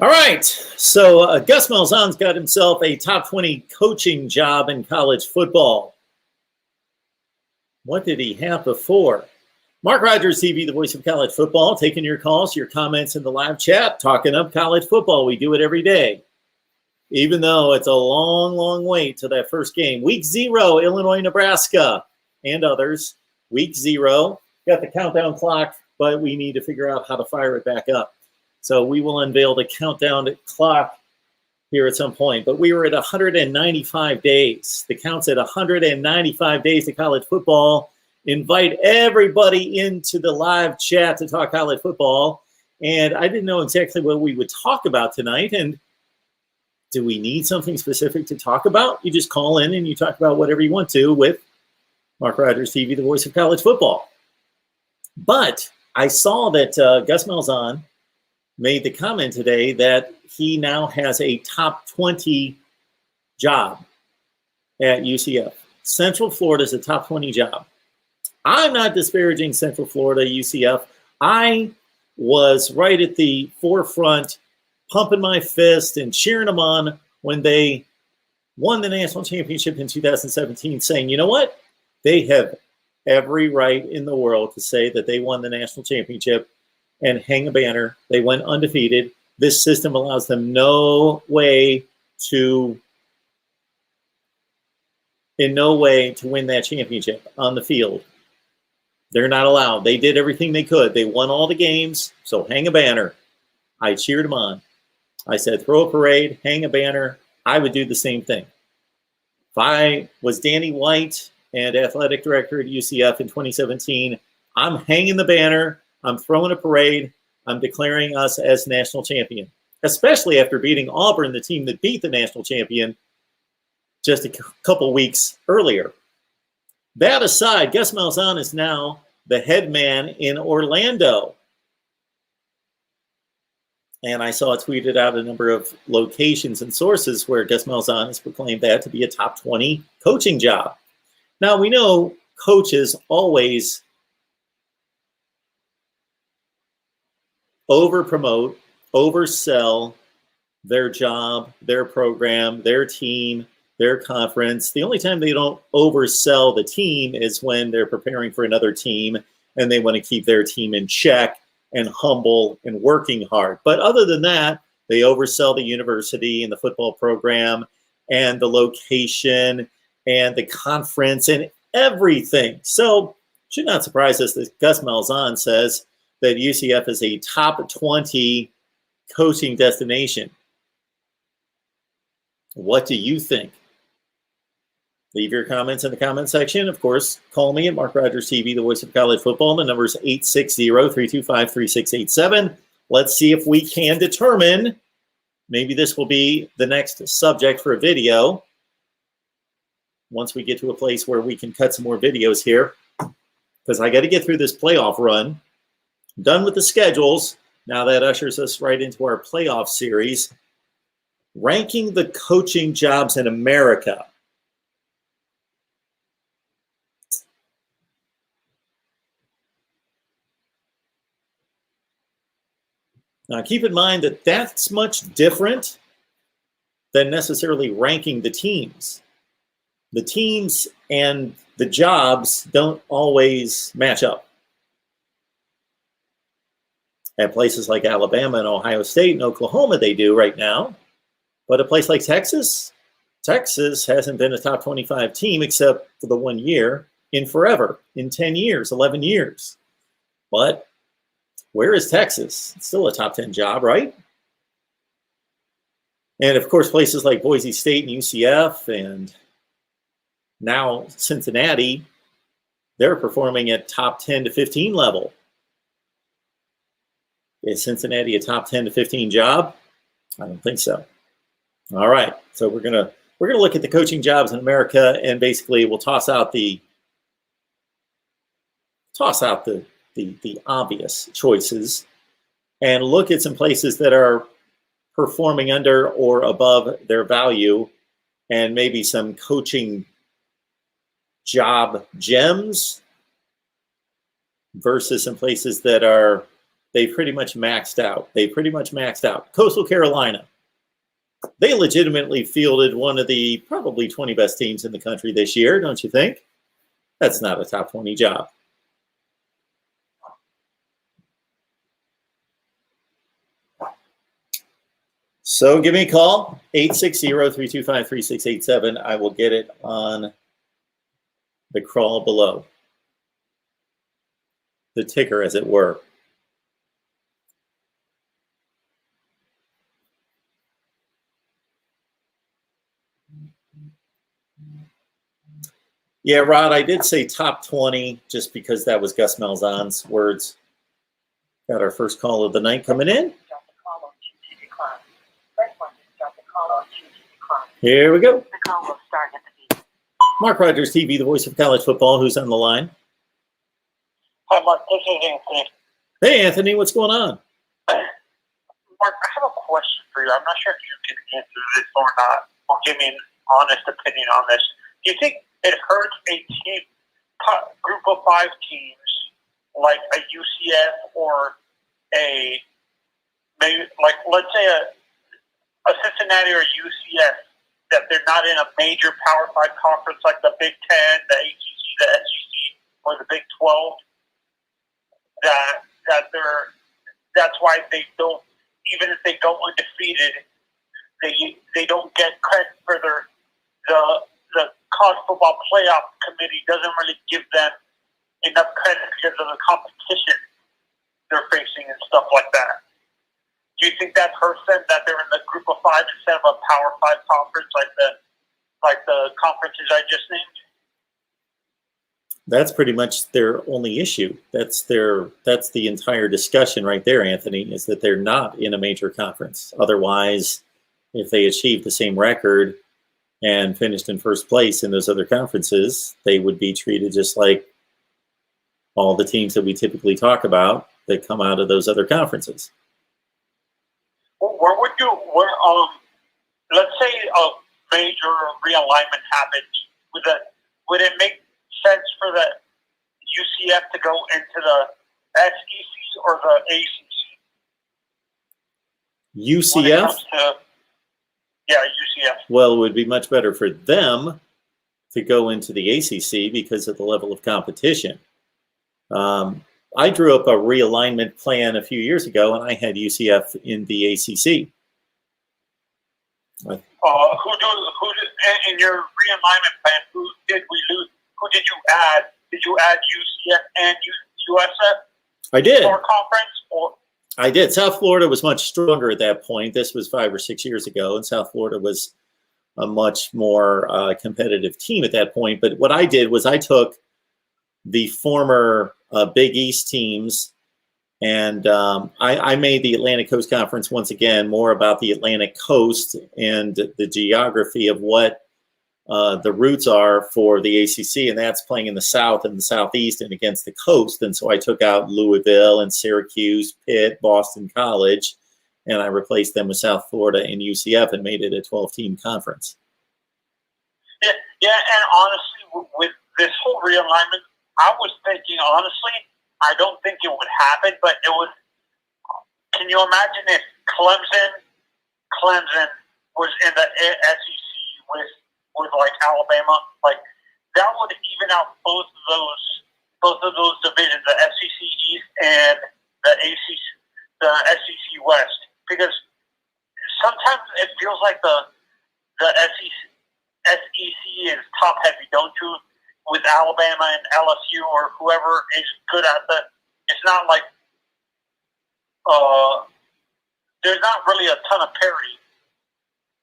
All right, so Gus Malzahn's got himself a top 20 coaching job in college football. What did he have before? Mark Rogers TV, the voice of college football, taking your calls, your comments in the live chat, talking up college football. We do it every day, even though it's a long, long wait to that first game. Week 0, Illinois, Nebraska, and others. Week 0, got the countdown clock, but we need to figure out how to fire it back up. So we will unveil the countdown clock here at some point. But we were at 195 days. The count's at 195 days of college football. Invite everybody into the live chat to talk college football. And I didn't know exactly what we would talk about tonight. And do we need something specific to talk about? You just call in and you talk about whatever you want to with Mark Rogers TV, the voice of college football. But I saw that Gus Malzahn made the comment today that he now has a top 20 job at UCF. Central Florida is a top 20 job. I'm not disparaging Central Florida, UCF. I was right at the forefront, pumping my fist and cheering them on when they won the national championship in 2017, saying, you know what? They have every right in the world to say that they won the national championship and hang a banner. They went undefeated. This system allows them in no way to win that championship on the field. They're not allowed. They did everything they could. They won all the games, so hang a banner. I cheered them on. I said, throw a parade, hang a banner. I would do the same thing. If I was Danny White and athletic director at UCF in 2017, I'm hanging the banner. I'm throwing a parade. I'm declaring us as national champion, especially after beating Auburn, the team that beat the national champion just a couple weeks earlier. That aside, Gus Malzahn is now the head man in Orlando. And I saw it tweeted out a number of locations and sources where Gus Malzahn has proclaimed that to be a top 20 coaching job. Now, we know coaches always over-promote, oversell their job, their program, their team, their conference. The only time they don't oversell the team is when they're preparing for another team and they want to keep their team in check and humble and working hard. But other than that, they oversell the university and the football program and the location and the conference and everything. So it should not surprise us that Gus Malzahn says that UCF is a top 20 coaching destination. What do you think? Leave your comments in the comment section. Of course, call me at Mark Rogers TV, the voice of college football. The number is 860-325-3687. Let's see if we can determine. Maybe this will be the next subject for a video once we get to a place where we can cut some more videos here, because I got to get through this playoff run. Done with the schedules. Now that ushers us right into our playoff series. Ranking the coaching jobs in America. Now keep in mind that that's much different than necessarily ranking the teams. The teams and the jobs don't always match up. At places like Alabama and Ohio State and Oklahoma, they do right now. But a place like Texas, Texas hasn't been a top 25 team except for the 1 year in forever, in 10 years, 11 years. But where is Texas? It's still a top 10 job, right? And of course, places like Boise State and UCF and now Cincinnati, they're performing at top 10 to 15 level. Is Cincinnati a top 10 to 15 job? I don't think so. All right, so we're gonna look at the coaching jobs in America, and basically we'll toss out the obvious choices and look at some places that are performing under or above their value, and maybe some coaching job gems versus some places that are They pretty much maxed out. Coastal Carolina. They legitimately fielded one of the probably 20 best teams in the country this year, don't you think? That's not a top 20 job. So give me a call, 860-325-3687. I will get it on the crawl below. The ticker, as it were. Yeah, Rod, I did say top 20 just because that was Gus Malzahn's words. Got our first call of the night coming in. Here we go. The call will start at the beep. Mark Rogers TV, the voice of college football. Who's on the line? Hi, Mark. This is Anthony. Hey, Anthony, what's going on? Mark, I have a question for you. I'm not sure if you can answer this or not, or give me an honest opinion on this. Do you think it hurts a team, group of 5 teams, like a UCF or a, maybe, like, let's say a Cincinnati or a UCF, that they're not in a major Power 5 conference like the Big Ten, the ACC, the SEC, or the Big 12? That's why they don't, even if they go undefeated, they don't get credit for the college football playoff committee doesn't really give them enough credit because of the competition they're facing and stuff like that. Do you think that hurts them that they're in the group of 5 instead of a Power 5 conference like the conferences I just named? That's pretty much their only issue. That's the entire discussion right there, Anthony, is that they're not in a major conference. Otherwise, if they achieved the same record and finished in first place in those other conferences, they would be treated just like all the teams that we typically talk about that come out of those other conferences. Where would you, let's say a major realignment happens, would it make sense for the UCF to go into the SEC or the ACC? UCF? Yeah, UCF. Well, it would be much better for them to go into the ACC because of the level of competition. I drew up a realignment plan a few years ago, and I had UCF in the ACC. Who did in your realignment plan? Who did we lose? Who did you add? Did you add UCF and USF? I did. For conference, or I did. South Florida was much stronger at that point. This was 5 or 6 years ago, and South Florida was a much more competitive team at that point. But what I did was I took the former Big East teams, and I made the Atlantic Coast Conference once again more about the Atlantic Coast and the geography of what the roots are for the ACC, and that's playing in the South and the Southeast and against the coast. And so I took out Louisville and Syracuse, Pitt, Boston College, and I replaced them with South Florida and UCF and made it a 12-team conference. Yeah, and honestly, with this whole realignment, I was thinking, honestly, I don't think it would happen, but it would. Can you imagine if Clemson was in the SEC with like Alabama? Like, that would even out both of those divisions, the SEC East and the SEC West, because sometimes it feels like the SEC is top heavy, don't you? With Alabama and LSU or whoever is good at it's not like there's not really a ton of parity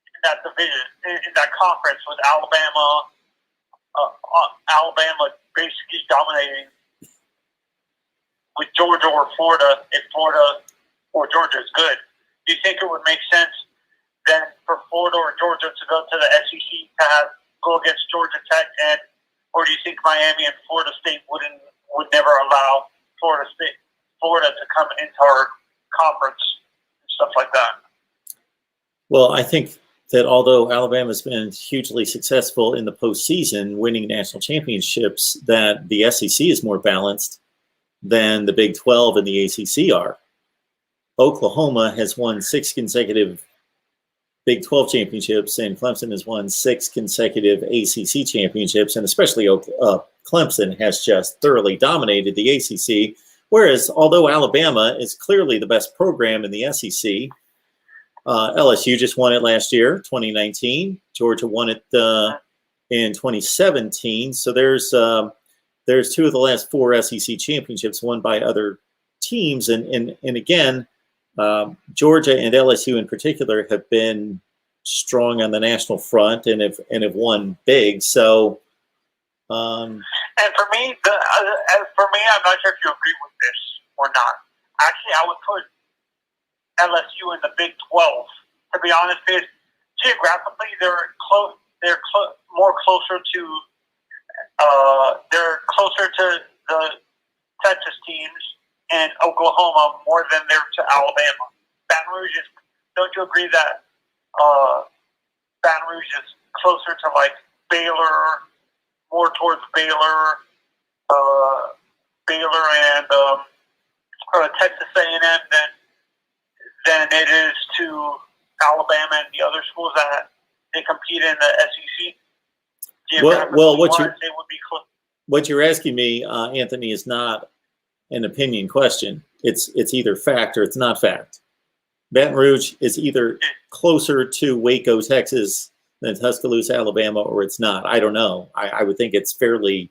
in that division, in that conference, with Alabama basically dominating with Georgia or Florida, if Florida or Georgia is good. Do you think it would make sense then for Florida or Georgia to go to the SEC to go against Georgia Tech, or do you think Miami and Florida State would never allow Florida to come into our conference and stuff like that? Well, I think that although Alabama's been hugely successful in the postseason, winning national championships, that the SEC is more balanced than the Big 12 and the ACC are. Oklahoma has won 6 consecutive Big 12 championships, and Clemson has won 6 consecutive ACC championships, and especially Clemson has just thoroughly dominated the ACC, whereas although Alabama is clearly the best program in the SEC, LSU just won it last year, 2019. Georgia won it in 2017. So there's 2 of the last 4 SEC championships won by other teams, and again, Georgia and LSU in particular have been strong on the national front and have won big. So, and for me, I'm not sure if you agree with this or not. Actually, I would put LSU in the Big 12. To be honest, because geographically they're close. They're more closer to. They're closer to the Texas teams and Oklahoma more than they're to Alabama. Baton Rouge is. Don't you agree that Baton Rouge is closer to like Baylor, more towards Baylor and Texas A&M than it is to Alabama and the other schools that they compete in the SEC? Well, what you're asking me, Anthony, is not an opinion question. It's either fact or it's not fact. Baton Rouge is either closer to Waco, Texas than Tuscaloosa, Alabama, or it's not. I don't know. I would think it's fairly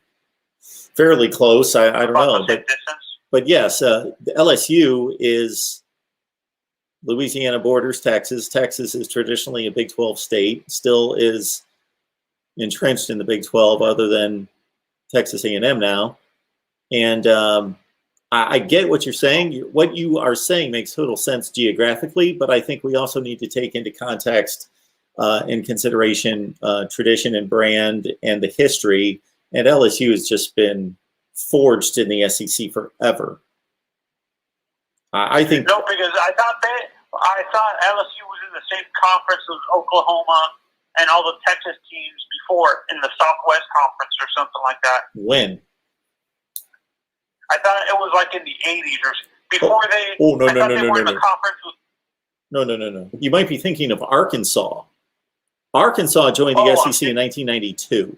close. I don't know. But yes, the LSU is Louisiana borders Texas. Texas is traditionally a Big 12 state, still is entrenched in the Big 12 other than Texas A&M now. And I get what you're saying. What you are saying makes total sense geographically, but I think we also need to take into context in consideration tradition and brand and the history. And LSU has just been forged in the SEC forever. I think no, because I thought LSU was in the same conference as Oklahoma and all the Texas teams before in the Southwest Conference or something like that. When? I thought it was like in the 80s or before they. Oh no. No. You might be thinking of Arkansas. Arkansas joined the SEC in 1992.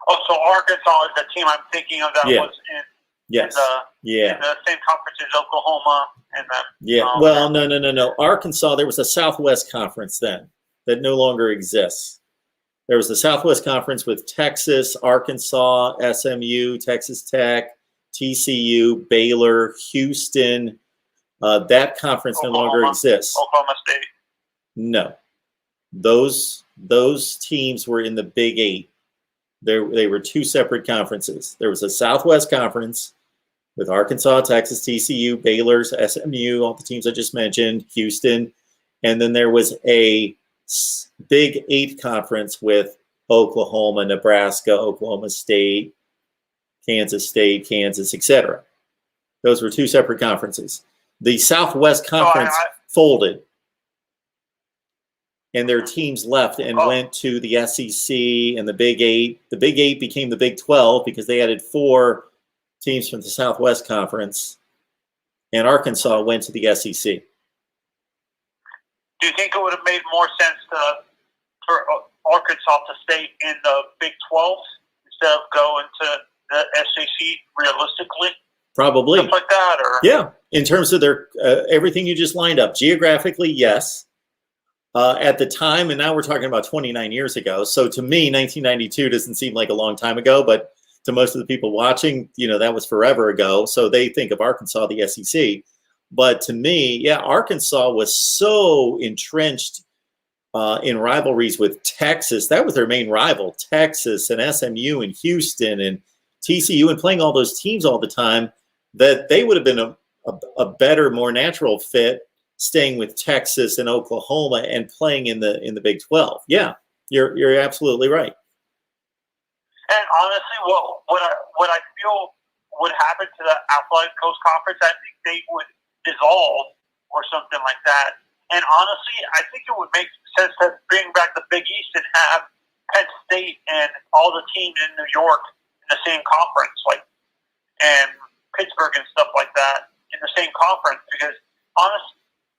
Oh, so Arkansas is the team I'm thinking of that was in. Yes. In the same conference as Oklahoma and them. Yeah. Well, no. Arkansas, there was a Southwest Conference then that no longer exists. There was the Southwest Conference with Texas, Arkansas, SMU, Texas Tech, TCU, Baylor, Houston. That conference no longer exists. Oklahoma State. No. Those teams were in the Big 8. They were 2 separate conferences. There was a Southwest Conference with Arkansas, Texas, TCU, Baylor, SMU, all the teams I just mentioned, Houston. And then there was a Big 8 conference with Oklahoma, Nebraska, Oklahoma State, Kansas, etc. Those were 2 separate conferences. The Southwest Conference folded, and their teams left and went to the SEC and the Big 8. The Big 8 became the Big 12 because they added 4 teams from the Southwest Conference, and Arkansas went to the SEC. Do you think it would have made more sense for Arkansas to stay in the Big 12 instead of going to the SEC realistically? Probably. Stuff like that? Or? Yeah. In terms of their everything you just lined up. Geographically, yes. At the time, and now we're talking about 29 years ago. So to me, 1992 doesn't seem like a long time ago, but to most of the people watching, that was forever ago. So they think of Arkansas, the SEC. But to me, Arkansas was so entrenched in rivalries with Texas. That was their main rival, Texas and SMU and Houston and TCU, and playing all those teams all the time, that they would have been a better, more natural fit staying with Texas and Oklahoma and playing in the Big 12. Yeah, you're absolutely right. And honestly, what I feel would happen to the Athletic Coast Conference, I think they would dissolve or something like that. And honestly, I think it would make sense to bring back the Big East and have Penn State and all the teams in New York in the same conference, and Pittsburgh and stuff like that in the same conference because,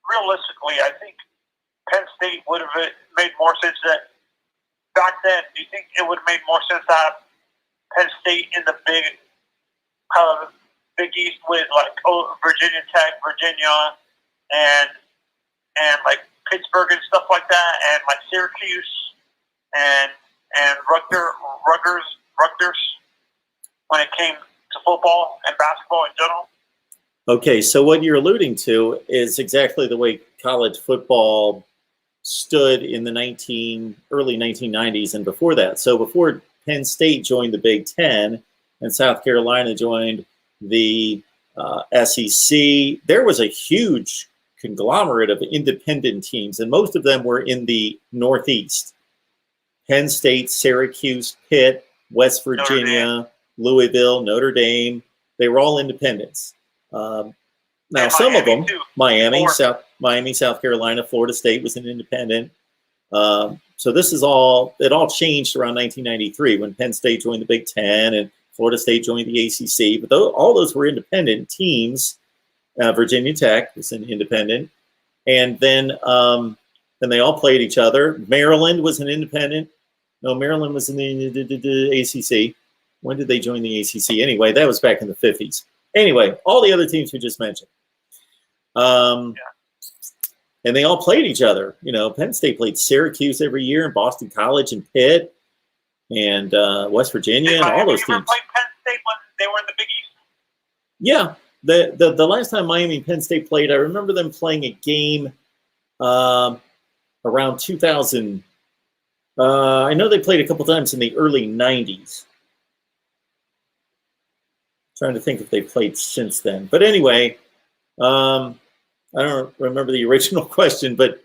realistically, I think Penn State would have made more sense that back then. Do you think it would have made more sense to have Penn State in the Big East with like Virginia Tech, Virginia, and like Pittsburgh and stuff like that, and like Syracuse and Rutgers when it came to football and basketball in general? Okay, so what you're alluding to is exactly the way college football stood in the early 1990s and before that. So before Penn State joined the Big Ten and South Carolina joined the SEC, there was a huge conglomerate of independent teams, and most of them were in the Northeast. Penn State, Syracuse, Pitt, West Virginia, Louisville, Notre Dame, they were all independents. Now, some of them, Miami, South Carolina, Florida State was an independent. So this is all, it all changed around 1993 when Penn State joined the Big Ten and Florida State joined the ACC. But all those were independent teams. Virginia Tech was an independent. And then they all played each other. Maryland was an independent. No, Maryland was in the ACC. When did they join the ACC? Anyway, that was back in the 50s. Anyway, all the other teams we just mentioned. And they all played each other. You know, Penn State played Syracuse every year, and Boston College and Pitt, and West Virginia, and all those teams. Ever played Penn State when they were in the Big East? Yeah. The last time Miami and Penn State played, I remember them playing a game around 2000. I know they played a couple times in the early 90s. Trying to think if they played since then. But anyway, I don't remember the original question, but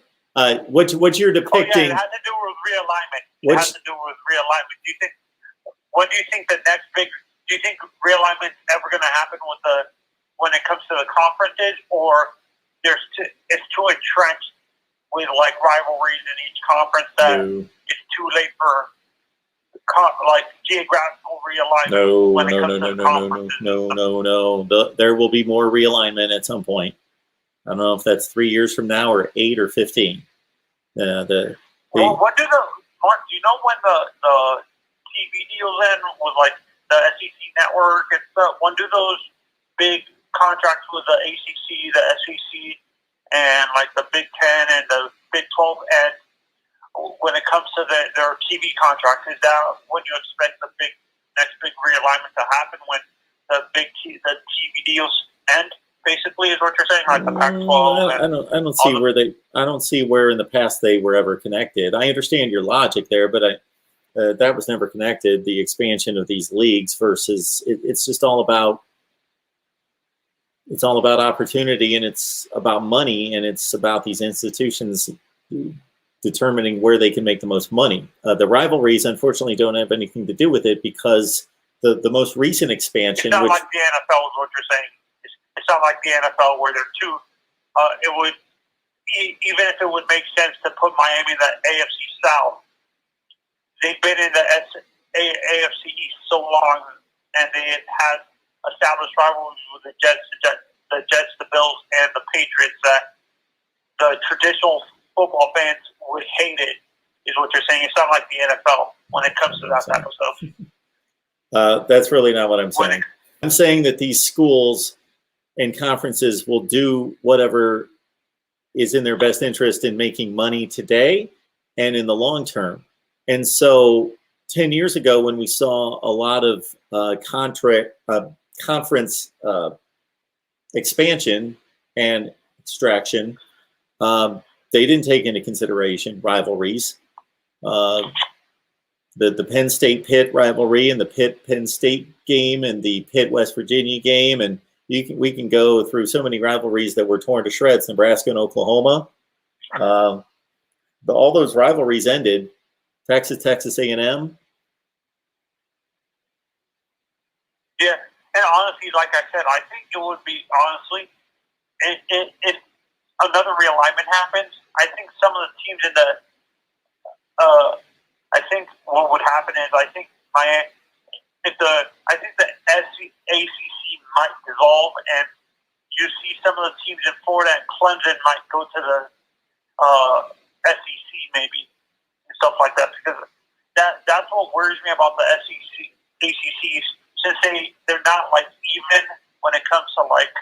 what you're depicting. Oh, yeah, it has to do with realignment. It has to do with realignment. What do you think the next big? Do you think realignment's ever going to happen when it comes to the conferences, or it's too entrenched with like rivalries in each conference that it's too late for like geographical realignment when it comes to the conferences? No. There will be more realignment at some point. I don't know if that's 3 years from now or 8 or 15. Well, what do Mark? Do you know when the TV deals in with like the SEC network and stuff? When do those big contracts with the ACC, the SEC, and like the Big Ten and the Big 12 end? When it comes to their TV contracts, is that when you expect the next big realignment to happen? When the TV deals end, basically, is what you're saying, like the Pac-12. I don't see where in the past they were ever connected. I understand your logic there, but that was never connected. The expansion of these leagues versus it's just all about. It's all about opportunity, and it's about money, and it's about these institutions determining where they can make the most money. The rivalries, unfortunately, don't have anything to do with it because the most recent expansion. It's not like the NFL is what you're saying. It's not like the NFL where they're two. It would, even if it would make sense to put Miami in the AFC South, they've been in the AFC East so long, and they had established rivalries with the Jets, the Bills, and the Patriots that the traditional football fans would hate it, is what you're saying. It's not like the NFL when it comes to that type of stuff. That's really not what I'm saying. I'm saying that these schools and conferences will do whatever is in their best interest in making money today and in the long term. And so 10 years ago, when we saw a lot of conference expansion and extraction, they didn't take into consideration rivalries. The Penn State-Pitt rivalry and the Pitt-Penn State game and the Pitt-West Virginia game, and we can go through so many rivalries that were torn to shreds. Nebraska and Oklahoma, all those rivalries ended. Texas A&M. Yeah, and honestly, like I said, I think it would be honestly, if another realignment happens, I think some of the teams in the, I think what would happen is I think the ACC might dissolve, and you see some of the teams in Florida and Clemson might go to the SEC maybe and stuff like that, because that's what worries me about the SEC, ACCs, since they're not like even when it comes to like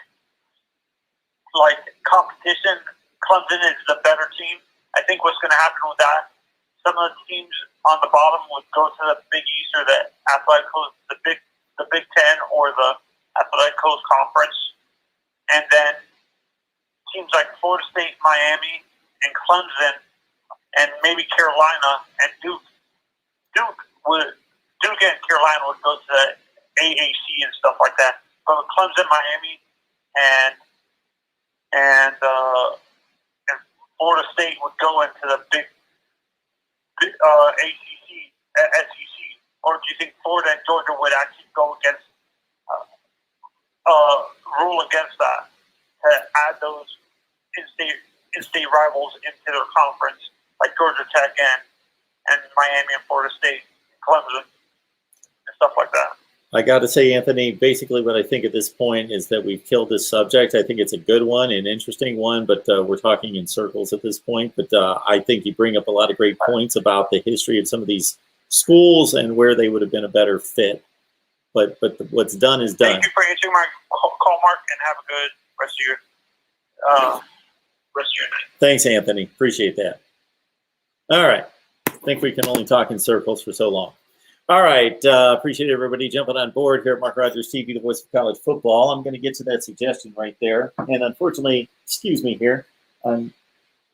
competition. Clemson is the better team. I think what's going to happen with that, some of the teams on the bottom would go to the Big East or the Athletic Coast, the Big Ten or the Athletic Coast Conference, and then teams like Florida State, Miami, and Clemson, and maybe Carolina and Duke and Carolina would go to the AAC and stuff like that. But Clemson, Miami, and Florida State would go into the big ACC, SEC, or do you think Florida and Georgia would actually go against rule against that to add those in-state rivals into their conference, like Georgia Tech and Miami and Florida State, and Clemson, and stuff like that? I got to say, Anthony, basically what I think at this point is that we've killed this subject. I think it's a good one, an interesting one, but we're talking in circles at this point. But I think you bring up a lot of great points about the history of some of these schools and where they would have been a better fit. But what's done is done. Thank you for answering my call, Mark, and have a good rest of your night. Thanks, Anthony. Appreciate that. All right. I think we can only talk in circles for so long. All right. Appreciate everybody jumping on board here at Mark Rogers TV, the voice of college football. I'm going to get to that suggestion right there. And unfortunately, excuse me here, I'm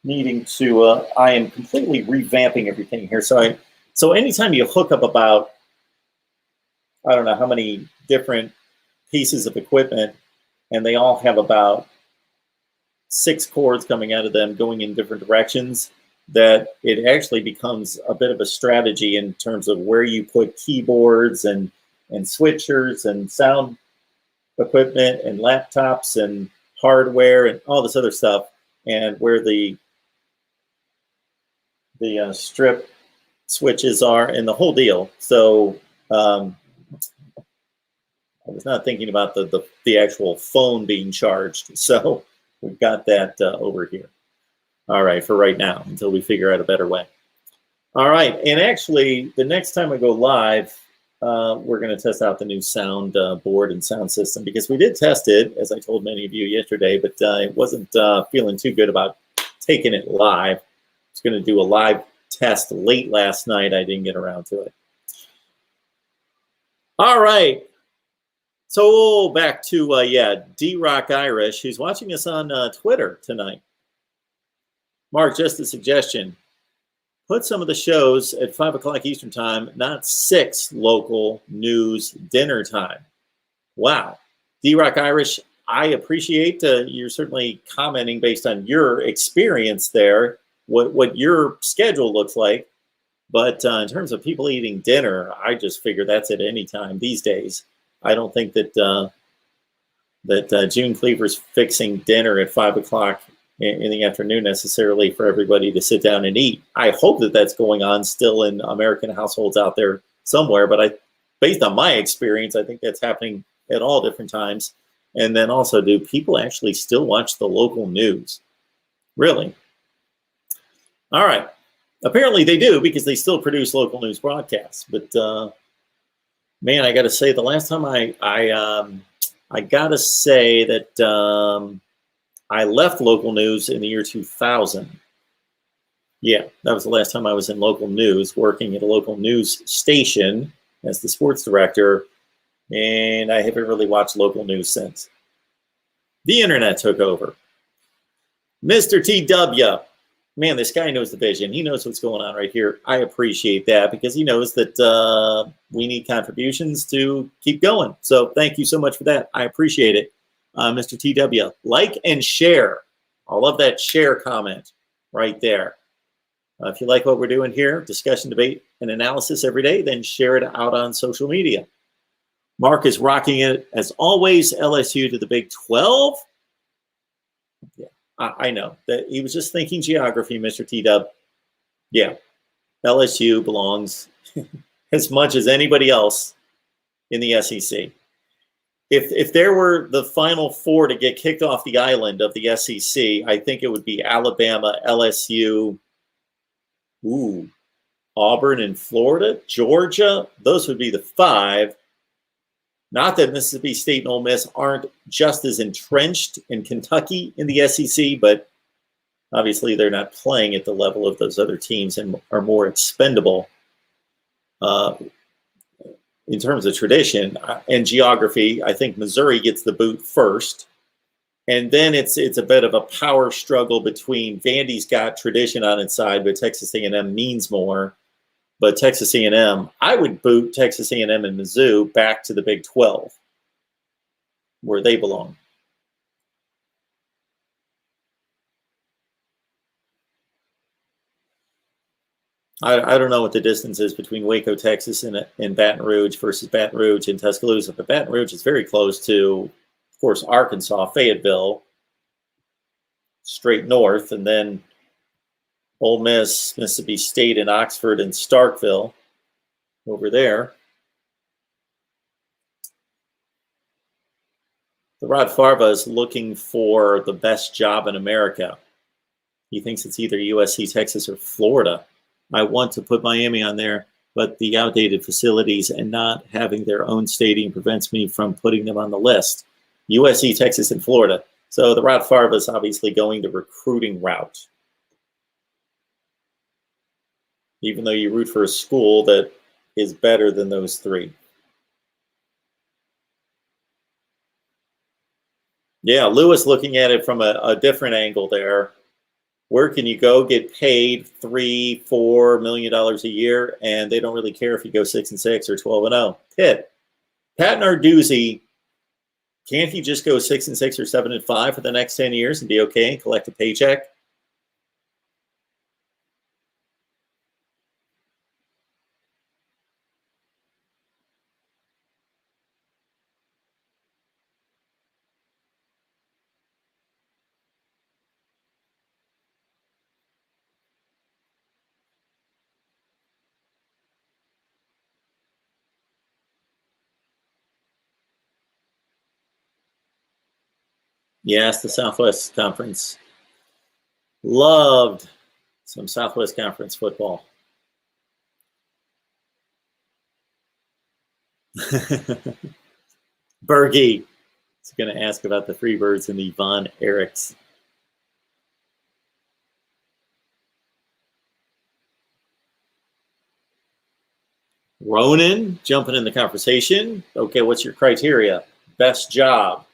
needing to, I am completely revamping everything here. So anytime you hook up about, I don't know how many different pieces of equipment, and they all have about 6 cords coming out of them going in different directions, that it actually becomes a bit of a strategy in terms of where you put keyboards and switchers and sound equipment and laptops and hardware and all this other stuff, and where the strip switches are and the whole deal. So I was not thinking about the actual phone being charged. So we've got that over here. All right, for right now, until we figure out a better way. All right, and actually, the next time I go live, we're going to test out the new sound board and sound system, because we did test it, as I told many of you yesterday, but it wasn't feeling too good about taking it live. I was going to do a live test late last night. I didn't get around to it. All right. So back to, D-Rock Irish, who's watching us on Twitter tonight. Mark, just a suggestion. Put some of the shows at 5 o'clock Eastern time, not 6 local news dinner time. Wow. D-Rock Irish, I appreciate you're certainly commenting based on your experience there, what your schedule looks like. But in terms of people eating dinner, I just figure that's at any time these days. I don't think that June Cleaver's fixing dinner at 5 o'clock in the afternoon necessarily for everybody to sit down and eat. I hope that that's going on still in American households out there somewhere, but based on my experience, I think that's happening at all different times. And then also, do people actually still watch the local news? Really? All right. Apparently they do, because they still produce local news broadcasts. But man, I got to say, the last time I got to say that I left local news in the year 2000. Yeah, that was the last time I was in local news, working at a local news station as the sports director, and I haven't really watched local news since. The internet took over. Mr. TW, man, this guy knows the vision. He knows what's going on right here. I appreciate that, because he knows that we need contributions to keep going. So thank you so much for that. I appreciate it. Mr. TW, like and share. I love that share comment right there. If you like what we're doing here, discussion, debate, and analysis every day, then share it out on social media. Mark is rocking it, as always, LSU to the Big 12. Yeah, I know that he was just thinking geography, Mr. TW. Yeah, LSU belongs as much as anybody else in the SEC. if there were the Final Four to get kicked off the island of the SEC, I think it would be Alabama, LSU, Auburn and Florida, Georgia. Those would be the 5. Not that Mississippi State and Ole Miss aren't just as entrenched in Kentucky in the SEC, but obviously they're not playing at the level of those other teams and are more expendable in terms of tradition and geography. I think Missouri gets the boot first. And then it's a bit of a power struggle between Vandy's got tradition on its side, but Texas A&M means more. But Texas A&M, I would boot Texas A&M and Mizzou back to the Big 12, where they belong. I don't know what the distance is between Waco, Texas, and Baton Rouge versus Baton Rouge and Tuscaloosa, but Baton Rouge is very close to, of course, Arkansas, Fayetteville, straight north, and then Ole Miss, Mississippi State, and Oxford and Starkville over there. The Rod Farva is looking for the best job in America. He thinks it's either USC, Texas, or Florida. I want to put Miami on there, but the outdated facilities and not having their own stadium prevents me from putting them on the list. USC, Texas, and Florida. So the Rod Farva is obviously going the recruiting route. Even though you root for a school that is better than those 3. Yeah, Lewis looking at it from a different angle there. Where can you go get paid $3-4 million a year, and they don't really care if you go 6-6 or 12-0? Pitt, Pat Narduzzi, can't he just go 6-6 or 7-5 for the next 10 years and be okay and collect a paycheck? Yes, the Southwest Conference. Loved some Southwest Conference football. Bergie is going to ask about the Freebirds and the Von Erichs. Ronan jumping in the conversation. Okay, what's your criteria? Best job.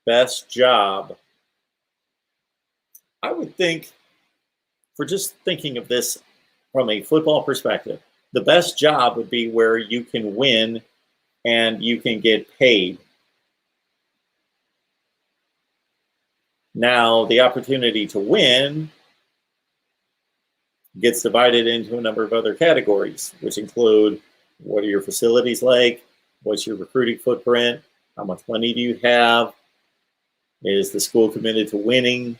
Best job. I would think, for just thinking of this from a football perspective, the best job would be where you can win and you can get paid. Now, the opportunity to win gets divided into a number of other categories, which include what are your facilities like? What's your recruiting footprint? How much money do you have? Is the school committed to winning?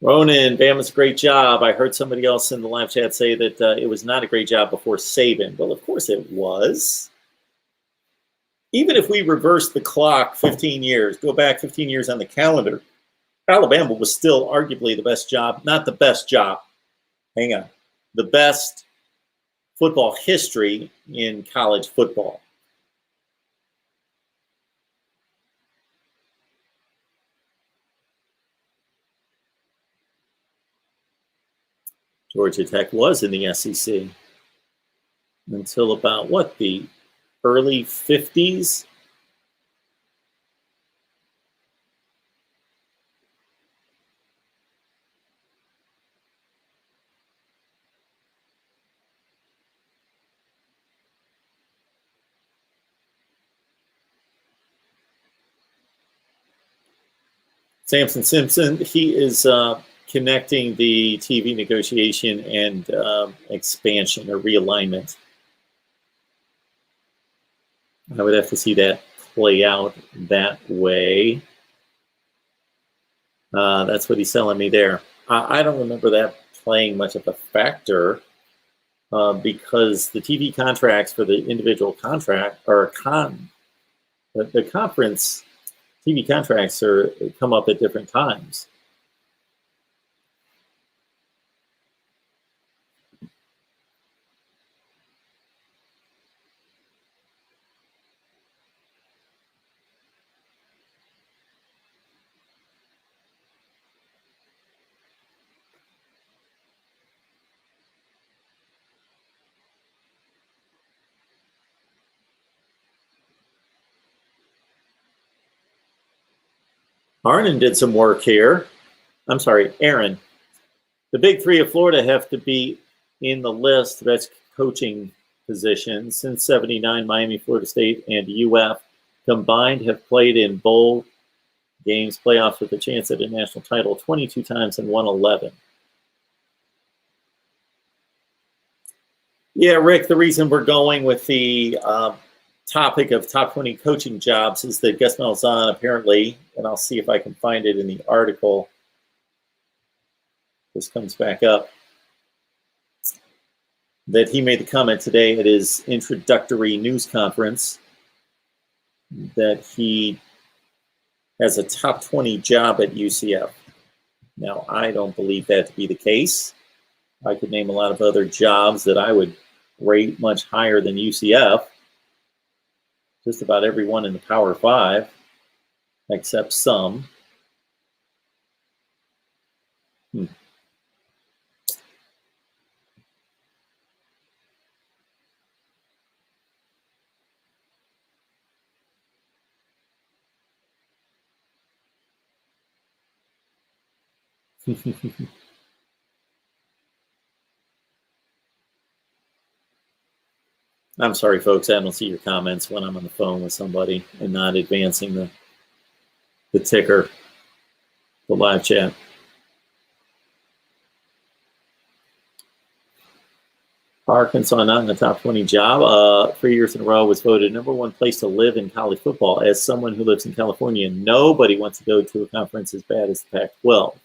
Ronan, Bama's a great job. I heard somebody else in the live chat say that it was not a great job before Saban. Well, of course it was. Even if we reverse the clock 15 years, go back 15 years on the calendar, Alabama was still arguably the best job, not the best job. Hang on. The best football history in college football. Georgia Tech was in the SEC until about, what, the early 50s? Samson Simpson, he is connecting the TV negotiation and expansion or realignment. I would have to see that play out that way. That's what he's telling me there. I don't remember that playing much of a factor because the TV contracts for the individual contract or the conference TV contracts come up at different times. Arnon did some work here. I'm sorry, Aaron. The big three of Florida have to be in the list of best coaching positions. Since '79, Miami, Florida State, and UF combined have played in bowl games, playoffs with a chance at a national title 22 times and won 11. Yeah, Rick, the reason we're going with the topic of top 20 coaching jobs is that Gus Malzahn apparently, and I'll see if I can find it in the article. This comes back up. That he made the comment today at his introductory news conference that he has a top 20 job at UCF. Now, I don't believe that to be the case. I could name a lot of other jobs that I would rate much higher than UCF. Just about everyone in the Power Five, except some. I'm sorry, folks. I don't see your comments when I'm on the phone with somebody and not advancing the ticker, the live chat. Arkansas not in the top 20 job. 3 years in a row was voted #1 place to live in college football. As someone who lives in California, nobody wants to go to a conference as bad as the Pac-12.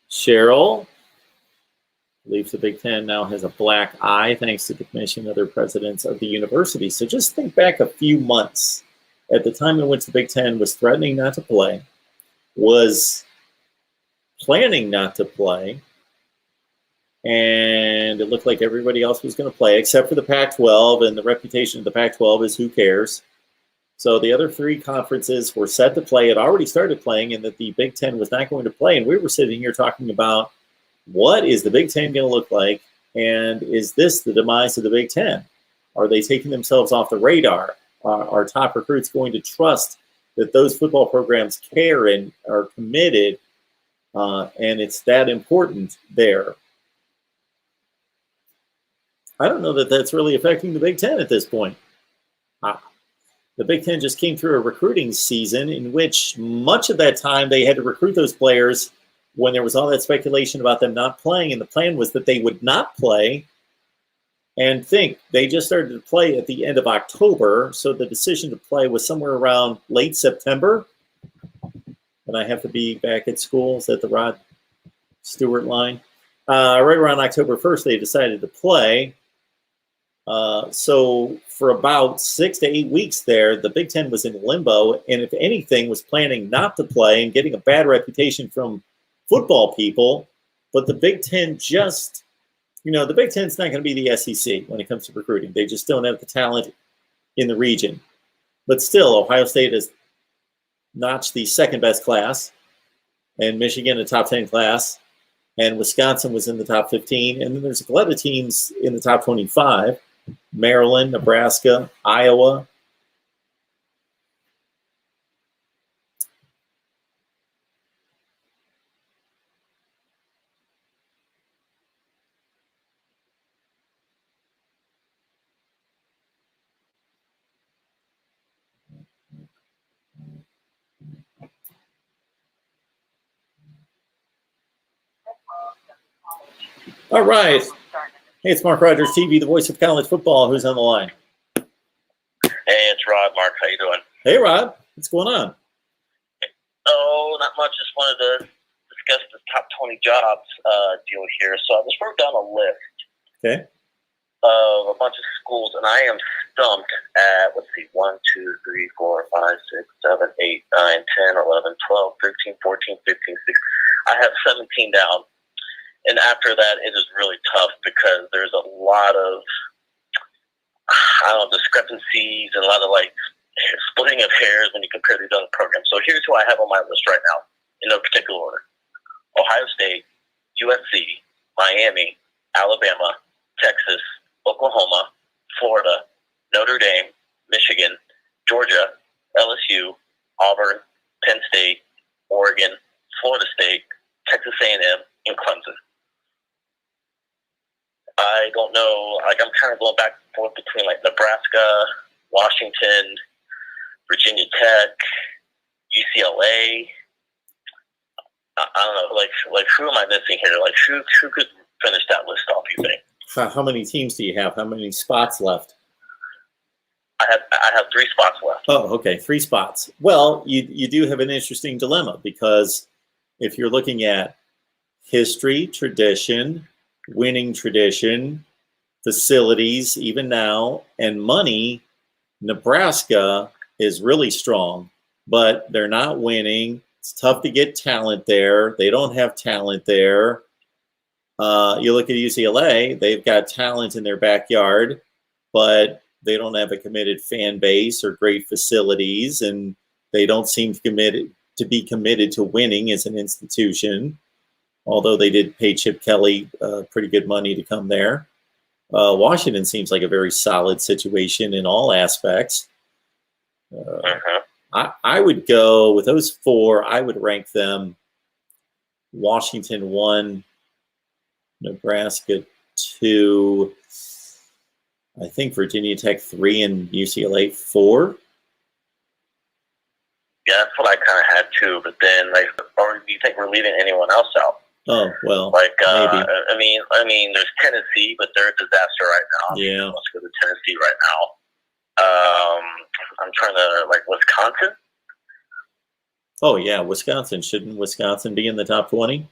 Cheryl believes the Big Ten now has a black eye thanks to the commission and other presidents of the university. So just think back a few months at the time in which the Big Ten was threatening not to play, was planning not to play, and it looked like everybody else was going to play except for the Pac-12, and the reputation of the Pac-12 is who cares. So the other three conferences were set to play, had already started playing, and that the Big Ten was not going to play. And we were sitting here talking about what is the Big Ten going to look like, and is this the demise of the Big Ten? Are they taking themselves off the radar? Are top recruits going to trust that those football programs care and are committed, and it's that important there? I don't know that that's really affecting the Big Ten at this point. The Big Ten just came through a recruiting season in which much of that time they had to recruit those players when there was all that speculation about them not playing, and the plan was that they would not play. And they just started to play at the end of October, so the decision to play was somewhere around late September. And I have to be back at school. Is that the Rod Stewart line? Right around October 1st, they decided to play. So for about 6 to 8 weeks there, the Big Ten was in limbo, and if anything, was planning not to play and getting a bad reputation from football people. But the Big Ten just, the Big Ten's not going to be the SEC when it comes to recruiting. They just don't have the talent in the region. But still, Ohio State has notched the second best class, and Michigan a top 10 class, and Wisconsin was in the top 15. And then there's a lot of teams in the top 25. Maryland, Nebraska, Iowa. All right. Hey, it's Mark Rogers TV, the voice of college football. Who's on the line? Hey, it's Rod. Mark, how you doing? Hey, Rod. What's going on? Oh, not much. Just wanted to discuss this top 20 jobs deal here. So I just wrote down a list Okay. of a bunch of schools, and I am stumped at, let's see, 1, 2, 3, 4, 5, 6, 7, 8, 9, 10, 11, 12, 13, 14, 15, 16. I have 17 down. And after that, it is really tough because there's a lot of, discrepancies and a lot of, splitting of hairs when you compare these other programs. So here's who I have on my list right now, in no particular order. Ohio State, USC, Miami, Alabama, Texas, Oklahoma, Florida, Notre Dame, Michigan, Georgia, LSU, Auburn, Penn State, Oregon, Florida State, Texas A&M, and Clemson. I don't know, I'm kind of going back and forth between Nebraska, Washington, Virginia Tech, UCLA. I don't know, who am I missing here? Who could finish that list off, you think? How many teams do you have? How many spots left? I have 3 spots left. Oh, okay, 3 spots. Well, you do have an interesting dilemma because if you're looking at history, tradition, winning tradition, facilities, even now, and money, Nebraska is really strong, but they're not winning. It's tough to get talent there. They don't have talent there. You look at UCLA, they've got talent in their backyard, but they don't have a committed fan base or great facilities, and they don't seem to be committed to winning as an institution, although they did pay Chip Kelly pretty good money to come there. Washington seems like a very solid situation in all aspects. I would go with those 4. I would rank them Washington 1, Nebraska 2, I think Virginia Tech 3, and UCLA 4. Yeah, that's what I kind of had too. But then, or do you think we're leaving anyone else out? Oh well, maybe. maybe. I mean, there's Tennessee, but they're a disaster right now. Yeah. Let's go to Tennessee right now. I'm trying to Wisconsin. Oh yeah, Wisconsin. Shouldn't Wisconsin be in the top 20?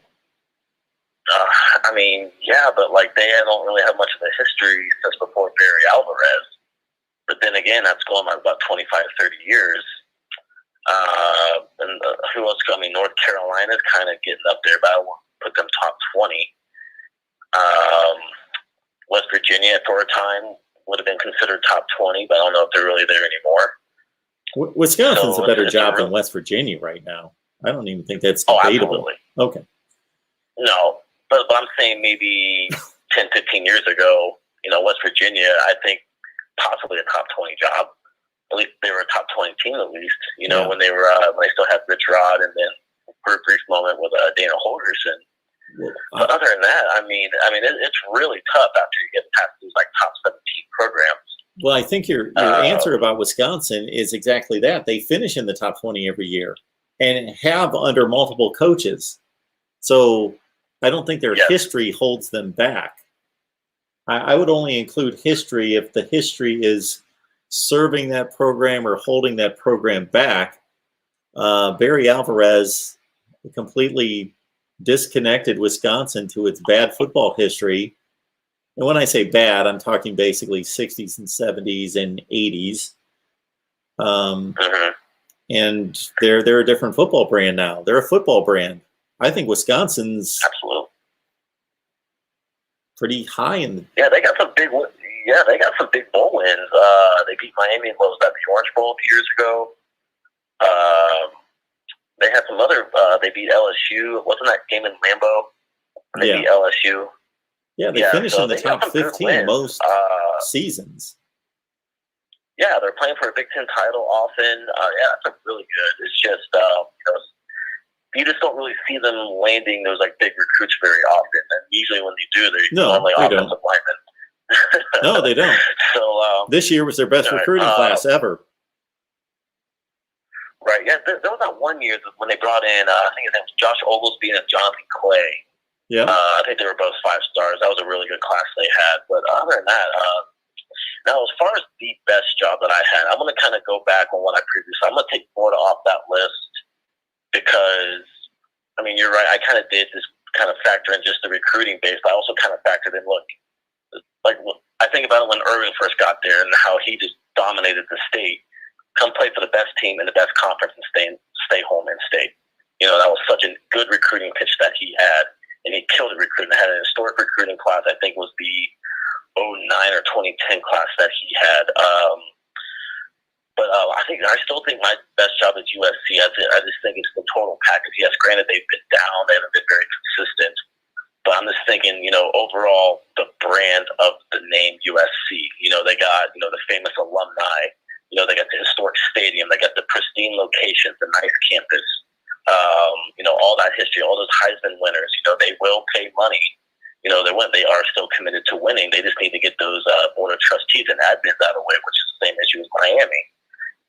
I mean, yeah, but they don't really have much of a history since before Barry Alvarez. But then again, that's going on about 25, 30 years. And who else? I mean, North Carolina's kind of getting up there, but I won't put them top 20. West Virginia for a time would have been considered top 20, but I don't know if they're really there anymore. Wisconsin's a better job than West Virginia right now. I don't even think that's debatable. Oh, absolutely. Okay. No, but I'm saying maybe 10, 15 years ago, West Virginia, I think possibly a top 20 job. At least they were a top 20 team, at least, Yeah. when they still had Rich Rod, and then for a brief moment with Dana Holgerson. But other than that, I mean, it's really tough after you get past these top 17 programs. Well, I think your answer about Wisconsin is exactly that. They finish in the top 20 every year and have under multiple coaches. So I don't think their history holds them back. I would only include history if the history is serving that program or holding that program back. Barry Alvarez completely disconnected Wisconsin to its bad football history. And when I say bad, I'm talking basically 60s and 70s and 80s. And they're a different football brand now. They're a football brand. I think Wisconsin's absolutely pretty high in the. Yeah, they got some big. Yeah, they got some big bowl wins. They beat Miami. What was that? The Orange Bowl a few years ago. They had some other. They beat LSU. Wasn't that game in Lambeau? They beat LSU. Yeah, they finished in the top 15 most seasons. Yeah, they're playing for a Big Ten title often. That's really good. It's just you just don't really see them landing those big recruits very often. And usually when they do, they're normally offensive linemen. No, they don't. So this year was their best recruiting class ever. Right. Yeah. There was that one year when they brought in, I think his name was Josh Oglesby and Jonathan Clay. Yeah. I think they were both 5 stars. That was a really good class they had. But other than that, Now, as far as the best job that I had, I'm going to kind of go back on what I previously. I'm going to take Florida off that list because, I mean, you're right. I kind of did just kind of factor in just the recruiting base. I also kind of factored in, look, like I think about it when Irving first got there and how he just dominated the state. Come play for the best team in the best conference and stay home in state. You know, that was such a good recruiting pitch that he had, and he killed the recruiting. Had an historic recruiting class. I think it was the 09 or 2010 class that he had. But I still think my best job is USC. I just think it's the total package. Yes, granted they've been down, they haven't been very consistent. But I'm just thinking, you know, overall the brand of the name USC. You know, they got, you know, the famous alumni. You know, they got the historic stadium. They got the pristine locations, the nice campus. You know, all that history, all those Heisman winners. You know, they will pay money. You know, they are still committed to winning. They just need to get those board of trustees and admins out of the way, which is the same issue as Miami.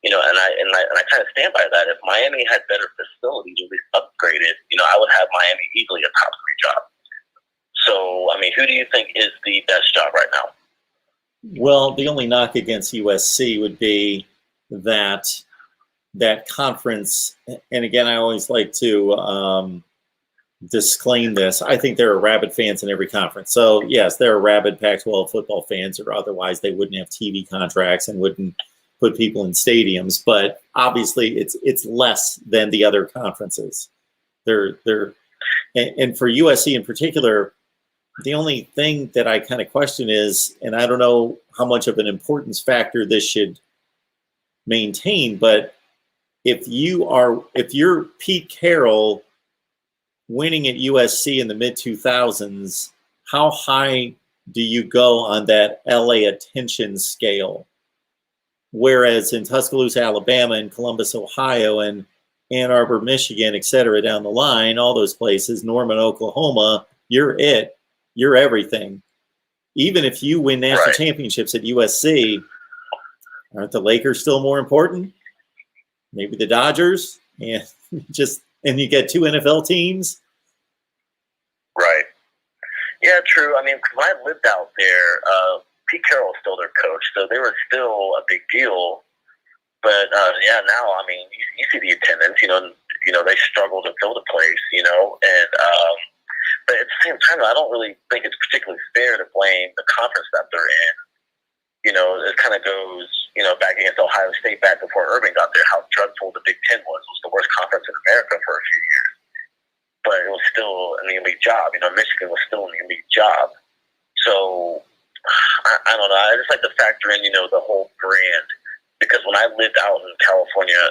You know, and I kind of stand by that. If Miami had better facilities, or at least upgraded, you know, I would have Miami easily a top 3 job. So, I mean, who do you think is the best job right now? Well, the only knock against USC would be that conference, and again, I always like to disclaim this. I think there are rabid fans in every conference. So, yes, there are rabid Pac-12 football fans, or otherwise they wouldn't have TV contracts and wouldn't put people in stadiums. But obviously, it's less than the other conferences. And for USC in particular, the only thing that I kind of question is, and I don't know how much of an importance factor this should maintain, but if you're Pete Carroll winning at USC in the mid-2000s, how high do you go on that LA attention scale? Whereas in Tuscaloosa, Alabama, and Columbus, Ohio, and Ann Arbor, Michigan, et cetera, down the line, all those places, Norman, Oklahoma, you're it. You're everything. Even if you win national championships at USC, aren't the Lakers still more important? Maybe the Dodgers, and you get 2 NFL teams. Right. Yeah, true. I mean, when I lived out there, Pete Carroll was still their coach, so they were still a big deal. But yeah, now I mean, you see the attendance. You know, they struggle to fill the place. You know, and but at the same time, I don't really think it's particularly fair to blame the conference that they're in. You know, it kind of goes, you know, back against Ohio State back before Irving got there, how dreadful the Big Ten was. It was the worst conference in America for a few years. But it was still an elite job. You know, Michigan was still an elite job. So, I don't know. I just like to factor in, you know, the whole brand. Because when I lived out in California,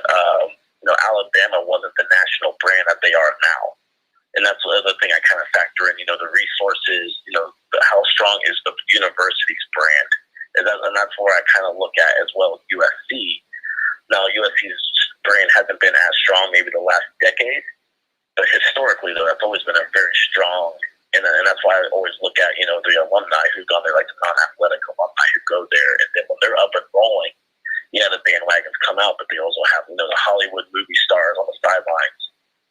you know, Alabama wasn't the national brand that they are now. And that's the other thing I kind of factor in, you know, the resources, you know, how strong is the university's brand. And that's where I kind of look at as well as USC. Now, USC's brand hasn't been as strong maybe the last decade, but historically, though, that's always been a very strong, and that's why I always look at, you know, the alumni who've gone there, like the non-athletic alumni who go there, and then when they're up and rolling, yeah, the bandwagons come out, but they also have, you know, the Hollywood movie stars on the sidelines.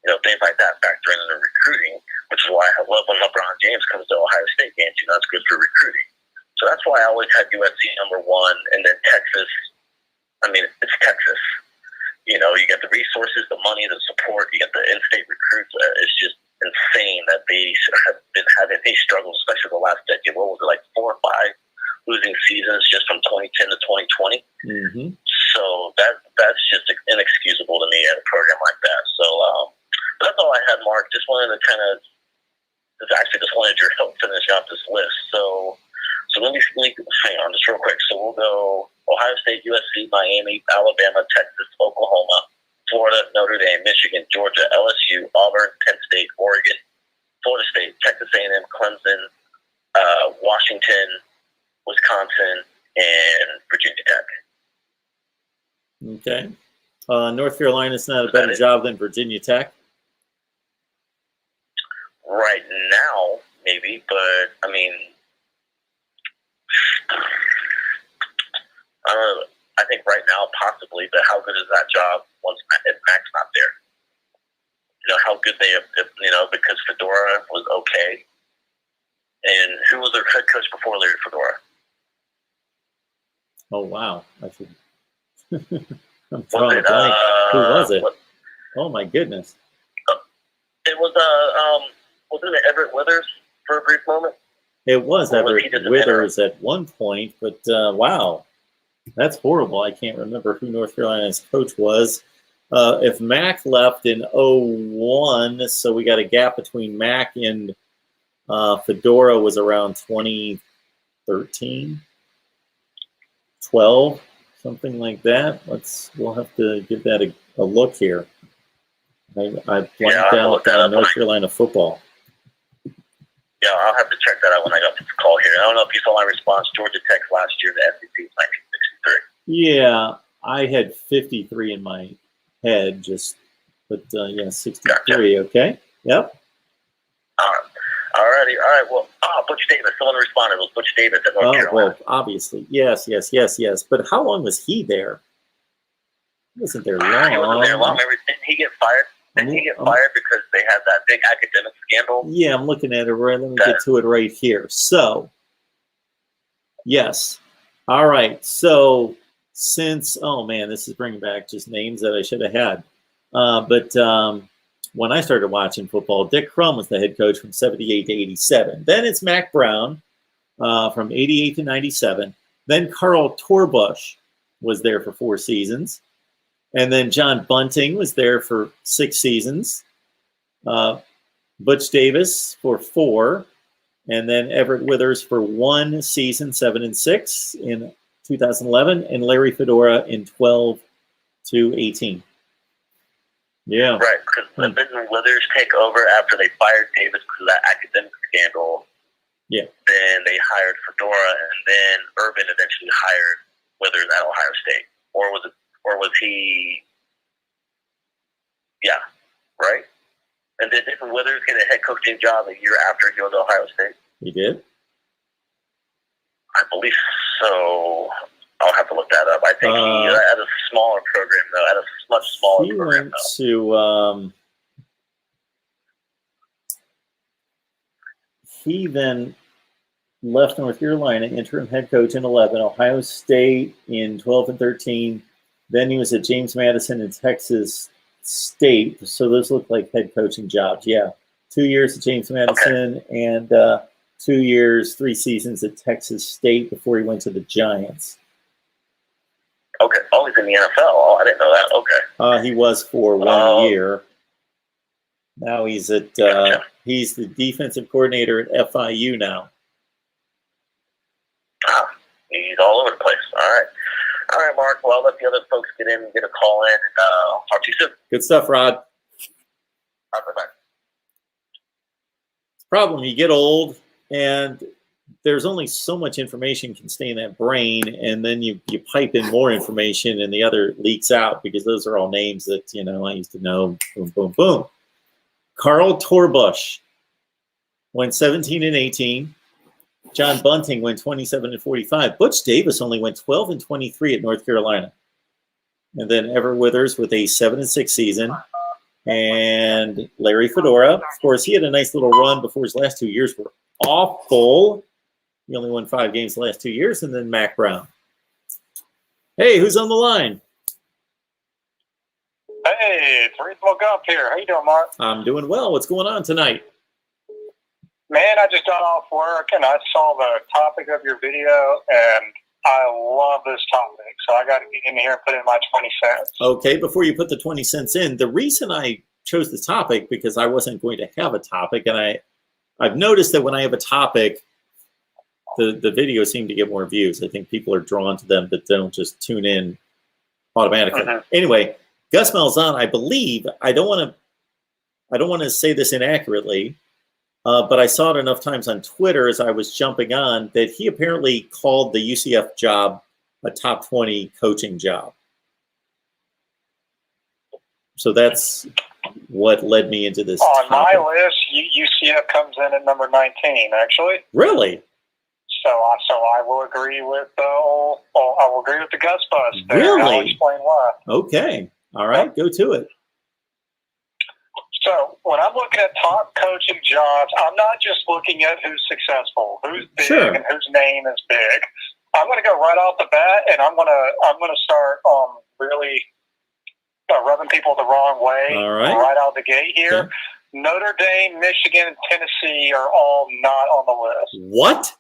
You know, things like that factor into the recruiting, which is why I love when LeBron James comes to Ohio State games. You know, it's good for recruiting. So that's why I always had USC number 1, and then Texas. I mean, it's Texas. You know, you get the resources, the money, the support. You get the in-state recruits. It's just insane that they have been having these struggles, especially the last decade. What was it, like 4 or 5 losing seasons just from 2010 to 2020? Mm-hmm. So that's just inexcusable to me at a program like that. So that's all I had, Mark. Just wanted to just wanted your help finishing off this list. So let me hang on just real quick. So we'll go Ohio State, USC, Miami, Alabama, Texas, Oklahoma, Florida, Notre Dame, Michigan, Georgia, LSU, Auburn, Penn State, Oregon, Florida State, Texas A&M, Clemson, Washington, Wisconsin, and Virginia Tech. Okay. North Carolina's not a better job than Virginia Tech? Right now, maybe, but I mean, I don't know. I think right now, possibly, but how good is that job if Mac's not there? You know, how good they have, you know, because Fedora was okay. And who was their head coach before Larry Fedora? Oh, wow. I should. I'm Was drawing a it, blank. Who was it? what- Oh, my goodness. It was wasn't it Everett Withers for a brief moment? It was Or was he Everett just an Withers at one point, but wow. That's horrible. I can't remember who North Carolina's coach was. If Mac left in 01, so we got a gap between Mac and Fedora was around 2013, 12, something like that. We'll have to give that a look here. I blanked out North Carolina football. Yeah, I'll have to check that out when I got this call here. I don't know if you saw my response. Georgia Tech last year, the SEC was 1963. Yeah, I had 53 in my head, but yeah, 63. Gotcha. Okay. Yep. All right. All right. Well, Butch Davis. Someone responded. It was Butch Davis at North Carolina. Well, obviously. Yes. But how long was he there? He wasn't there long. He wasn't there long. Remember, didn't he get fired? Didn't he get fired because they had that big academic scandal? Yeah, I'm looking at it right. Let me get to it right here. So, yes. All right. So, since, oh man, this is bringing back just names that I should have had. But when I started watching football, Dick Crum was the head coach from 78 to 87. Then it's Mac Brown from 88 to 97. Then Carl Torbush was there for 4 seasons. And then John Bunting was there for 6 seasons. Butch Davis for 4. And then Everett Withers for 1 season, 7 and 6 in 2011. And Larry Fedora in 12 to 18. Yeah. Right, because didn't Withers take over after they fired Davis because of that academic scandal? Yeah. Then they hired Fedora, and then Urban eventually hired Withers at Ohio State. Or was he? Yeah, right. And then didn't Withers get a head coaching job a year after he was at Ohio State? He did. I believe so. I'll have to look that up. I think he at a smaller program though, at a much smaller program. He then left North Carolina, interim head coach in 11, Ohio State in 12 and 13. Then he was at James Madison in Texas State. So those look like head coaching jobs. Yeah. 2 years at James Madison and 2 years, 3 seasons at Texas State before he went to the Giants. Okay. Oh, he's in the NFL. Oh, I didn't know that. Okay. He was for 1 year. Now he's at he's the defensive coordinator at FIU now. He's all over the place. All right, Mark. Well, I'll let the other folks get in and get a call in, and I'll talk to you soon. Good stuff, Rod. All right, bye-bye. Problem, you get old, and there's only so much information can stay in that brain, and then you pipe in more information, and the other leaks out because those are all names that I used to know. Boom, boom, boom. Carl Torbush went 17 and 18. John Bunting went 27 and 45. Butch Davis only went 12 and 23 at North Carolina. And then Everett Withers with a 7 and 6 season. And Larry Fedora, of course, he had a nice little run before his last 2 years were awful. He only won 5 games the last 2 years. And then Mac Brown. Hey, who's on the line? Hey, it's Reasonable Gump here. How you doing, Mark? I'm doing well. What's going on tonight? Man, I just got off work and I saw the topic of your video, and I love this topic. So I got to get in here and put in my 20 cents. Okay, before you put the 20 cents in, the reason I chose the topic because I wasn't going to have a topic, and I've noticed that when I have a topic, the videos seem to get more views. I think people are drawn to them that don't just tune in automatically. Anyway, Gus Malzahn, I believe, I don't want to say this inaccurately, but I saw it enough times on Twitter as I was jumping on that he apparently called the UCF job a top 20 coaching job. So that's what led me into this On topic. my list, UCF comes in at number 19, actually. Really? So I will agree with I will agree with the Gus bus there. Really? I'll explain why. Okay. All right. Go to it. So when I'm looking at top coaching jobs, I'm not just looking at who's successful, who's big, Sure. and whose name is big. I'm going to go right off the bat, and I'm going to start really rubbing people the wrong way All right. right out the gate here. Okay. Notre Dame, Michigan, and Tennessee are all not on the list. What?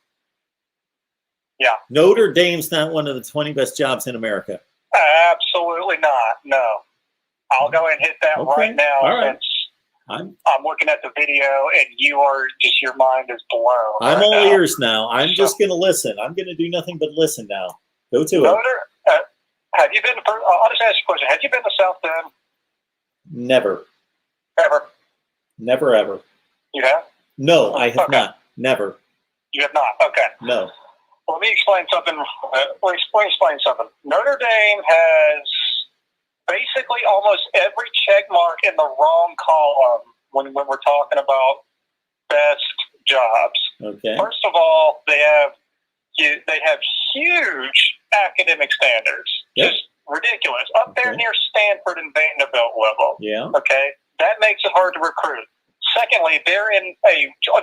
Yeah. Notre Dame's not one of the 20 best jobs in America. Absolutely not. No. I'll go ahead and hit that Okay. right now All right. since I'm looking at the video and your mind is blown. I'm right all now. ears now. I'm just going to listen. I'm going to do nothing but listen now. Go to it. Have you been? I'll just ask you a question. Have you been to South Bend? Never. Ever? Never, ever. You have? No, I have Okay. not. Never. You have not. Okay. No. Let me explain something. Notre Dame has basically almost every check mark in the wrong column when we're talking about best jobs. Okay. First of all, they have huge academic standards. Yep. Just ridiculous. Up there Okay. near Stanford and Vanderbilt level. Yeah. Okay? That makes it hard to recruit. Secondly, they're in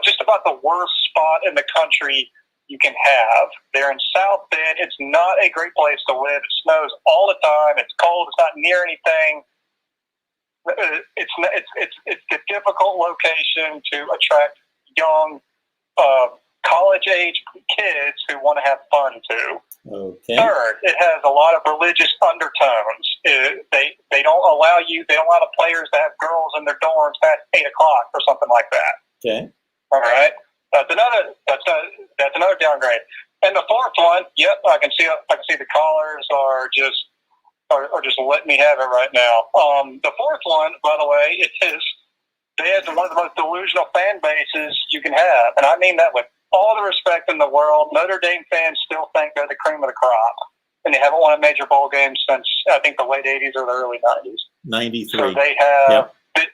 just about the worst spot in the country you can have. They're in South Bend. It's not a great place to live. It snows all the time. It's cold. It's not near anything. It's a difficult location to attract young college-age kids who want to have fun too. Okay. Third, it has a lot of religious undertones. They don't allow the players to have girls in their dorms past 8 o'clock or something like that. Okay. All right, that's another downgrade. And the fourth one, yep, I can see the callers are just letting me have it right now. The fourth one, by the way, they have one of the most delusional fan bases you can have, and I mean that with all the respect in the world. Notre Dame fans still think they're the cream of the crop, and they haven't won a major bowl game since I think the late '80s or the early '90s. 93. So they have, Yep.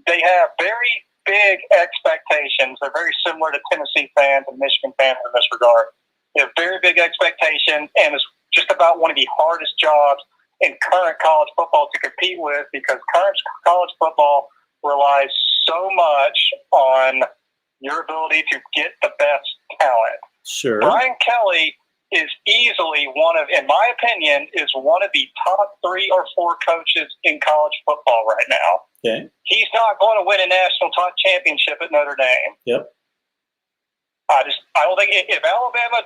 they have very big expectations. They're very similar to Tennessee fans and Michigan fans in this regard. They have very big expectations, and it's just about one of the hardest jobs in current college football to compete with, because current college football relies so much on your ability to get the best talent. Sure. Brian Kelly is easily in my opinion, is one of the top 3 or 4 coaches in college football right now. Okay. He's not going to win a national championship at Notre Dame. Yep. I don't think if Alabama,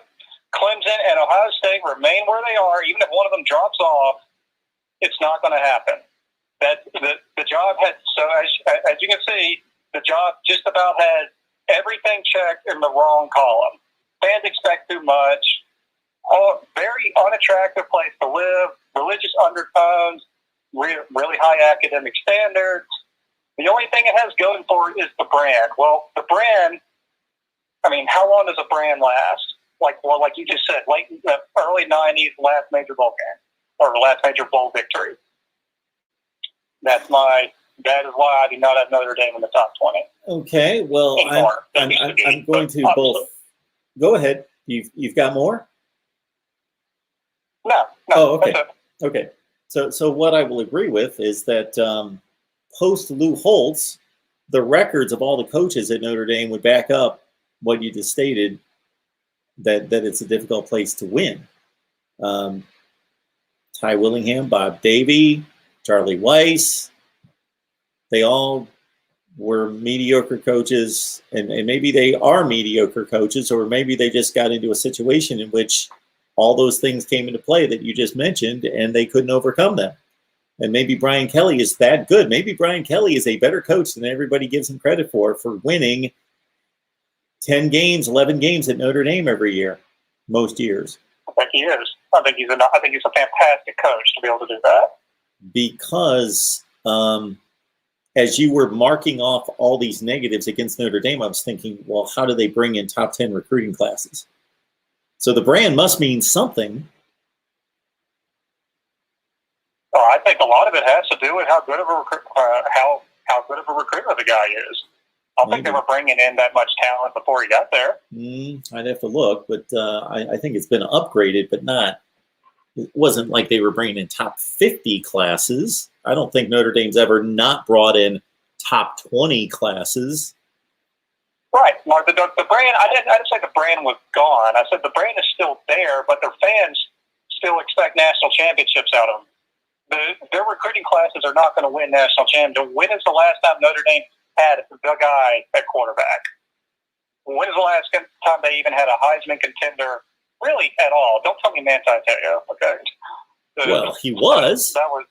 Clemson, and Ohio State remain where they are, even if one of them drops off, it's not going to happen. The job had, so as you can see, the job just about had everything checked in the wrong column. Fans expect too much. Very unattractive place to live. Religious undertones. Really high academic standards. The only thing it has going for it is the brand. Well, the brand, I mean, how long does a brand last? Like you just said, the early 90s, last major bowl game, or last major bowl victory. That is why I do not have Notre Dame in the top 20. Okay. Well, I'm going to both. Go ahead. You've got more? No. Oh, okay. That's it. Okay. So what I will agree with is that post Lou Holtz, the records of all the coaches at Notre Dame would back up what you just stated, that it's a difficult place to win. Ty Willingham, Bob Davie, Charlie Weiss, they all were mediocre coaches, and maybe they are mediocre coaches, or maybe they just got into a situation in which all those things came into play that you just mentioned, and they couldn't overcome them. And maybe Brian Kelly is that good. Maybe Brian Kelly is a better coach than everybody gives him credit for winning 10 games, 11 games at Notre Dame every year, most years. I think he is. I think he's a fantastic coach to be able to do that. Because as you were marking off all these negatives against Notre Dame, I was thinking, well, how do they bring in top 10 recruiting classes? So the brand must mean something. Oh, I think a lot of it has to do with how good of a recruiter the guy is. I don't think they were bringing in that much talent before he got there. I'd have to look, but I think it's been upgraded, but not. It wasn't like they were bringing in top 50 classes. I don't think Notre Dame's ever not brought in top 20 classes. Right. Mark, the brand, I didn't say the brand was gone. I said the brand is still there, but their fans still expect national championships out of them. Their recruiting classes are not going to win national championships. When is the last time Notre Dame had the guy at quarterback? When is the last time they even had a Heisman contender, really at all? Don't tell me Manti Te'o, okay? Well, he was. That was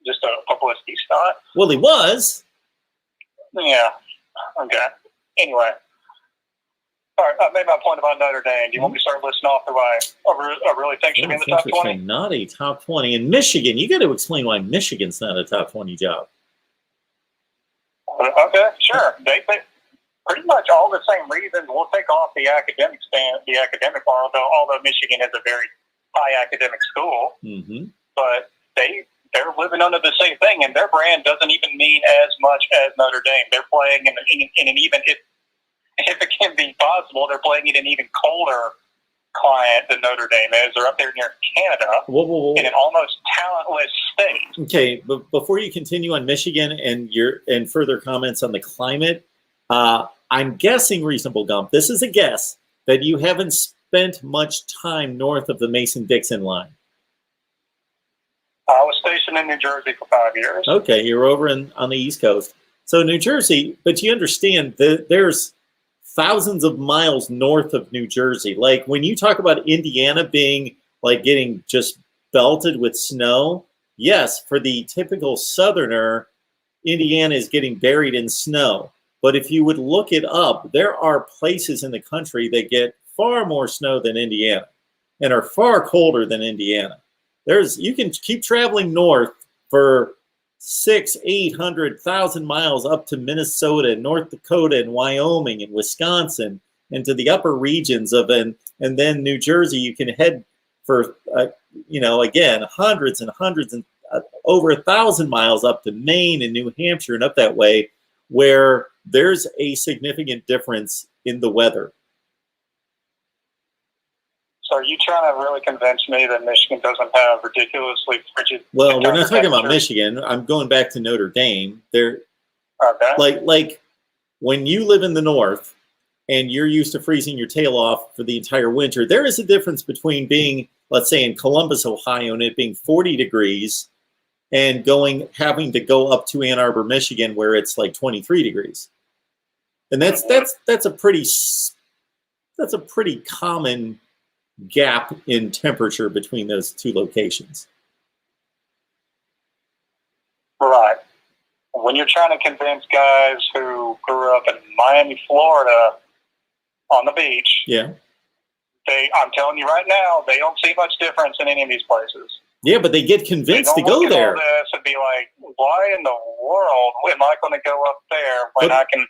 just a publicity stunt. Well, he was. Yeah. Okay. Anyway. All right. I made my point about Notre Dame. Do you want me to start listing off who I really think should be in the top 20? Not a top 20. And Michigan, you got to explain why Michigan's not a top 20 job. Okay, sure. They pretty much all the same reasons. We'll take off the academic part, although Michigan is a very high academic school. Mm-hmm. But they're living under the same thing, and their brand doesn't even mean as much as Notre Dame. They're playing in an even, if it can be possible, they're playing in an even colder climate than Notre Dame is. They're up there near Canada in an almost talentless state. Okay, but before you continue on Michigan and further comments on the climate, I'm guessing, Reasonable Gump, this is a guess, that you haven't spent much time north of the Mason-Dixon line. I was stationed in New Jersey for 5 years. Okay, you're over on the East Coast. So New Jersey, but you understand that there's thousands of miles north of New Jersey. Like when you talk about Indiana being like getting just belted with snow, yes, for the typical Southerner, Indiana is getting buried in snow. But if you would look it up, there are places in the country that get far more snow than Indiana and are far colder than Indiana. You can keep traveling north for 600,000-800,000 miles up to Minnesota and North Dakota and Wyoming and Wisconsin and to the upper regions and then New Jersey. You can head for again hundreds and hundreds and over 1,000 miles up to Maine and New Hampshire and up that way, where there's a significant difference in the weather. So are you trying to really convince me that Michigan doesn't have ridiculously frigid? Well, we're not talking about Michigan. I'm going back to Notre Dame. They're okay. Like when you live in the north and you're used to freezing your tail off for the entire winter, there is a difference between being, let's say, in Columbus, Ohio, and it being 40 degrees and having to go up to Ann Arbor, Michigan, where it's like 23 degrees. And that's a pretty common gap in temperature between those two locations. Right. When you're trying to convince guys who grew up in Miami, Florida, on the beach, yeah, I'm telling you right now, they don't see much difference in any of these places. Yeah, but they get convinced to go there. All this and be like, why in the world am I going to go up there when I can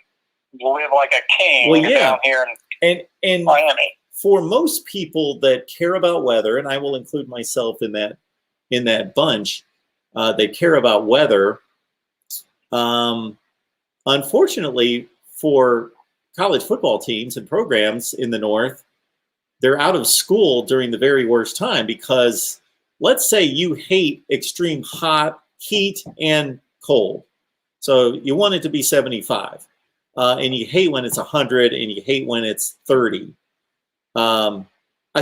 live like a king down here in Miami? For most people that care about weather, and I will include myself in that bunch, that care about weather. Unfortunately, for college football teams and programs in the North, they're out of school during the very worst time because let's say you hate extreme heat and cold. So you want it to be 75, and you hate when it's 100, and you hate when it's 30. I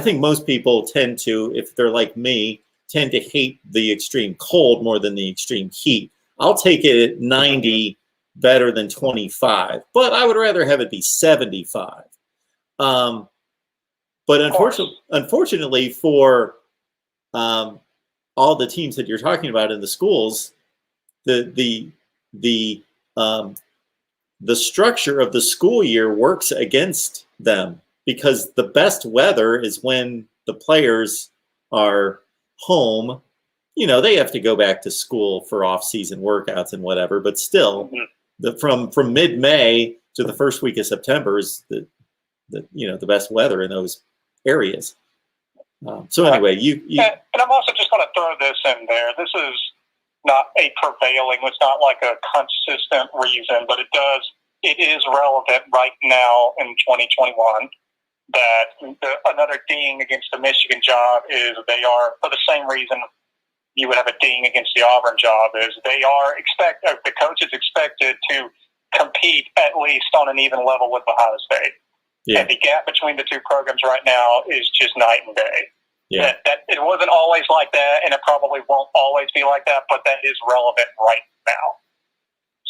think most people tend to, if they're like me, tend to hate the extreme cold more than the extreme heat. I'll take it at 90 better than 25, but I would rather have it be 75. But unfortunately for all the teams that you're talking about in the schools, the structure of the school year works against them. Because the best weather is when the players are home. You know, they have to go back to school for off-season workouts and whatever, but still, from mid-May to the first week of September is the best weather in those areas. So anyway, and I'm also just going to throw this in there. This is not a prevailing. It's not like a consistent reason, but it is relevant right now in 2021. That another ding against the Michigan job is they are, for the same reason you would have a ding against the Auburn job, is the coach is expected to compete at least on an even level with Ohio State. Yeah. And the gap between the two programs right now is just night and day. Yeah. That it wasn't always like that, and it probably won't always be like that, but that is relevant right now.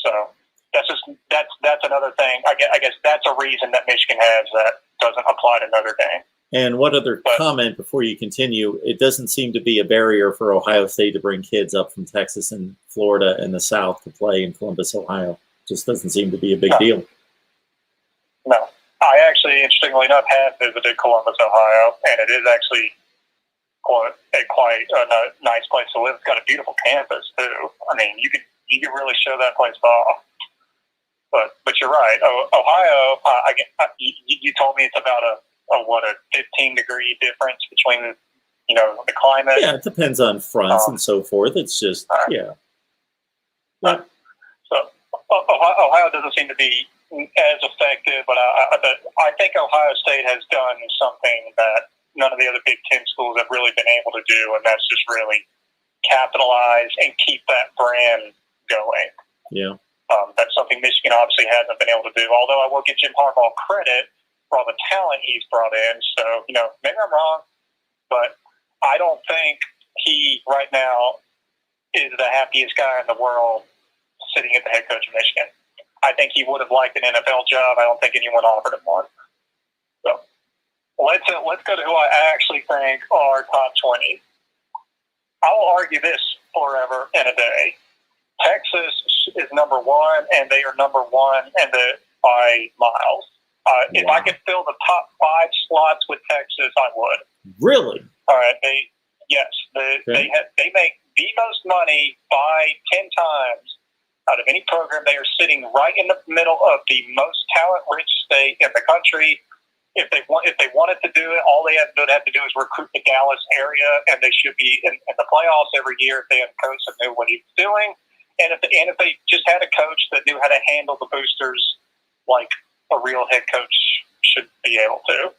So that's another thing. I guess that's a reason that Michigan has that doesn't apply to Notre Dame. And what other comment before you continue? It doesn't seem to be a barrier for Ohio State to bring kids up from Texas and Florida and the South to play in Columbus, Ohio. Just doesn't seem to be a big deal. No. I actually, interestingly enough, have visited Columbus, Ohio, and it is actually quite a nice place to live. It's got a beautiful campus, too. I mean, you could really show that place off. But you're right. Ohio, you told me it's about a 15-degree difference between, the climate. Yeah, it depends on fronts and so forth. It's just, yeah. So Ohio doesn't seem to be as effective, but I think Ohio State has done something that none of the other Big Ten schools have really been able to do, and that's just really capitalize and keep that brand going. Yeah. That's something Michigan obviously hasn't been able to do, although I will give Jim Harbaugh credit for all the talent he's brought in. So, maybe I'm wrong, but I don't think he right now is the happiest guy in the world sitting at the head coach of Michigan. I think he would have liked an NFL job. I don't think anyone offered him one. So let's go to who I actually think are top 20. I will argue this forever and a day. Texas is number one, and they are number one by miles. If I could fill the top 5 slots with Texas, I would. Really? All right. They make the most money by 10 times out of any program. They are sitting right in the middle of the most talent-rich state in the country. If they wanted to do it, all they would have to do is recruit the Dallas area, and they should be in the playoffs every year if they had a coach that knew what he was doing. And if they just had a coach that knew how to handle the boosters like a real head coach should be able to.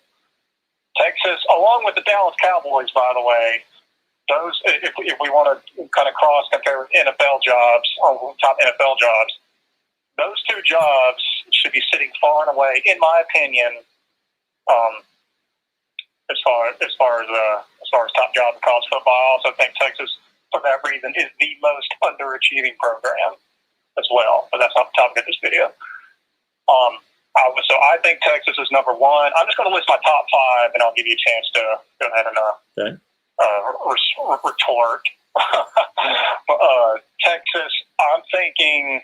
Texas, along with the Dallas Cowboys, by the way, those, if we want to kind of cross-compare with NFL jobs, top NFL jobs, those two jobs should be sitting far and away, in my opinion, as far as top job in college football. I also think Texas, for that reason, is the most underachieving program as well. But that's not the topic of this video. So I think Texas is number one. I'm just going to list my top 5, and I'll give you a chance to go ahead and retort. Texas, I'm thinking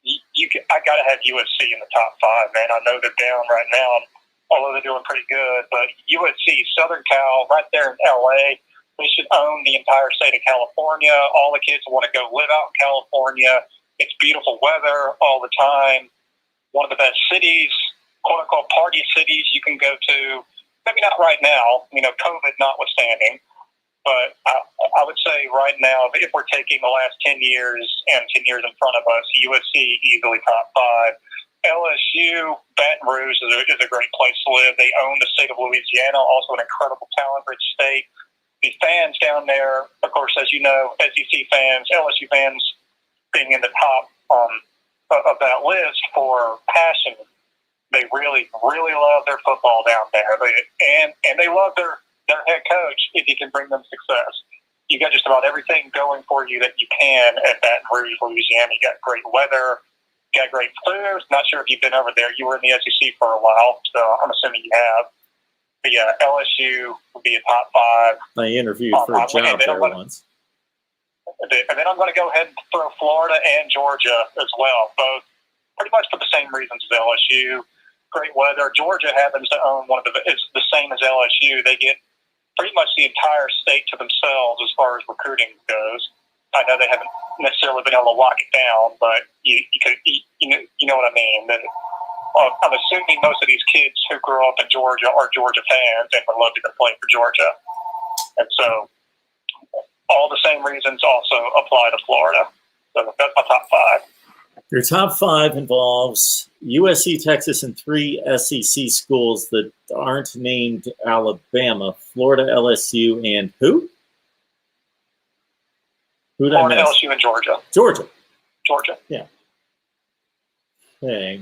I got to have USC in the top 5, man. I know they're down right now, although they're doing pretty good. But USC, Southern Cal, right there in LA, they should own the entire state of California. All the kids want to go live out in California. It's beautiful weather all the time. One of the best cities, quote-unquote party cities you can go to. Maybe not right now, COVID notwithstanding. But I would say right now, if we're taking the last 10 years and 10 years in front of us, USC easily top 5. LSU, Baton Rouge is a great place to live. They own the state of Louisiana, also an incredible talent-rich state. The fans down there, of course, as you know, SEC fans, LSU fans being in the top of that list for passion. They really, really love their football down there. And they love their head coach if he can bring them success. You got just about everything going for you that you can at Baton Rouge, Louisiana. You got great weather, you got great food. Not sure if you've been over there. You were in the SEC for a while, so I'm assuming you have. But yeah, LSU would be a top 5. I interviewed for a job there once. And then I'm going to go ahead and throw Florida and Georgia as well, both pretty much for the same reasons as LSU. Great weather. Georgia happens to own it's the same as LSU. They get pretty much the entire state to themselves as far as recruiting goes. I know they haven't necessarily been able to lock it down, but you know what I mean. I'm assuming most of these kids who grew up in Georgia are Georgia fans and would love to go play for Georgia. And so all the same reasons also apply to Florida. So that's my top 5. Your top 5 involves USC, Texas, and 3 SEC schools that aren't named Alabama: Florida, LSU, and who? Florida, LSU, and Georgia. Georgia. Georgia. Yeah. Okay.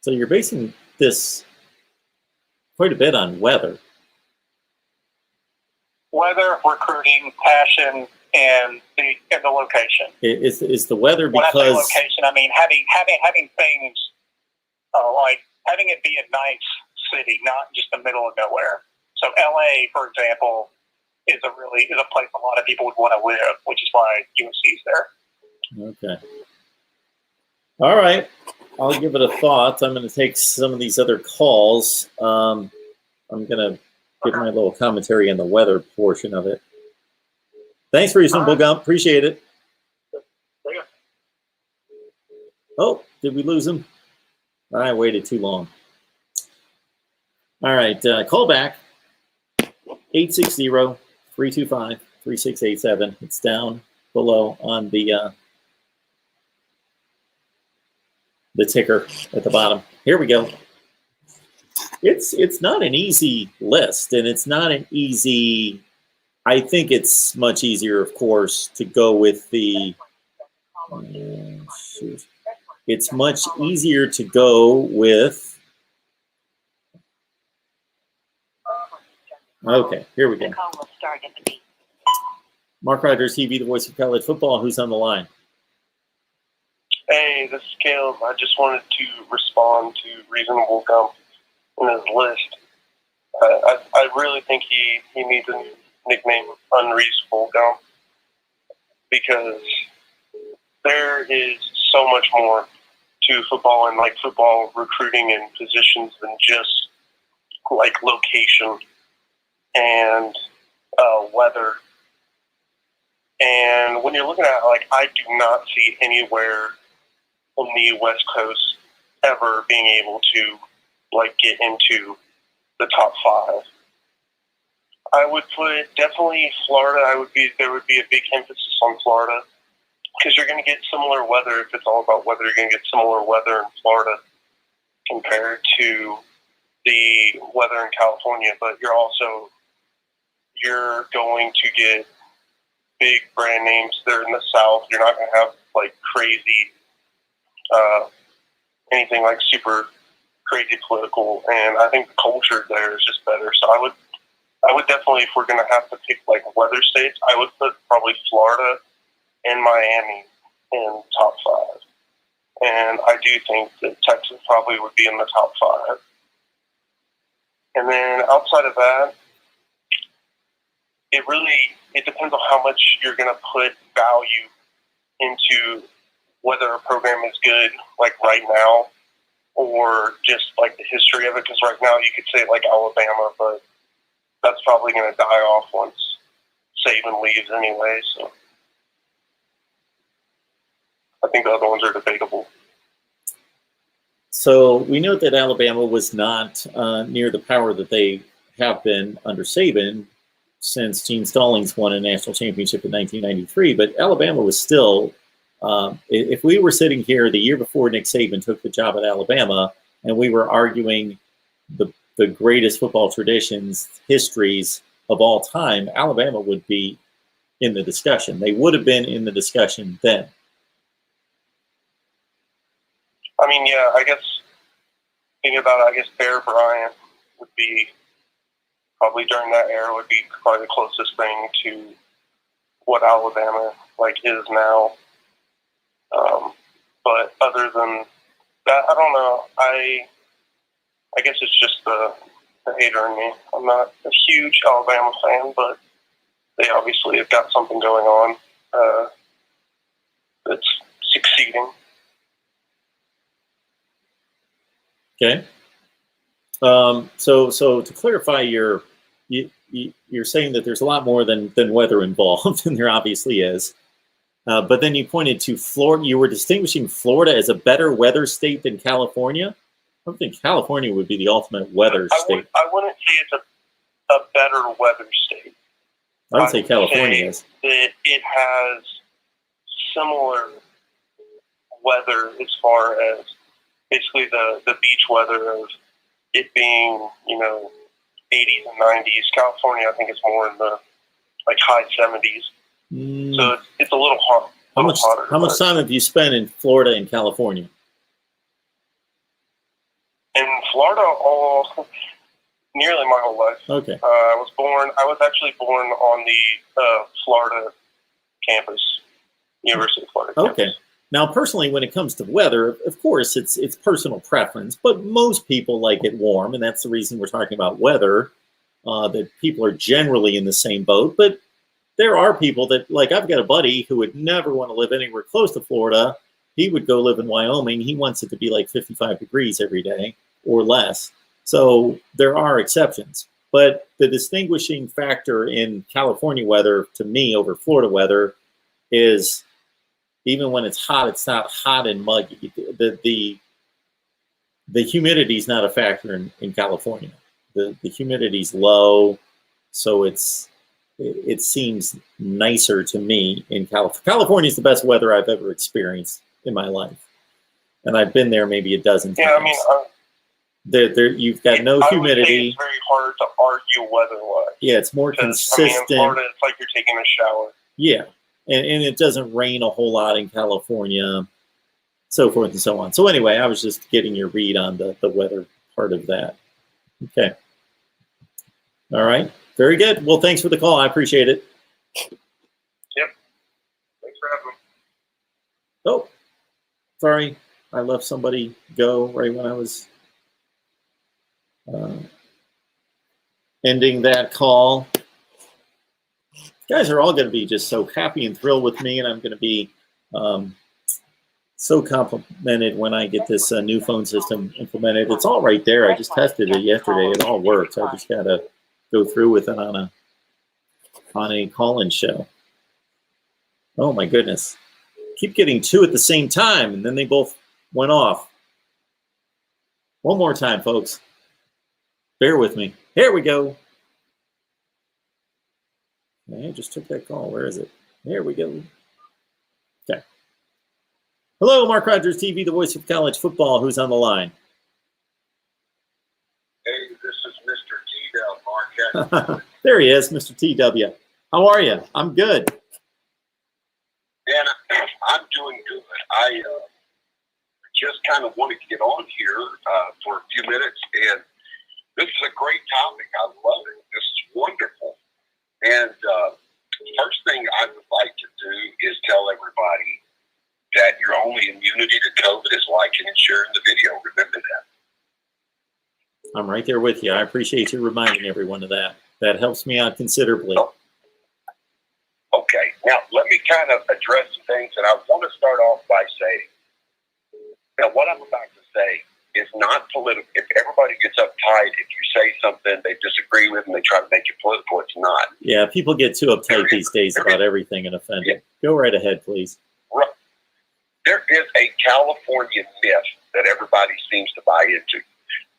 So you're basing this quite a bit on weather. Weather, recruiting, passion, and the location. Is the weather When I say because location, I mean having things like having it be a nice city, not just the middle of nowhere. So LA, for example, is a place a lot of people would want to live, which is why USC's there. Okay. All right. I'll give it a thought. I'm going to take some of these other calls. I'm going to give my little commentary on the weather portion of it. Thanks, Reasonable Gump. Appreciate it. Oh, did we lose him? I waited too long. All right. Call back. 860-325-3687. It's down below on the ticker at the bottom. Here we go. It's not an easy list, and it's not an easy. I think it's much easier, of course, to go with the. It's much easier to go with. Okay, here we go. Mark Rogers TV, the voice of college football. Who's on the line? Hey, this is Caleb. I just wanted to respond to Reasonable Gump in his list. I really think he needs a nickname Unreasonable Gump because there is so much more to football and like football recruiting and positions than just like location and weather. And when you're looking at it, like, I do not see anywhere on the West Coast ever being able to like get into the top 5. I would put definitely Florida. There would be a big emphasis on Florida because you're going to get similar weather. If it's all about weather, you're going to get similar weather in Florida compared to the weather in California. But you're going to get big brand names there in the South. You're not going to have like crazy, anything like super crazy political. And I think the culture there is just better. So I would definitely, if we're going to have to pick like weather states, I would put probably Florida and Miami in top 5. And I do think that Texas probably would be in the top 5. And then outside of that, it depends on how much you're going to put value into whether a program is good, like right now, or just like the history of it. Because right now you could say like Alabama, but that's probably going to die off once Saban leaves anyway. So I think the other ones are debatable. So we know that Alabama was not near the power that they have been under Saban since Gene Stallings won a national championship in 1993. But Alabama was still, if we were sitting here the year before Nick Saban took the job at Alabama and we were arguing the greatest football traditions, histories of all time, Alabama would be in the discussion. They would have been in the discussion then. I mean, yeah, I guess thinking about it, I guess Bear Bryant would be probably during that era would be probably the closest thing to what Alabama like is now. But other than that, I don't know. I guess it's just the hater in me. I'm not a huge Alabama fan, but they obviously have got something going on that's succeeding. Okay. So to clarify, you're saying that there's a lot more than weather involved, and there obviously is. But then you pointed to Florida. You were distinguishing Florida as a better weather state than California. I don't think California would be the ultimate weather state. I wouldn't say it's a better weather state. I would say California is. That it has similar weather as far as basically the beach weather of it being, 80s and 90s. California, I think, is more in the like high 70s. So it's a little How much time have you spent in Florida and California? In Florida, nearly my whole life. Okay. I was actually born on the Florida campus, University of Florida campus. Okay. Now, personally, when it comes to weather, of course, it's personal preference, but most people like it warm, and that's the reason we're talking about weather, that people are generally in the same boat. But there are people that, like, I've got a buddy who would never want to live anywhere close to Florida. He would go live in Wyoming. He wants it to be like 55 degrees every day or less. So there are exceptions. But the distinguishing factor in California weather, to me, over Florida weather is even when it's hot, it's not hot and muggy. The humidity is not a factor in California. The humidity's low, so it seems nicer to me in California. California is the best weather I've ever experienced in my life, and I've been there maybe a dozen times. Yeah, I mean, you've got no humidity. It's very hard to argue weather-wise. Yeah, it's more consistent. I mean, in Florida, it's like you're taking a shower. Yeah, and it doesn't rain a whole lot in California, so forth and so on. So anyway, I was just getting your read on the weather part of that. Okay. All right. Very good. Well, thanks for the call. I appreciate it. Yep. Thanks for having me. Oh, sorry. I left somebody go right when I was ending that call. You guys are all going to be just so happy and thrilled with me, and I'm going to be so complimented when I get this new phone system implemented. It's all right there. I just tested it yesterday. It all works. I just got to go through with it on a call-in show. Oh my goodness. Keep getting two at the same time, and then they both went off. One more time, folks. Bear with me. Here we go. I just took that call. Where is it? There we go. Okay. Hello, Mark Rogers TV, the voice of college football. Who's on the line? Hey, this is Mr. T. Mark. There he is, Mr. TW. How are you? I'm good. Dan, I'm doing good. I just kind of wanted to get on here for a few minutes, and this is a great topic. I love it. This is wonderful. And first thing I would like to do is tell everybody that your only immunity to COVID is liking and sharing the video. Remember that. I'm right there with you. I appreciate you reminding everyone of that. That helps me out considerably. Okay. Now, let me kind of address some things, and I want to start off by saying, now what I'm about to say is not political. If everybody gets uptight, if you say something they disagree with and they try to make you political, it's not. Yeah, people get too uptight these days about everything and offended. Yeah. Go right ahead, please. Right. There is a California myth that everybody seems to buy into.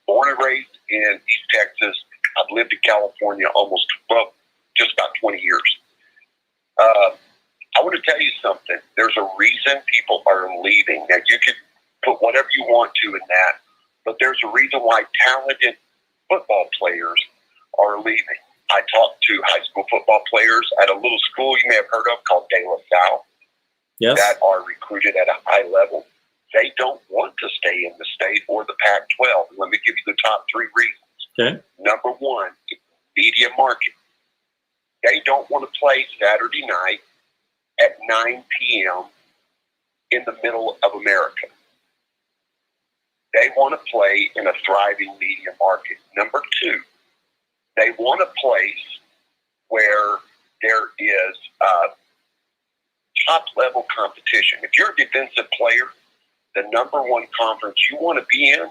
Born and raised in East Texas, I've lived in California just about 20 years. I want to tell you something. There's a reason people are leaving. Now, you could put whatever you want to in that, but there's a reason why talented football players are leaving. I talked to high school football players at a little school you may have heard of called De La Salle. Yes. That are recruited at a high level. They don't want to stay in the state or the Pac-12. Let me give you the top three reasons. Okay. Number one, media market. They don't want to play Saturday night at 9 p.m. in the middle of America. They want to play in a thriving media market. Number two, they want a place where there is top-level competition. If you're a defensive player, the number one conference you want to be in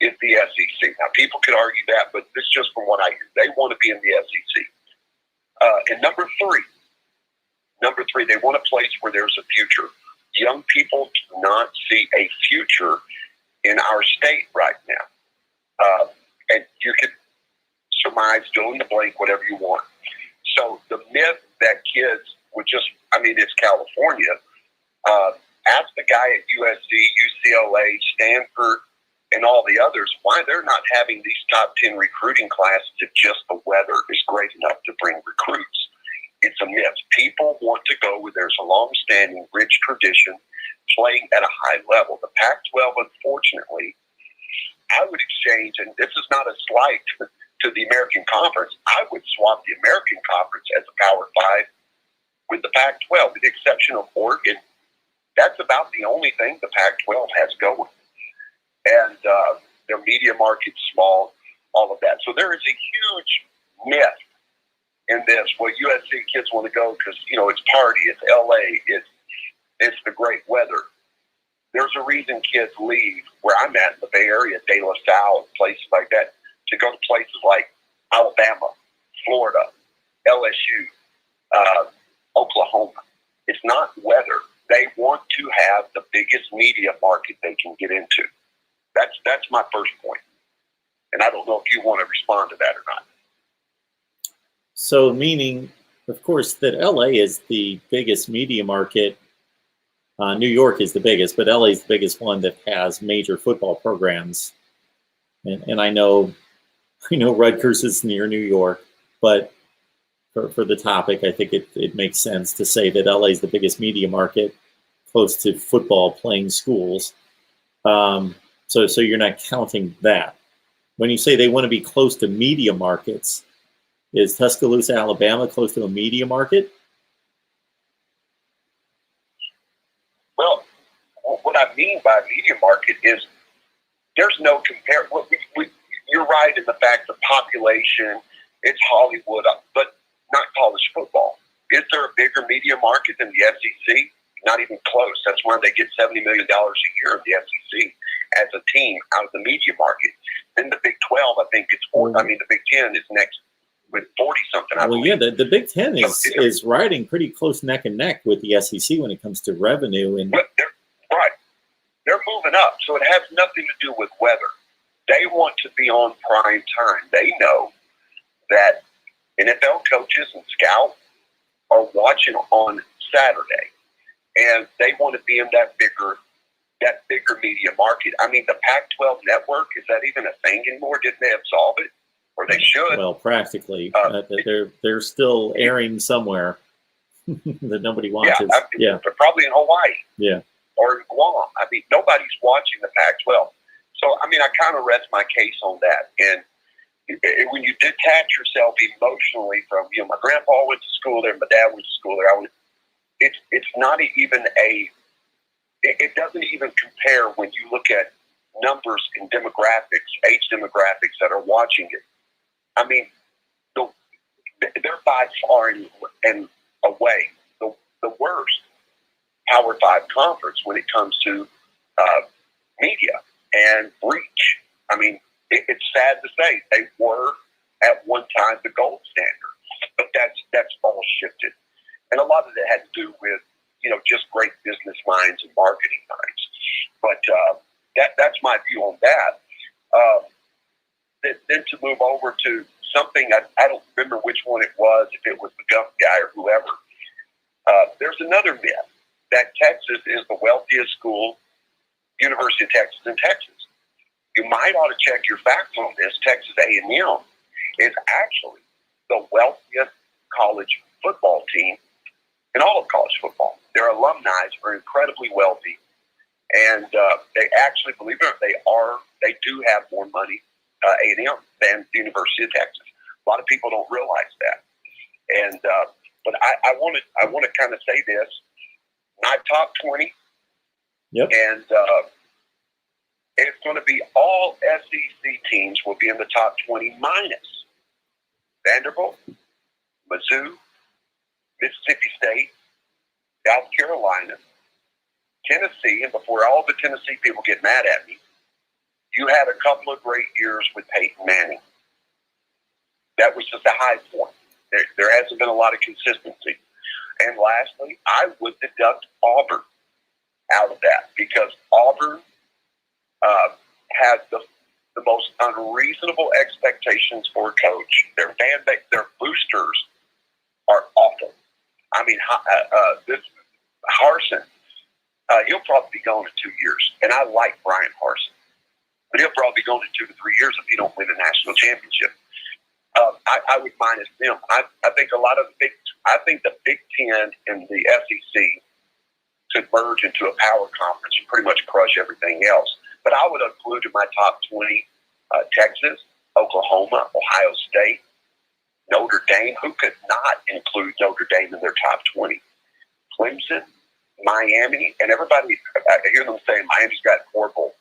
is the SEC. Now, people could argue that, but this is just from what I hear. They want to be in the SEC. And number three, they want a place where there's a future. Young people do not see a future in our state right now. And you could surmise, fill in the blank, whatever you want. So the myth that kids would it's California. Ask the guy at USC, UCLA, Stanford, and all the others why they're not having these top 10 recruiting classes if just the weather is great enough to bring recruits. It's a myth. People want to go where there's a long-standing, rich tradition playing at a high level. The Pac-12, unfortunately, I would exchange, and this is not a slight to the American Conference, I would swap the American Conference as a Power 5 with the Pac-12, with the exception of Oregon. That's about the only thing the Pac-12 has going. And their media market's small, all of that. So there is a huge myth in this. Well, USC kids want to go because, it's party, it's LA, it's the great weather. There's a reason kids leave where I'm at in the Bay Area, De La Salle, places like that, to go to places like Alabama, Florida, LSU, Oklahoma. It's not weather. They want to have the biggest media market they can get into. That's my first point. And I don't know if you want to respond to that or not. So meaning, of course, that LA is the biggest media market. New York is the biggest, but LA is the biggest one that has major football programs. And I know Rutgers is near New York, but for the topic, I think it makes sense to say that LA is the biggest media market close to football playing schools. So you're not counting that. When you say they want to be close to media markets, is Tuscaloosa, Alabama close to a media market? Well, what I mean by media market is there's no compare. You're right in the fact the population, it's Hollywood, but not college football. Is there a bigger media market than the SEC? Not even close. That's why they get $70 million a year in the SEC as a team out of the media market. Then the Big 12, I think it's the Big 10 is next with 40-something. Well, yeah, the Big 10 is riding pretty close neck and neck with the SEC when it comes to revenue. But they're moving up, so it has nothing to do with weather. They want to be on prime time. They know that NFL coaches and scouts are watching on Saturday, and they want to be in that bigger media market. I mean, the Pac-12 network, is that even a thing anymore? Didn't they absolve it? Or they should. Well, practically. They're still airing somewhere that nobody watches. They're probably in Hawaii. Yeah. Or in Guam. I mean, nobody's watching the Pac-12. So, I mean, I kind of rest my case on that. And when you detach yourself emotionally from, my grandpa went to school there, my dad went to school there. It's not even it doesn't even compare when you look at numbers and demographics, age demographics that are watching it. I mean, they're by far and away the worst Power 5 conference when it comes to media and reach. I mean, it's sad to say they were at one time the gold standard, but that's all shifted, and a lot of it had to do with just great business minds and marketing minds. But that's my view on that. Then to move over to something I don't remember which one it was, if it was the Gump guy or whoever. There's another myth that Texas is the wealthiest school, University of Texas in Texas. You might ought to check your facts on this. Texas A&M is actually the wealthiest college football team in all of college football. Their alumni are incredibly wealthy, and they actually, believe it or not, they do have more money, A&M, than the University of Texas. A lot of people don't realize that. And but I want to kind of say this: not top 20. Yep. And it's going to be all SEC teams will be in the top 20 minus Vanderbilt, Mizzou, Mississippi State, South Carolina, Tennessee, and before all the Tennessee people get mad at me, you had a couple of great years with Peyton Manning. That was just a high point. There hasn't been a lot of consistency. And lastly, I would deduct Auburn out of that because Auburn has the most unreasonable expectations for a coach. Their fan base, their boosters are awful. I mean, this Harsin, he'll probably be gone in 2 years. And I like Brian Harsin. But he'll probably be gone in 2 to 3 years if he don't win a national championship. I would minus them. I think a lot of the big I think the Big Ten and the SEC could merge into a power conference and pretty much crush everything else. But I would include in my top 20 Texas, Oklahoma, Ohio State, Notre Dame. Who could not include Notre Dame in their top 20? Clemson, Miami, and everybody, I hear them saying Miami's got horrible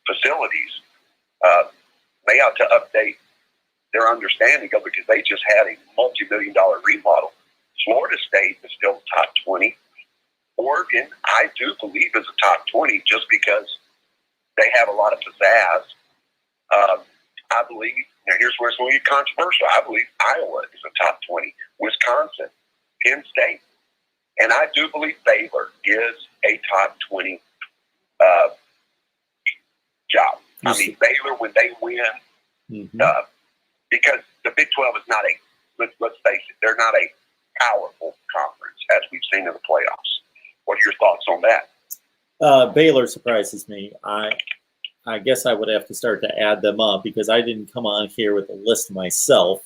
facilities. They ought to update their understanding of it because they just had a multi-million-dollar remodel. Florida State is still top 20. Oregon, I do believe, is a top 20 just because they have a lot of pizzazz. I believe, now here's where it's going to get controversial, I believe Iowa is a top 20. Wisconsin, Penn State. And I do believe Baylor is a top 20 job. I mean, Baylor, when they win, because the Big 12 is not let's face it, they're not a powerful conference as we've seen in the playoffs. What are your thoughts on that? Baylor surprises me. I guess I would have to start to add them up because I didn't come on here with a list myself.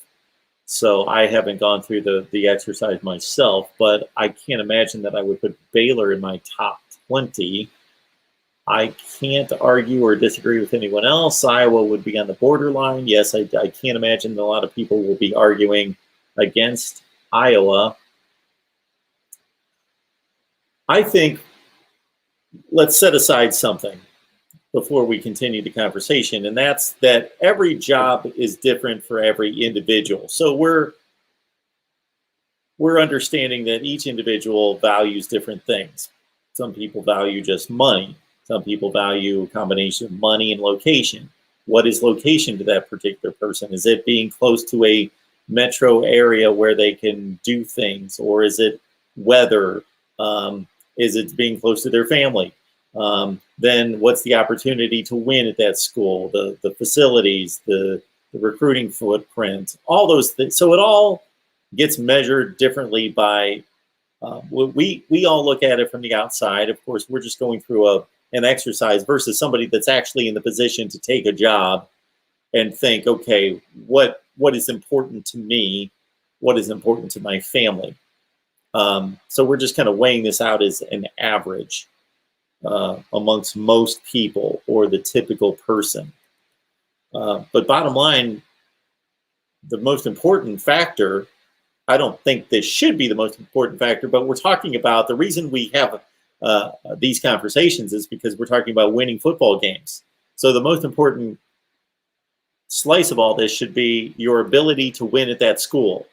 So I haven't gone through the exercise myself, but I can't imagine that I would put Baylor in my top 20. I can't argue or disagree with anyone else. Iowa would be on the borderline. Yes, I can't imagine that a lot of people will be arguing against Iowa. I think let's set aside something before we continue the conversation, and that's that every job is different for every individual. So we're understanding that each individual values different things. Some people value just money. Some people value a combination of money and location. What is location to that particular person? Is it being close to a metro area where they can do things, or is it weather? Is it being close to their family? Then what's the opportunity to win at that school? The facilities, the recruiting footprint, all those things. So it all gets measured differently by, we all look at it from the outside. Of course, we're just going through an exercise versus somebody that's actually in the position to take a job and think, okay, what is important to me? What is important to my family? So we're just kind of weighing this out as an average amongst most people or the typical person. But bottom line, the most important factor, I don't think this should be the most important factor, but we're talking about the reason we have these conversations is because we're talking about winning football games. So the most important slice of all this should be your ability to win at that school.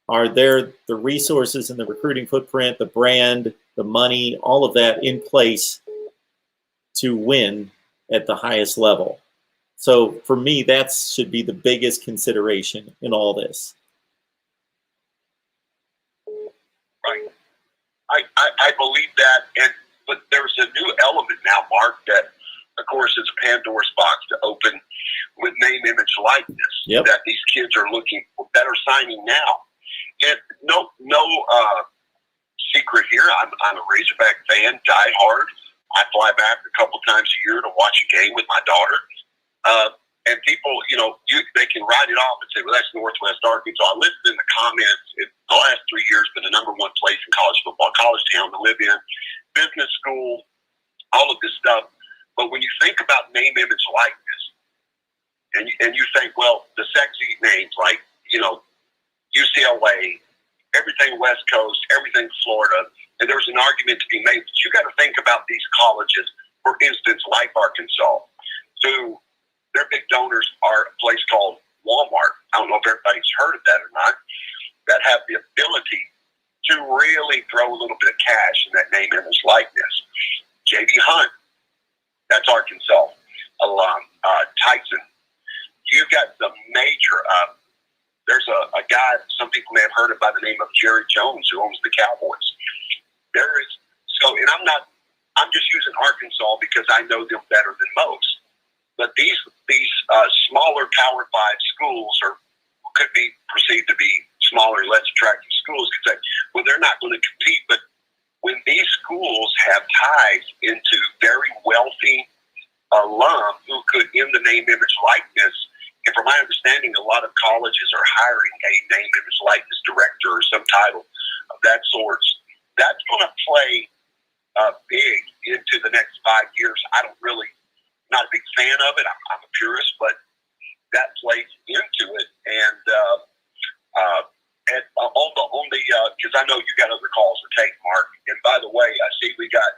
Are there the resources and the recruiting footprint, the brand, the money, all of that in place to win at the highest level? So for me, that should be the biggest consideration in all this. Right. I believe that, but there's a new element now, Mark, that, of course, is a Pandora's box to open with name, image, likeness. Yep. That these kids are looking for better signing now. And no secret here. I'm a Razorback fan, die hard. I fly back a couple times a year to watch a game with my daughter. And people, they can write it off and say, well, that's Northwest Arkansas. I listed in the comments, the last 3 years been the number one place in college football, college town to live in, business school, all of this stuff. But when you think about name, image, likeness, and you think, well, the sexy names like, UCLA, everything West Coast, everything Florida, and there's an argument to be made. But you got to think about these colleges, for instance, like Arkansas, who their big donors are a place called Walmart. I don't know if everybody's heard of that or not, that have the ability to really throw a little bit of cash in that name, image, likeness. J.B. Hunt, that's Arkansas alum. Tyson. You've got some major, there's a guy some people may have heard of by the name of Jerry Jones who owns the Cowboys. I'm just using Arkansas because I know them better than most. But these smaller Power 5 schools could be perceived to be smaller, less attractive schools. Could say, well, they're not going to compete. But when these schools have ties into very wealthy alum who could, in the name, image, likeness, And from my understanding, a lot of colleges are hiring a name, image, likeness director or some title of that sort. That's going to play big into the next 5 years. I don't really, not a big fan of it. I'm a purist, but that plays into it. And on the because I know you got other calls to take, Mark. And by the way, I see we got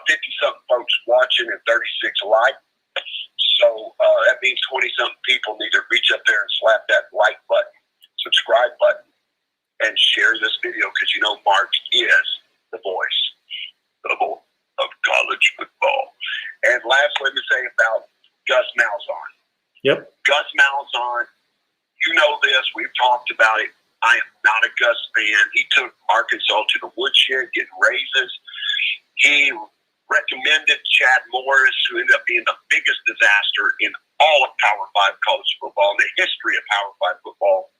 50-something folks watching and 36 like. So that means 20-something people need to reach up there and slap that like button, subscribe button, and share this video because you know Mark is the voice of college football. And last, let me say about Gus Malzahn. Yep. Gus Malzahn, you know this. We've talked about it. I am not a Gus fan. He took Arkansas to the woodshed, getting raises. He recommended Chad Morris, who ended up being the biggest disaster in all of Power 5 college football, in the history of Power 5 football,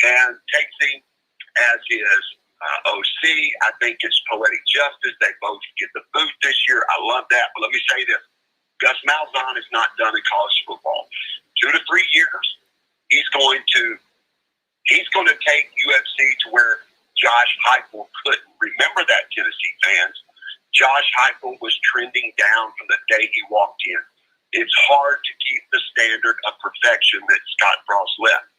and takes him as his OC. I think it's poetic justice. They both get the boot this year. I love that. But let me say this. Gus Malzahn is not done in college football. 2 to 3 years, he's going to take UFC to where Josh Heupel couldn't. Remember that, Tennessee fans. Josh Heupel was trending down from the day he walked in. It's hard to keep the standard of perfection that Scott Frost left.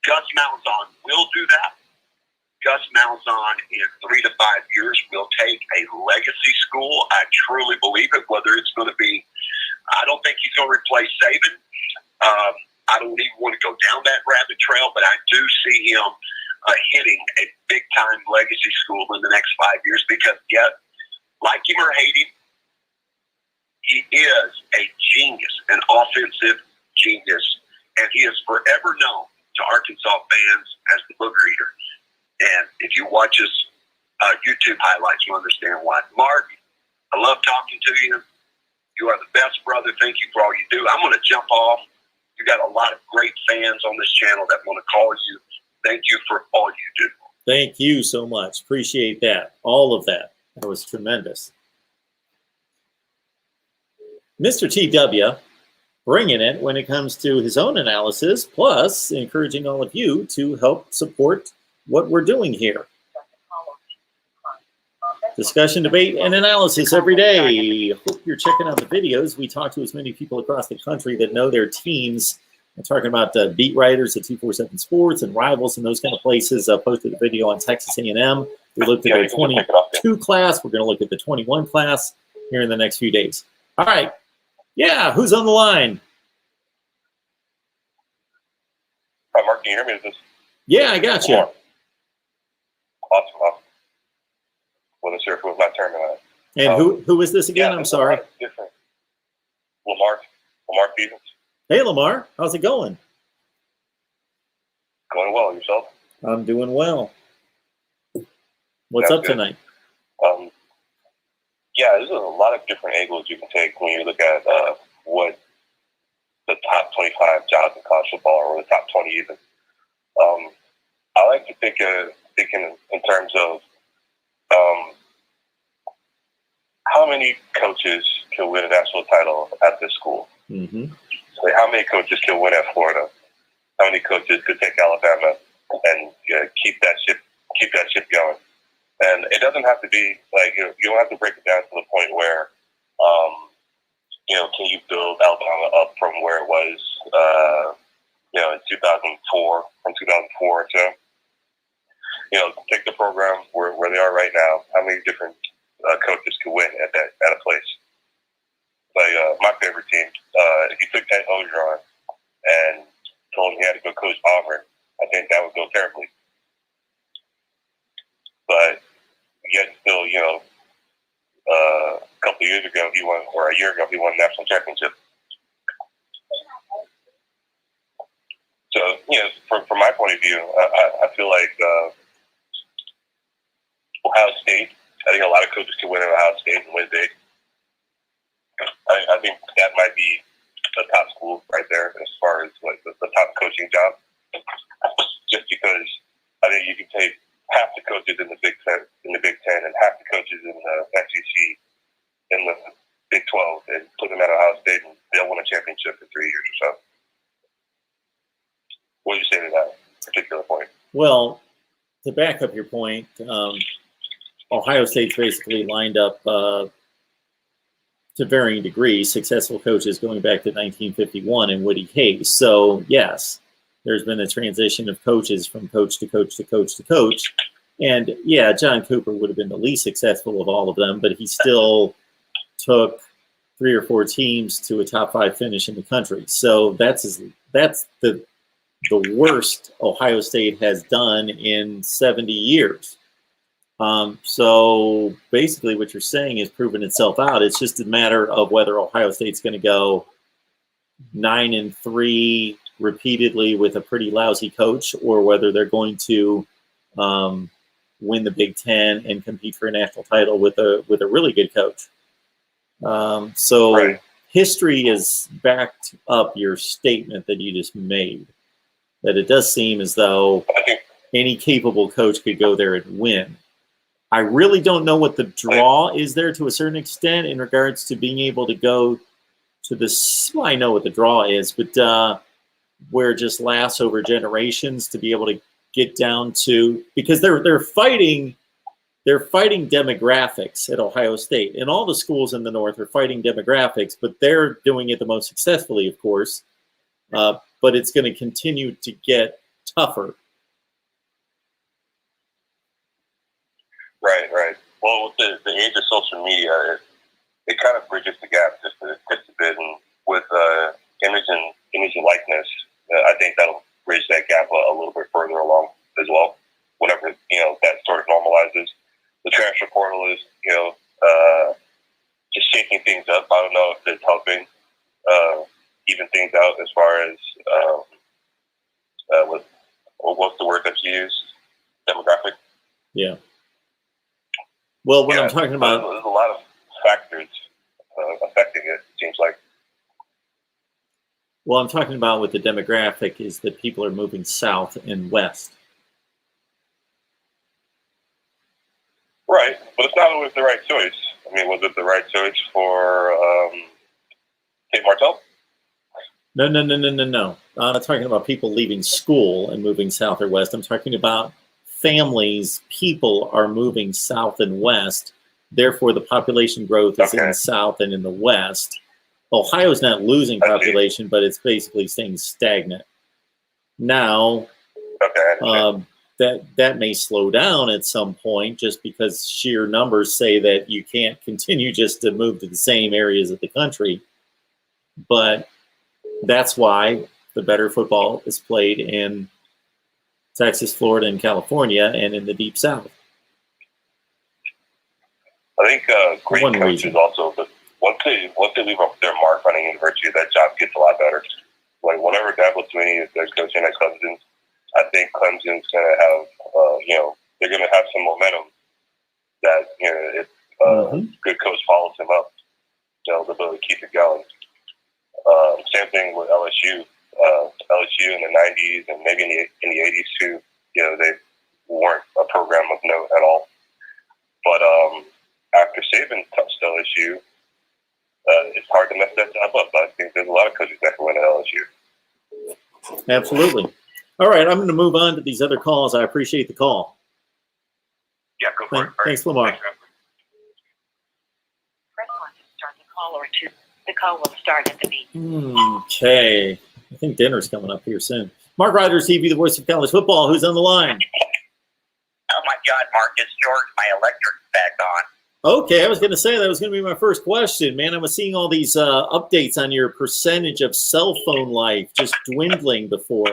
Gus Malzahn will do that. Gus Malzahn in 3 to 5 years will take a legacy school. I truly believe it, whether it's going to be, I don't think he's going to replace Saban. I don't even want to go down that rabbit trail, but I do see him hitting a big-time legacy school in the next 5 years because, yeah, like him or hate him, he is a genius, an offensive genius, and he is forever known to Arkansas fans as the booger eater. And if you watch his YouTube highlights, you understand why. Mark, I love talking to you. You are the best brother. Thank you for all you do. I'm going to jump off. You got a lot of great fans on this channel that want to call you. Thank you for all you do. Thank you so much. Appreciate that. All of that. That was tremendous. Mr. TW bringing it when it comes to his own analysis, plus encouraging all of you to help support what we're doing here. Discussion, debate, and analysis every day. Hope you're checking out the videos. We talk to as many people across the country that know their teams. I'm talking about beat writers at 247 Sports and Rivals and those kind of places. Posted a video on Texas A&M. We looked at the 22 class. We're going to look at the 21 class here in the next few days. All right. Yeah, who's on the line? Hi, Mark, can you hear me? Is this? Yeah, I got you. Awesome. Wasn't sure if it was my turn or not. And who is this again? I'm sorry. Different. Lamar Stevens. Hey, Lamar. How's it going? Going well. Yourself? I'm doing well. What's up tonight? Yeah, there's a lot of different angles you can take when you look at what the top 25 jobs in college football or the top 20 even. I like to think in terms of how many coaches can win a national title at this school? Mm-hmm. So how many coaches can win at Florida? How many coaches could take Alabama and keep that ship going? And it doesn't have to be like you don't have to break it down to the point where can you build Alabama up from where it was in 2004 to take the program where they are right now. How many different coaches could win at a place? Like my favorite team, if you took Ed Ogeron and told him he had to go coach Auburn, I think that would go terribly. But yet still, a couple of years ago or a year ago he won a national championship. So, from my point of view, I feel like Ohio State, I think a lot of coaches can win at Ohio State and win big. I think that might be the top school right there as far as like the top coaching job. Just because I think you can take half the coaches in the Big Ten, and half the coaches in the SEC in the Big 12 and put them at Ohio State, and they'll win a championship in 3 years or so. What would you say to that particular point? Well, to back up your point, Ohio State's basically lined up to varying degrees successful coaches going back to 1951 and Woody Hayes. So, yes, there's been a transition of coaches from coach to coach to coach to coach. And, yeah, John Cooper would have been the least successful of all of them, but he still took 3 or 4 teams to a top 5 finish in the country. So that's the worst Ohio State has done in 70 years. So basically what you're saying is proven itself out. It's just a matter of whether Ohio State's going to go 9-3 repeatedly with a pretty lousy coach, or whether they're going to win the Big Ten and compete for a national title with a really good coach. So Right. History has backed up your statement that you just made, that it does seem as though I think any capable coach could go there and win. I really don't know what the draw is there to a certain extent in regards to being able to go to this. Well, I know what the draw is, but where it just lasts over generations to be able to get down to, because they're fighting demographics at Ohio State, and all the schools in the North are fighting demographics, but they're doing it the most successfully, of course. But it's going to continue to get tougher. Right. Well, with the age of social media, it kind of bridges the gap just a bit, and with image and likeness, I think that'll bridge that gap a little bit further along as well. Whenever that sort of normalizes, the transfer portal is just shaking things up. I don't know if it's helping even things out as far as what's the word that you use? Demographic. Yeah. Well, what I'm talking about, there's a lot of factors affecting it. Seems like. Well, I'm talking about with the demographic is that people are moving south and west. Right, but it's not always the right choice. I mean, was it the right choice for St. Martel? No. I'm not talking about people leaving school and moving south or west. I'm talking about families, people are moving south and west. Therefore, the population growth is in the south and in the west. Ohio's not losing population, but it's basically staying stagnant. Now, that may slow down at some point just because sheer numbers say that you can't continue just to move to the same areas of the country. But that's why the better football is played in Texas, Florida, and California, and in the Deep South. I think great coaches also, but once they leave up their mark on a university, that job gets a lot better. Like whenever Dabo Swinney is there coaching at Clemson, I think Clemson's going to have, they're going to have some momentum that, if good coach follows him up, they'll be able to keep it going. Same thing with LSU. LSU in the 90s and maybe in the 80s too, they weren't a program of note at all. But after Saban touched LSU, it's hard to mess that job up. I think there's a lot of coaches that can win at LSU. Absolutely. All right, I'm going to move on to these other calls. I appreciate the call. Yeah, go for it. Thanks, Lamar. Press 1 to start the call, or 2. The call will start at the beep. Okay. I think dinner's coming up here soon. MarkRogersTV, the voice of college football. Who's on the line? Oh, my God, Marcus George, my electric's back on. Okay, I was going to say that was going to be my first question, man. I was seeing all these updates on your percentage of cell phone life just dwindling before.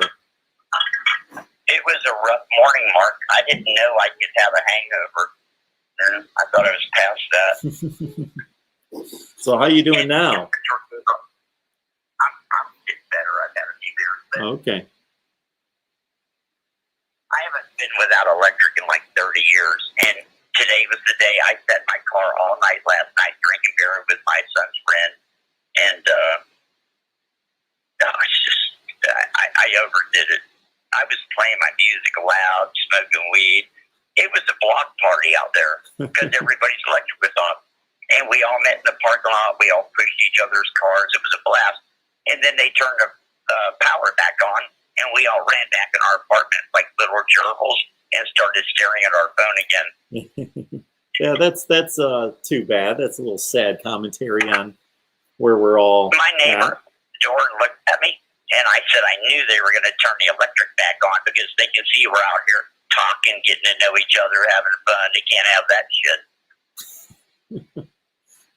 It was a rough morning, Mark. I didn't know I could have a hangover. I thought I was past that. So how you doing now? I'm getting better. I've had a few beers. But Okay. I haven't been without electric in like 30 years. And today was the day I set my car all night last night drinking beer with my son's friend. And it's just, I overdid it. I was playing my music loud, smoking weed. It was a block party out there because everybody's electric was on. And we all met in the parking lot. We all pushed each other's cars. It was a blast. And then they turned the power back on, and we all ran back in our apartment like little gerbils and started staring at our phone again. Yeah, that's too bad. That's a little sad commentary on where we're all My neighbor, at. Jordan, looked at me, and I said I knew they were going to turn the electric back on because they can see we're out here talking, getting to know each other, having fun. They can't have that shit.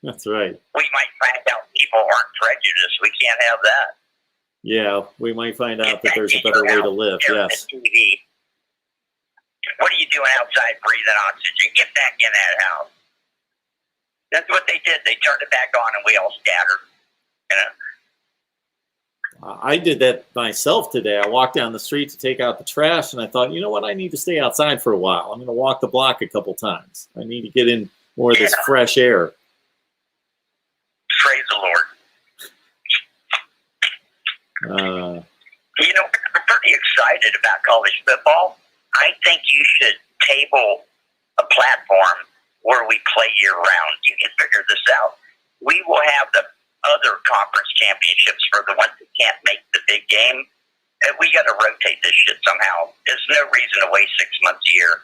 That's right. We might find out people aren't prejudiced. We can't have that. Yeah, we might find out that there's a better way to live. Yes. TV. What are you doing outside breathing oxygen? Get back in that house. That's what they did. They turned it back on, and we all scattered. You know? I did that myself today. I walked down the street to take out the trash, and I thought, you know what? I need to stay outside for a while. I'm going to walk the block a couple times. I need to get in more of this fresh air. Praise the Lord. You know, I'm pretty excited about college football. I think you should table a platform where we play year-round. You can figure this out. We will have the other conference championships for the ones that can't make the big game. And we got to rotate this shit somehow. There's no reason to wait 6 months a year.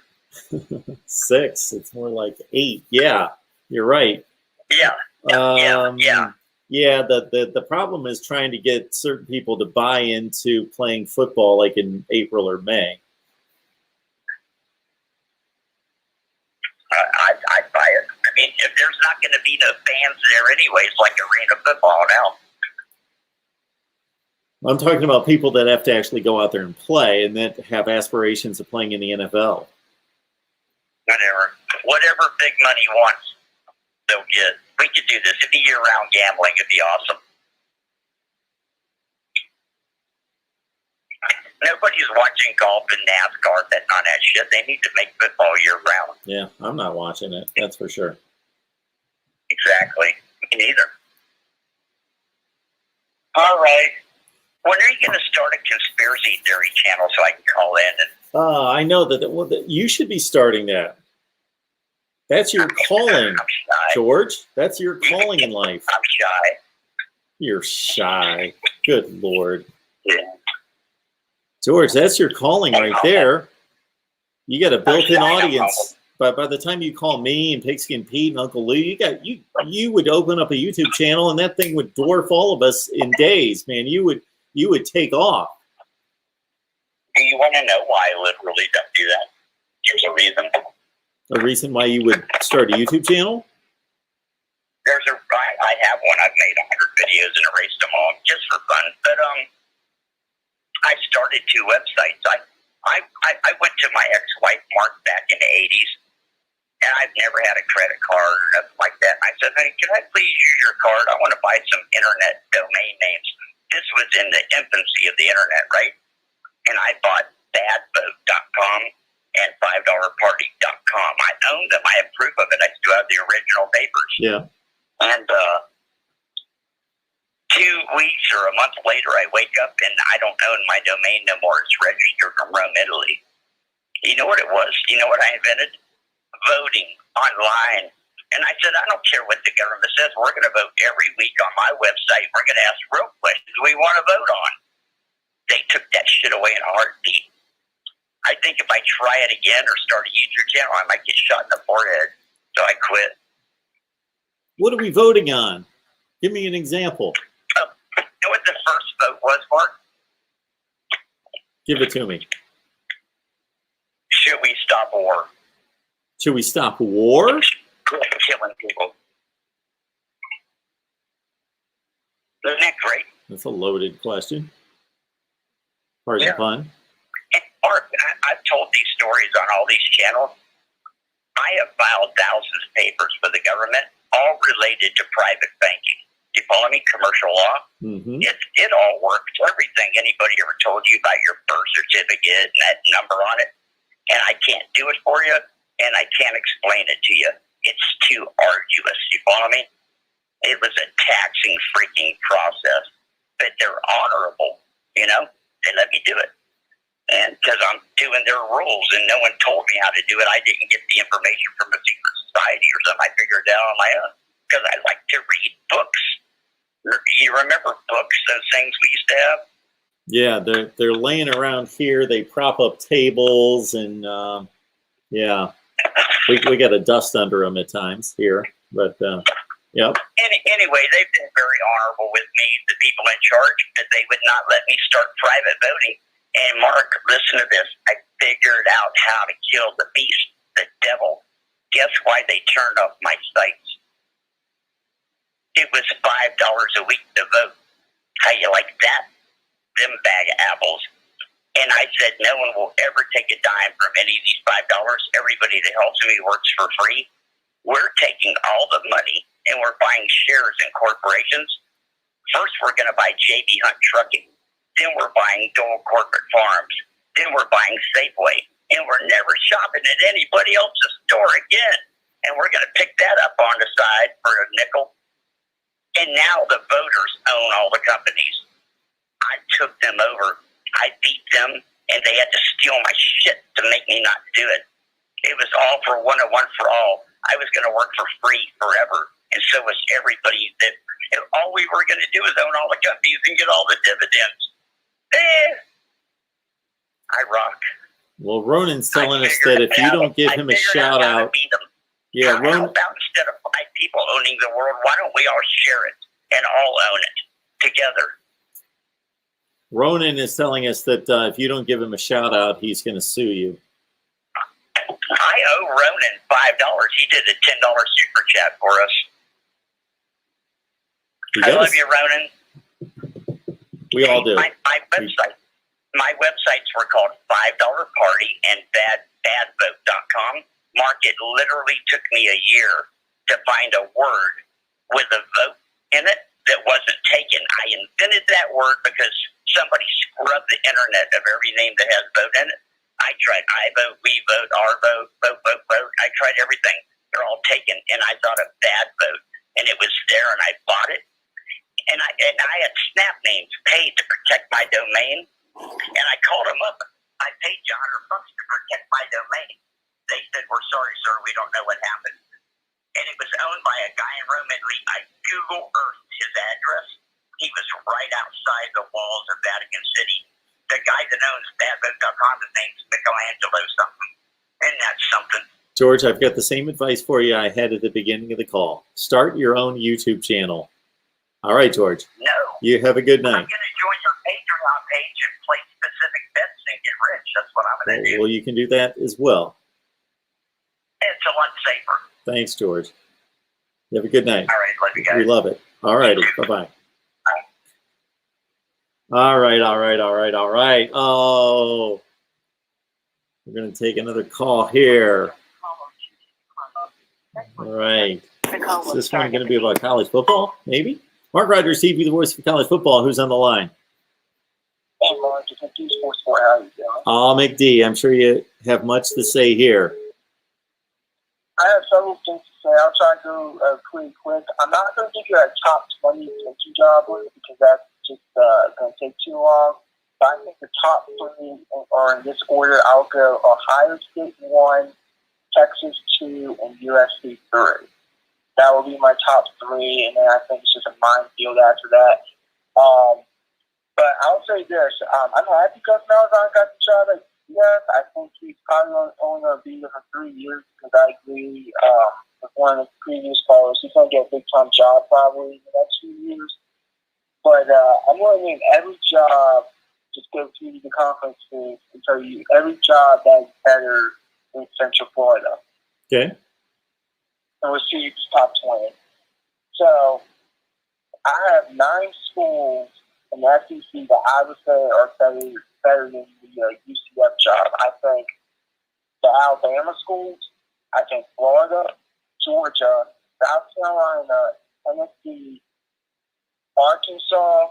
6. It's more like 8. Yeah, you're right. Yeah. Yeah, the problem is trying to get certain people to buy into playing football like in April or May. I'd buy it. I mean, if there's not going to be no fans there anyways, like arena football now. I'm talking about people that have to actually go out there and play and that have aspirations of playing in the NFL. Whatever big money wants, they'll get. We could do this. It'd be year-round gambling. It'd be awesome. Nobody's watching golf and NASCAR betting on that shit. They need to make football year-round. Yeah, I'm not watching it. That's for sure. Exactly. Me neither. All right. When are you going to start a conspiracy theory channel so I can call in? And I know that you should be starting that. That's your calling, George. That's your calling in life. I'm shy. You're shy. Good Lord. Yeah. George, that's your calling right there. You got a built-in audience. But by the time you call me and Pigskin Pete and Uncle Lou, you would open up a YouTube channel and that thing would dwarf all of us in days, man. You would take off. Do you want to know why I literally don't do that? Here's a reason. A reason why you would start a YouTube channel? I have one. I've made 100 videos and erased them all just for fun. But I started 2 websites. I went to my ex-wife Mark back in the 80s, and I've never had a credit card or nothing like that. And I said, "Hey, can I please use your card? I want to buy some internet domain names." This was in the infancy of the internet, right? And I bought badboat.com and $5party.com. I own them. I have proof of it. I still have the original papers. Yeah. And 2 weeks or a month later, I wake up and I don't own my domain no more. It's registered from Rome, Italy. You know what it was? You know what I invented? Voting online. And I said, I don't care what the government says. We're going to vote every week on my website. We're going to ask real questions we want to vote on. They took that shit away in a heartbeat. I think if I try it again or start a YouTube channel, I might get shot in the forehead. So I quit. What are we voting on? Give me an example. You know what the first vote was, Mark? Give it to me. Should we stop war? Should we stop war? Killing people. Isn't that great? That's a loaded question. Pardon the pun. And Mark, I've told these stories on all these channels. I have filed thousands of papers for the government, all related to private banking. You follow me? Commercial law. Mm-hmm. It all works. Everything anybody ever told you about your birth certificate and that number on it. And I can't do it for you, and I can't explain it to you. It's too arduous. You follow me? It was a taxing freaking process, but they're honorable. You know, they let me do it. And because I'm doing their rules and no one told me how to do it, I didn't get the information from a secret society or something. I figured it out on my own because I like to read books. You remember books, those things we used to have? Yeah, they're laying around here. They prop up tables, and yeah, we got a dust under them at times here. But yep. Anyway, they've been very honorable with me, the people in charge, that they would not let me start private voting. And Mark, listen to this. I figured out how to kill the beast, the devil. Guess why they turned off my sites? It was $5 a week to vote. How you like that? Them bag of apples. And I said, no one will ever take a dime from any of these $5. Everybody that helps me works for free. We're taking all the money and we're buying shares in corporations. First, we're going to buy J.B. Hunt Trucking. Then we're buying Dole Corporate Farms. Then we're buying Safeway. And we're never shopping at anybody else's store again. And we're going to pick that up on the side for a nickel. And now the voters own all the companies. I took them over. I beat them, and they had to steal my shit to make me not do it. It was all for one and one for all. I was going to work for free forever, and so was everybody. That all we were going to do was own all the companies and get all the dividends. I rock. Well, Ronan's telling us that if you don't give him a shout out, yeah, Ronan. How about instead of 5 people owning the world, why don't we all share it and all own it together? Ronan is telling us that if you don't give him a shout out, he's going to sue you. I owe Ronan $5. He did a $10 super chat for us. I love you, Ronan. We all do. My websites were called $5 Party and badvote.com. Mark, it literally took me a year to find a word with a vote in it that wasn't taken. I invented that word because somebody scrubbed the internet of every name that has vote in it. I tried I vote, we vote, our vote, vote. I tried everything. They're all taken, and I thought of bad vote, and it was there, and I bought it. And I had snap names paid to protect my domain, and I called them up. I paid you $100 to protect my domain. They said, "We're sorry, sir. We don't know what happened." And it was owned by a guy in Rome, Italy. I Google Earthed his address. He was right outside the walls of Vatican City. The guy that owns badvote.com, his name's Michelangelo something. And that's something. George, I've got the same advice for you I had at the beginning of the call. Start your own YouTube channel. All right, George. No. You have a good night. I'm going to join your Patreon page and play specific bets and get rich. That's what I'm going to do. Well, you can do that as well. It's a lot safer. Thanks, George. You have a good night. All right, love you guys. We love it. All righty. Bye-bye. All right. Oh, we're going to take another call here. All right. Is this one going to be about college football? Maybe. Mark Rogers TV, the voice of college football. Who's on the line? Hey, Mark. It's McD Sports 4. How are you doing? Oh, McD. I'm sure you have much to say here. I have several things to say. I'll try to go pretty quick. I'm not going to give you a top 20 coaching job list because that's just going to take too long. But I think the top 3 are in this order. I'll go Ohio State 1, Texas 2, and USC 3. That will be my top 3, and then I think it's just a minefield after that. But I'll say this. I'm happy because Malzahn got the job at UF. I think he's probably only going to be there for 3 years because I agree with one of the previous callers. He's going to get a big-time job probably in the next few years. But I'm going to name every job, just go through the conferences and tell you every job that's better in Central Florida. Okay. And we'll see the top 20. So I have 9 schools in the SEC that I would say are better than the UCF job. I think the Alabama schools, I think Florida, Georgia, South Carolina, Tennessee, Arkansas,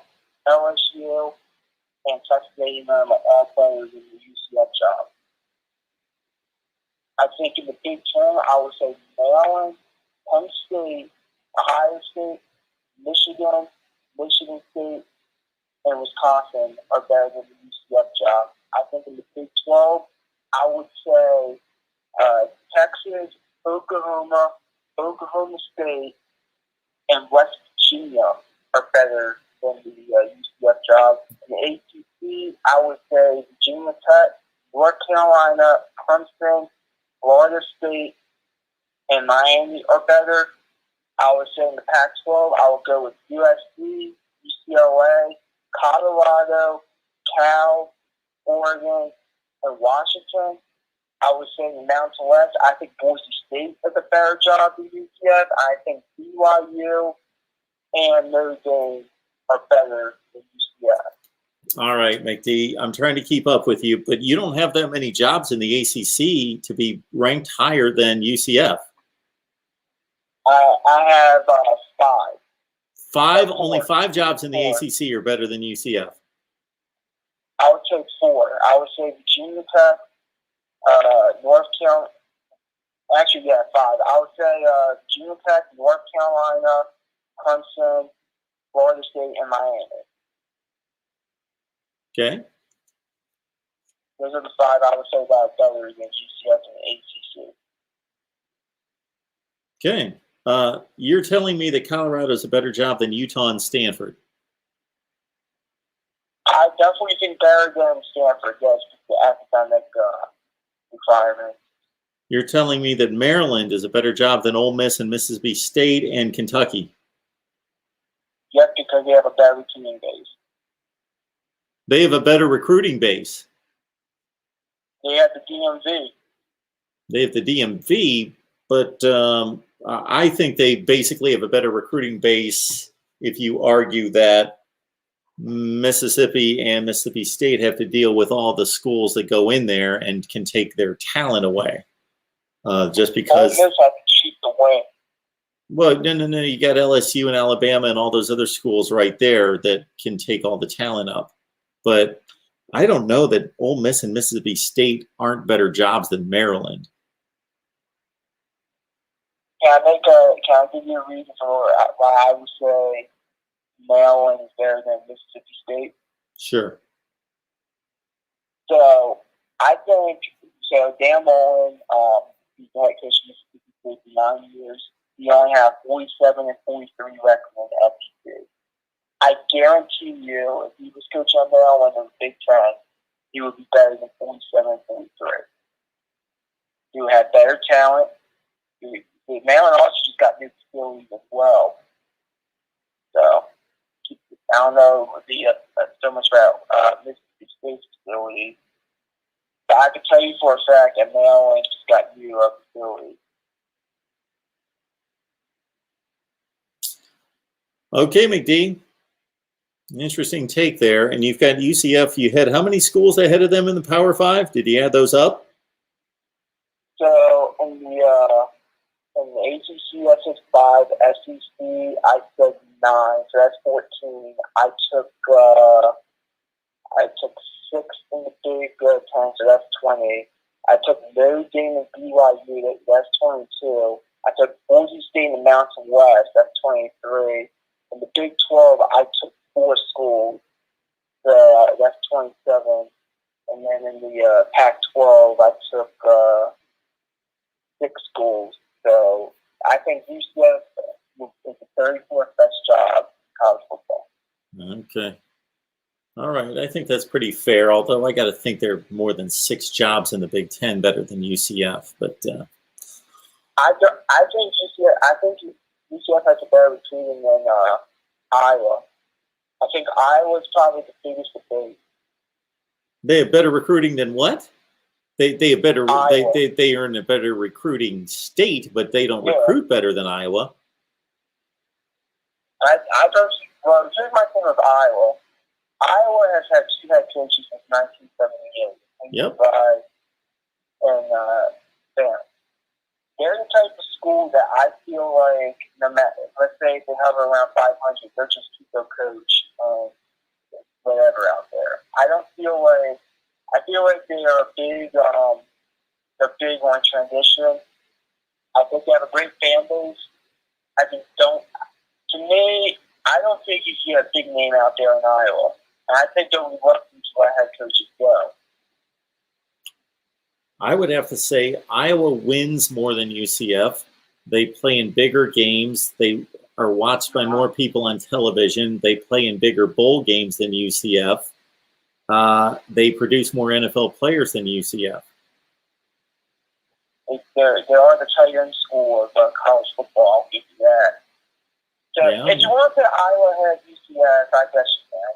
LSU, and Texas A&M are all better than the UCF job. I think in the Big Ten, I would say Maryland, Penn State, Ohio State, Michigan, Michigan State, and Wisconsin are better than the UCF job. I think in the Big 12, I would say Texas, Oklahoma, Oklahoma State, and West Virginia are better than the UCF job. In the ACC, I would say Virginia Tech, North Carolina, Clemson, Florida State, and Miami are better. I would say in the Pac-12, I would go with USC, UCLA, Colorado, Cal, Oregon, and Washington. I would say in the Mountain West, I think Boise State does a better job than UCF. I think BYU and Notre Dame are better than UCF. All right, McD, I'm trying to keep up with you, but you don't have that many jobs in the ACC to be ranked higher than UCF. I have 5. 5? Only 5 jobs in the ACC are better than UCF. I would say 4. I would say Virginia Tech, North Carolina. Actually, yeah, 5. I would say Virginia Tech, North Carolina, Clemson, Florida State, and Miami. Okay. Those are the 5 I would say that are better than UCF and ACC. Okay. You're telling me that Colorado is a better job than Utah and Stanford. I definitely think better than Stanford, yes, with the academic requirements. You're telling me that Maryland is a better job than Ole Miss and Mississippi State and Kentucky. Yes, because they have a better recruiting base. They have a better recruiting base. They have the DMV. They have the DMV, but I think they basically have a better recruiting base if you argue that Mississippi and Mississippi State have to deal with all the schools that go in there and can take their talent away. Just because. Ole Miss have to cheat to win. Well, no. You got LSU and Alabama and all those other schools right there that can take all the talent up. But I don't know that Ole Miss and Mississippi State aren't better jobs than Maryland. Can I give you a reason for why I would say Maryland is better than Mississippi State? Sure. So I think Dan Mullen, he's the head coach of Mississippi State for 9 years. He only had 47 and 43 record in the FBC. I guarantee you, if he was coaching on Maryland in the Big Ten, he would be better than 47 and 43. He would have better talent. Maryland also just got new facilities as well. So, I don't know so much about Mississippi State's facilities. But I can tell you for a fact that Maryland just got new facilities. Okay, McD. Interesting take there. And you've got UCF. You had how many schools ahead of them in the Power 5? Did you add those up? So in the ACC, I took 5. SEC, I said 9. So that's 14. I took 6 in the Big 10. So that's 20. I took Notre Dame and BYU. That's 22. I took Boise State and the Mountain West. That's 23. In the Big 12, I took 4 schools. That's 27. And then in the Pac-12, I took 6 schools. So I think UCF is the 34th best job in college football. Okay. All right. I think that's pretty fair, although I got to think there are more than 6 jobs in the Big Ten better than UCF. But I think UCF has a better recruiting than Iowa. I think Iowa's probably the biggest debate. They have better recruiting than what? They have better. They earn a better recruiting state, but they don't recruit better than Iowa. Well, here's my thing with Iowa. Iowa has had 2 head coaches since 1978. Yep. And Sam. They're the type of school that I feel like, no matter, let's say they have around 500, they'll just keep their coach and whatever out there. I feel like they are big. They're big on transition. I think they have a great fan base. I don't think you see a big name out there in Iowa. And I think they're reluctant to let head coaches go. I would have to say Iowa wins more than UCF. They play in bigger games. They are watched by more people on television. They play in bigger bowl games than UCF. They produce more NFL players than UCF. There are the tight end school of college football. I'll give you that. So Yeah. if you want to put Iowa ahead of UCF, I guess you can.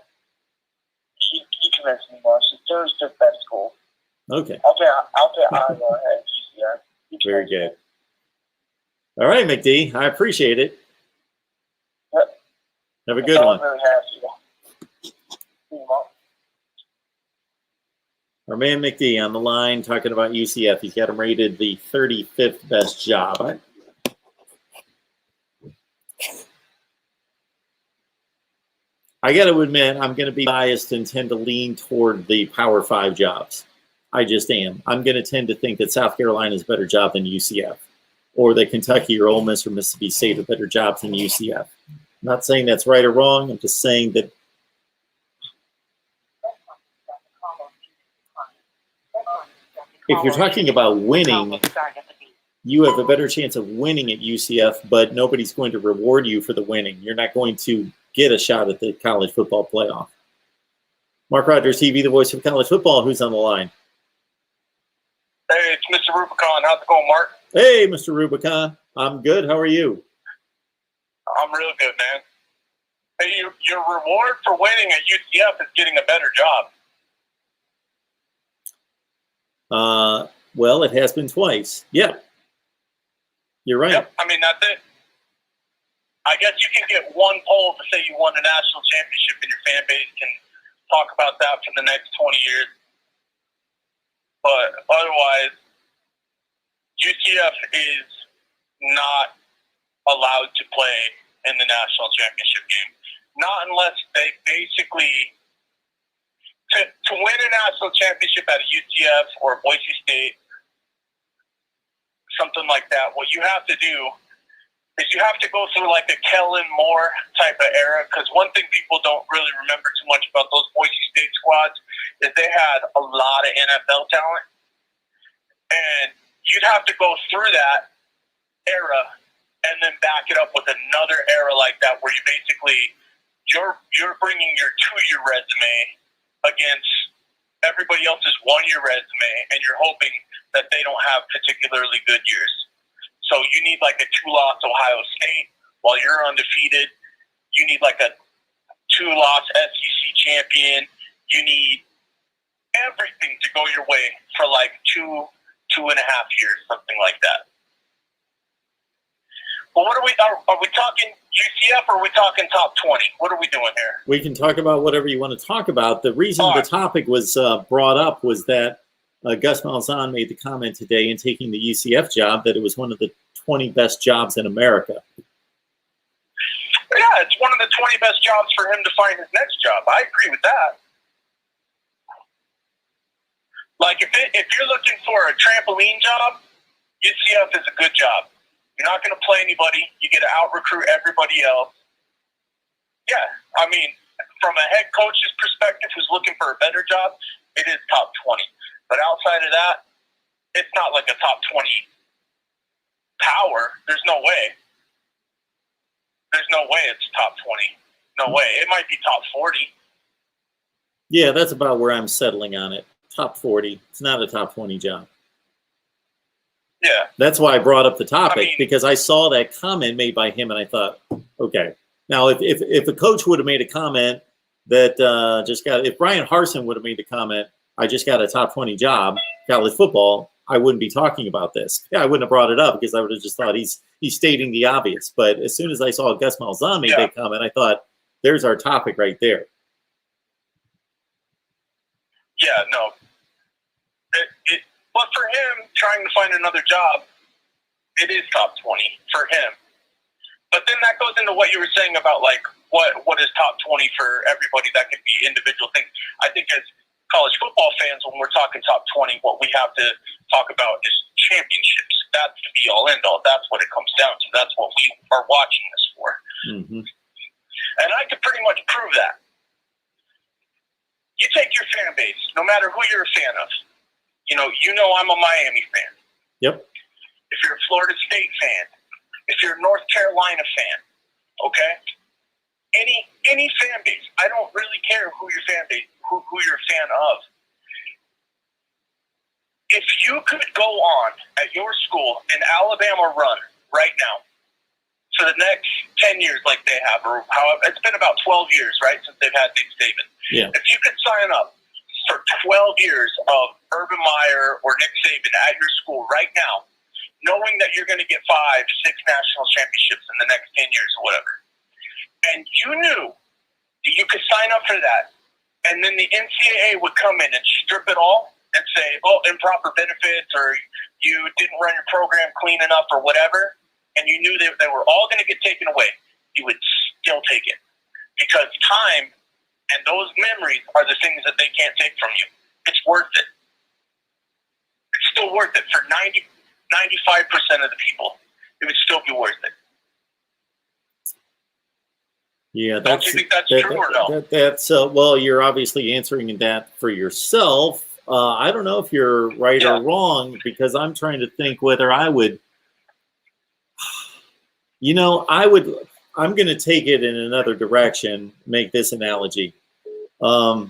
You convinced me, Marcy. Thir's the best school. Okay. I'll put Iowa ahead of UCF. Very good. All right, McD. I appreciate it. Yep. Have a good one. Really happy. Our man McD on the line talking about UCF. He's got him rated the 35th best job. I got to admit, I'm going to be biased and tend to lean toward the Power 5 jobs. I just am. I'm going to tend to think that South Carolina is a better job than UCF, or that Kentucky or Ole Miss or Mississippi State are better jobs than UCF. I'm not saying that's right or wrong. I'm just saying that if you're talking about winning, you have a better chance of winning at UCF, but nobody's going to reward you for the winning. You're not going to get a shot at the college football playoff. Mark Rogers TV, the voice of college football. Who's on the line? Hey, it's Mr. Rubicon. How's it going, Mark? Hey, Mr. Rubicon. I'm good. How are you? I'm real good, man. Hey, your reward for winning at UCF is getting a better job. Well, it has been twice. Yeah. You're right. Yep. I mean, that's it. I guess you can get one poll to say you won a national championship and your fan base can talk about that for the next 20 years. But otherwise, UCF is not allowed to play in the national championship game. Not unless they basically, to win a national championship at a UCF or Boise State, something like that, what you have to do is you have to go through like a Kellen Moore type of era, because one thing people don't really remember too much about those Boise State squads is they had a lot of NFL talent. And you'd have to go through that era and then back it up with another era like that, where you basically, you're bringing your 2-year resume against everybody else's 1-year resume, and you're hoping that they don't have particularly good years. So you need like a 2-loss Ohio State while you're undefeated. You need like a 2-loss SEC champion. You need everything to go your way for like 2.5 years, something like that. Well, what are we talking UCF or are we talking top 20? What are we doing here? We can talk about whatever you want to talk about. The reason the topic was brought up was that Gus Malzahn made the comment today in taking the UCF job that it was one of the 20 best jobs in America. Yeah, it's one of the 20 best jobs for him to find his next job. I agree with that. Like, if you're looking for a trampoline job, UCF is a good job. You're not going to play anybody. You get to out-recruit everybody else. Yeah, I mean, from a head coach's perspective who's looking for a better job, it is top 20. But outside of that, it's not like a top 20 power. There's no way. There's no way it's top 20. No way. It might be top 40. Yeah, that's about where I'm settling on it. Top 40. It's not a top 20 job. Yeah. That's why I brought up the topic, because I saw that comment made by him and I thought, okay. Now, if a coach would have made a comment that if Brian Harsin would have made the comment, I just got a top 20 job, college football, I wouldn't be talking about this. Yeah, I wouldn't have brought it up because I would have just thought he's stating the obvious. But as soon as I saw Gus Malzahn make that comment, I thought, there's our topic right there. Yeah, no. But for him, trying to find another job, it is top 20 for him. But then that goes into what you were saying about, like, what is top 20 for everybody. That could be individual things. I think as college football fans, when we're talking top 20, what we have to talk about is championships. That's the be-all, end-all. That's what it comes down to. That's what we are watching this for. Mm-hmm. And I could pretty much prove that. You take your fan base, no matter who you're a fan of. You know I'm a Miami fan. Yep. If you're a Florida State fan, if you're a North Carolina fan, Okay? Any fan base. I don't really care who your fan base, who you're a fan of. If you could go on at your school an Alabama run right now for the next 10 years like they have, or however, it's been about 12 years, right, since they've had Nick Saban. Yeah. If you could sign up for 12 years of Urban Meyer or Nick Saban at your school right now, knowing that you're going to get 5, 6 national championships in the next 10 years or whatever, and you knew that you could sign up for that, and then the NCAA would come in and strip it all and say, oh, improper benefits, or you didn't run your program clean enough or whatever, and you knew they were all going to get taken away, you would still take it. Because time and those memories are the things that they can't take from you. It's worth it. It's still worth it for 95% of the people. It would still be worth it. Yeah, Don't you think that's true or no? That's well, you're obviously answering that for yourself. I don't know if you're right or wrong, because I'm trying to think whether I would. You know, I'm going to take it in another direction. Make this analogy. I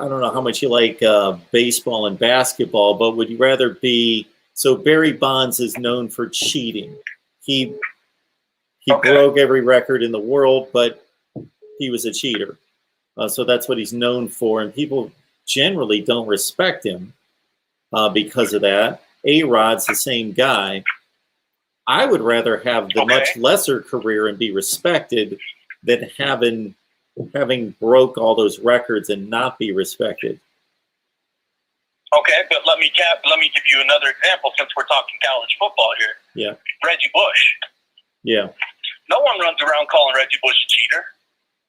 don't know how much you like baseball and basketball, but would you rather be? So Barry Bonds is known for cheating. He broke every record in the world, but he was a cheater. So that's what he's known for, and people generally don't respect him because of that. A-Rod's the same guy. I would rather have the much lesser career and be respected than having broke all those records and not be respected. Okay, but let me give you another example since we're talking college football here. Yeah. Reggie Bush. Yeah. No one runs around calling Reggie Bush a cheater.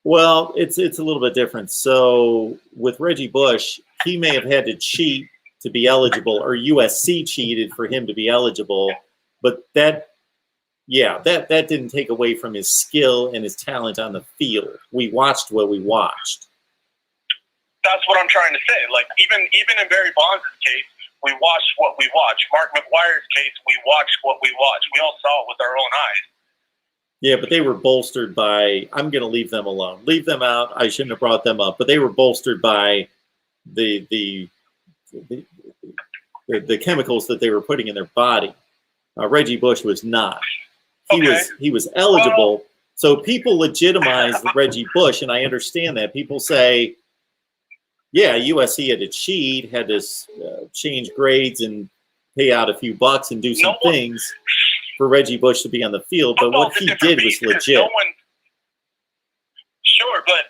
Well, it's a little bit different. So with Reggie Bush, he may have had to cheat to be eligible, or USC cheated for him to be eligible, but that didn't take away from his skill and his talent on the field. We watched what we watched. That's what I'm trying to say. Like even in Barry Bonds' case, we watched what we watched. Mark McGwire's case, we watched what we watched. We all saw it with our own eyes. Yeah, but they were bolstered by, I'm going to leave them alone. Leave them out. I shouldn't have brought them up. But they were bolstered by the chemicals that they were putting in their body. Reggie Bush was not. He was eligible. So people legitimize Reggie Bush, and I understand that. People say, yeah, USC had to cheat, had to change grades and pay out a few bucks and do some things for Reggie Bush to be on the field, but what he did was legit. Sure, but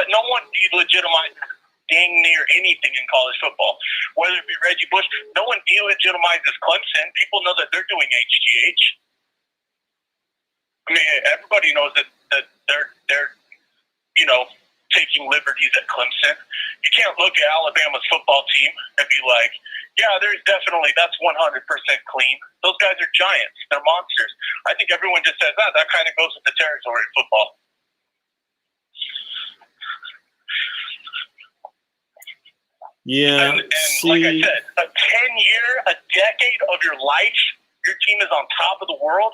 no one delegitimizes dang near anything in college football. Whether it be Reggie Bush, no one delegitimizes Clemson. People know that they're doing HGH. I mean, everybody knows that they're taking liberties at Clemson. You can't look at Alabama's football team and be like, yeah, that's 100% clean. Those guys are giants. They're monsters. I think everyone just says that. That kind of goes with the territory of football. Yeah. And like I said, a decade of your life, your team is on top of the world.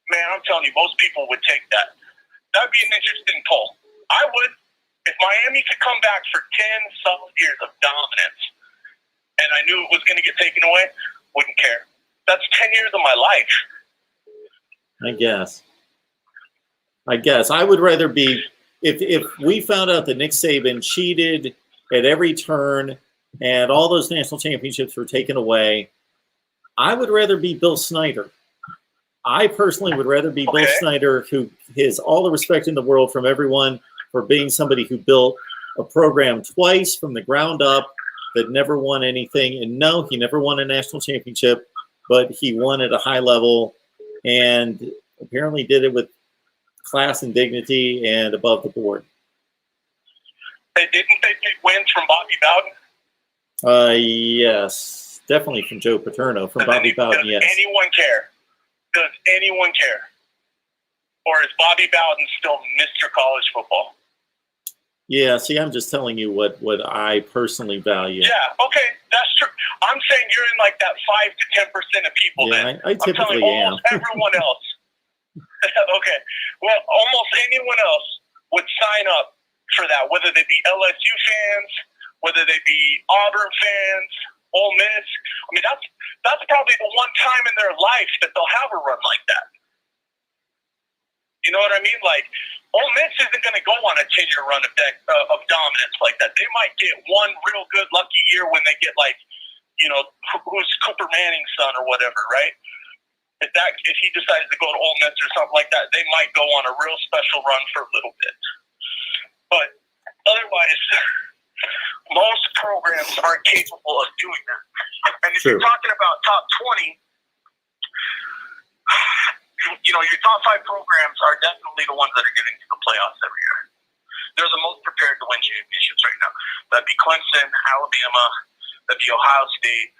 Man, I'm telling you, most people would take that. That would be an interesting poll. I would. If Miami could come back for 10 solid years of dominance, and I knew it was going to get taken away, wouldn't care. That's 10 years of my life. I guess. I would rather be, if we found out that Nick Saban cheated at every turn and all those national championships were taken away, I would rather be Bill Snyder. I personally would rather be Bill Snyder, who has all the respect in the world from everyone for being somebody who built a program twice from the ground up that never won anything. And no, he never won a national championship, but he won at a high level and apparently did it with class and dignity and above the board. Didn't they get wins from Bobby Bowden? Yes, definitely from Joe Paterno. From Bobby Bowden, yes. Does anyone care? Does anyone care? Or is Bobby Bowden still Mr. College Football? Yeah, see, I'm just telling you what I personally value. Yeah, okay, that's true. I'm saying you're in like that 5 to 10% of people. Yeah, then I typically am. almost everyone else. Okay, well, almost anyone else would sign up for that, whether they be LSU fans, whether they be Auburn fans, Ole Miss. I mean, that's probably the one time in their life that they'll have a run like that. You know what I mean? Like, Ole Miss isn't going to go on a 10-year run of dominance like that. They might get one real good lucky year when they get, like, you know, who's Cooper Manning's son or whatever, right? If he decides to go to Ole Miss or something like that, they might go on a real special run for a little bit. But otherwise, most programs aren't capable of doing that. And if you're talking about top 20, you know, your top 5 programs are definitely the ones that are getting to the playoffs every year. They're the most prepared to win championships right now. That'd be Clemson, Alabama, that'd be Ohio State,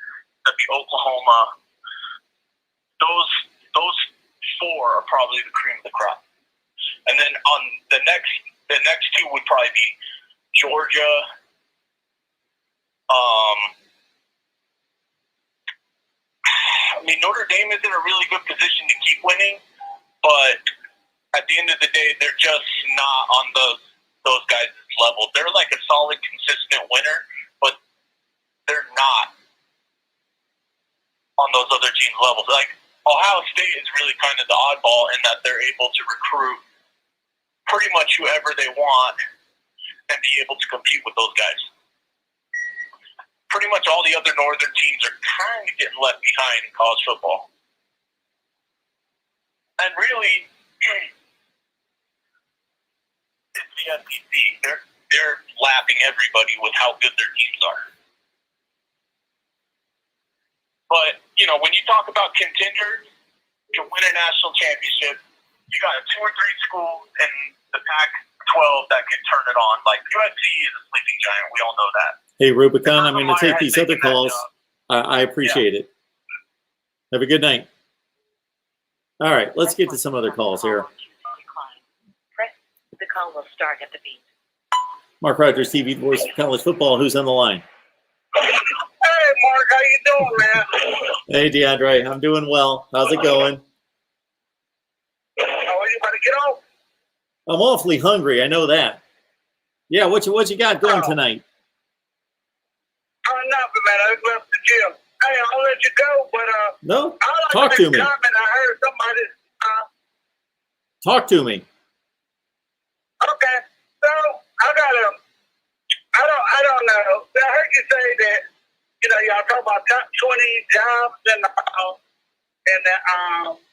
that'd be Oklahoma. Those 4 are probably the cream of the crop. And then on the next 2 would probably be Georgia. I mean, Notre Dame is in a really good position to keep winning, but at the end of the day, they're just not on those guys' level. They're like a solid, consistent winner, but they're not on those other teams' levels. Like, Ohio State is really kind of the oddball in that they're able to recruit pretty much whoever they want and be able to compete with those guys. Pretty much all the other northern teams are kind of getting left behind in college football. And really, it's the SEC. They're lapping everybody with how good their teams are. But, you know, when you talk about contenders to win a national championship, you got 2 or 3 schools in the Pac-12 that can turn it on. Like, USC is a sleeping giant. We all know that. Hey, Rubicon, I'm going to take these other calls. I appreciate it. Have a good night. All right, let's get to some other calls here. The call will start at the beep. Mark Rogers TV, the voice of college football. Who's on the line? Hey, Mark, how you doing, man? Hey, DeAndre, I'm doing well. How's it going? Oh, you about to get off? I'm awfully hungry. I know that. Yeah, what you got going tonight? Nothing, man. I just left the gym. Hey, I'll let you go, but no, talk to me. I heard somebody. Talk to me. Okay, so I don't know. I heard you say that, you know, y'all talk about top 20 jobs in the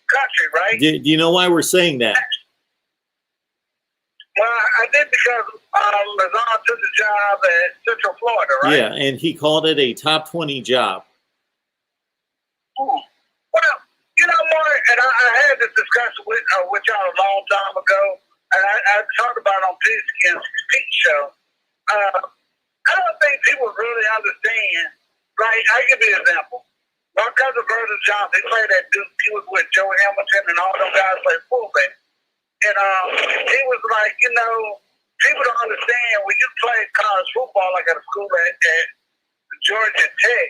country, right? Do you know why we're saying that? Well, I did because Malzahn took the job at Central Florida, right? Yeah, and he called it a top 20 job. Ooh. Well, you know, Mark, and I had this discussion with y'all a long time ago, and I talked about it on Pete's show. I don't think people really understand. Right? I give you an example. My cousin Vernon Johnson, he played at Duke. He was with Joe Hamilton and all those guys played fullback. And he was like, you know, people don't understand when you play college football like at a school at Georgia Tech.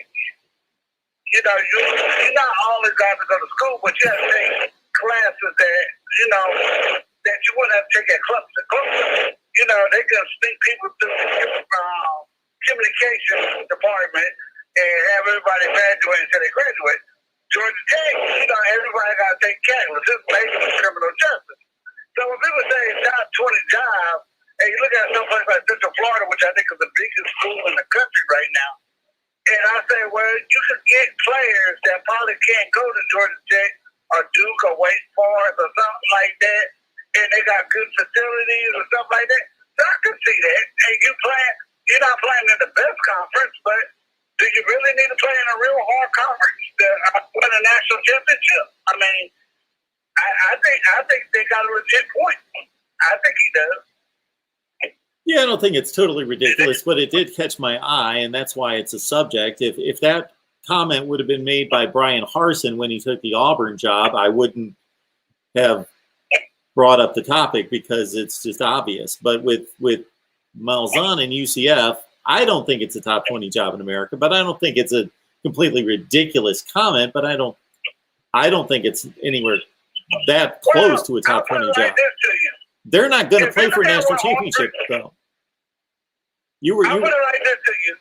You know, you're not always got to go to school, but you have to take classes that, you know, that you wouldn't have to take at Clemson. You know, they can sneak people through the communication department and have everybody graduate until they graduate. Georgia Tech, you know, everybody got to take calculus. It's basically criminal justice. So when people say top 20 jobs, and you look at some place like Central Florida, which I think is the biggest school in the country right now, and I say, well, you could get players that probably can't go to Georgia Tech or Duke or Wake Forest or something like that, and they got good facilities or something like that. So I can see that. And you're not playing in the best conference, but do you really need to play in a real hard conference to win a national championship? I mean, I think they got a legit point. I think he does. Yeah, I don't think it's totally ridiculous, but it did catch my eye, and that's why it's a subject. If that comment would have been made by Brian Harsin when he took the Auburn job, I wouldn't have brought up the topic because it's just obvious. But with Malzahn and UCF, I don't think it's a top 20 job in America, but I don't think it's a completely ridiculous comment, but I don't think it's anywhere that close to a top 20 job. They're not going to play for a national championship, though. I'll put it like this to you.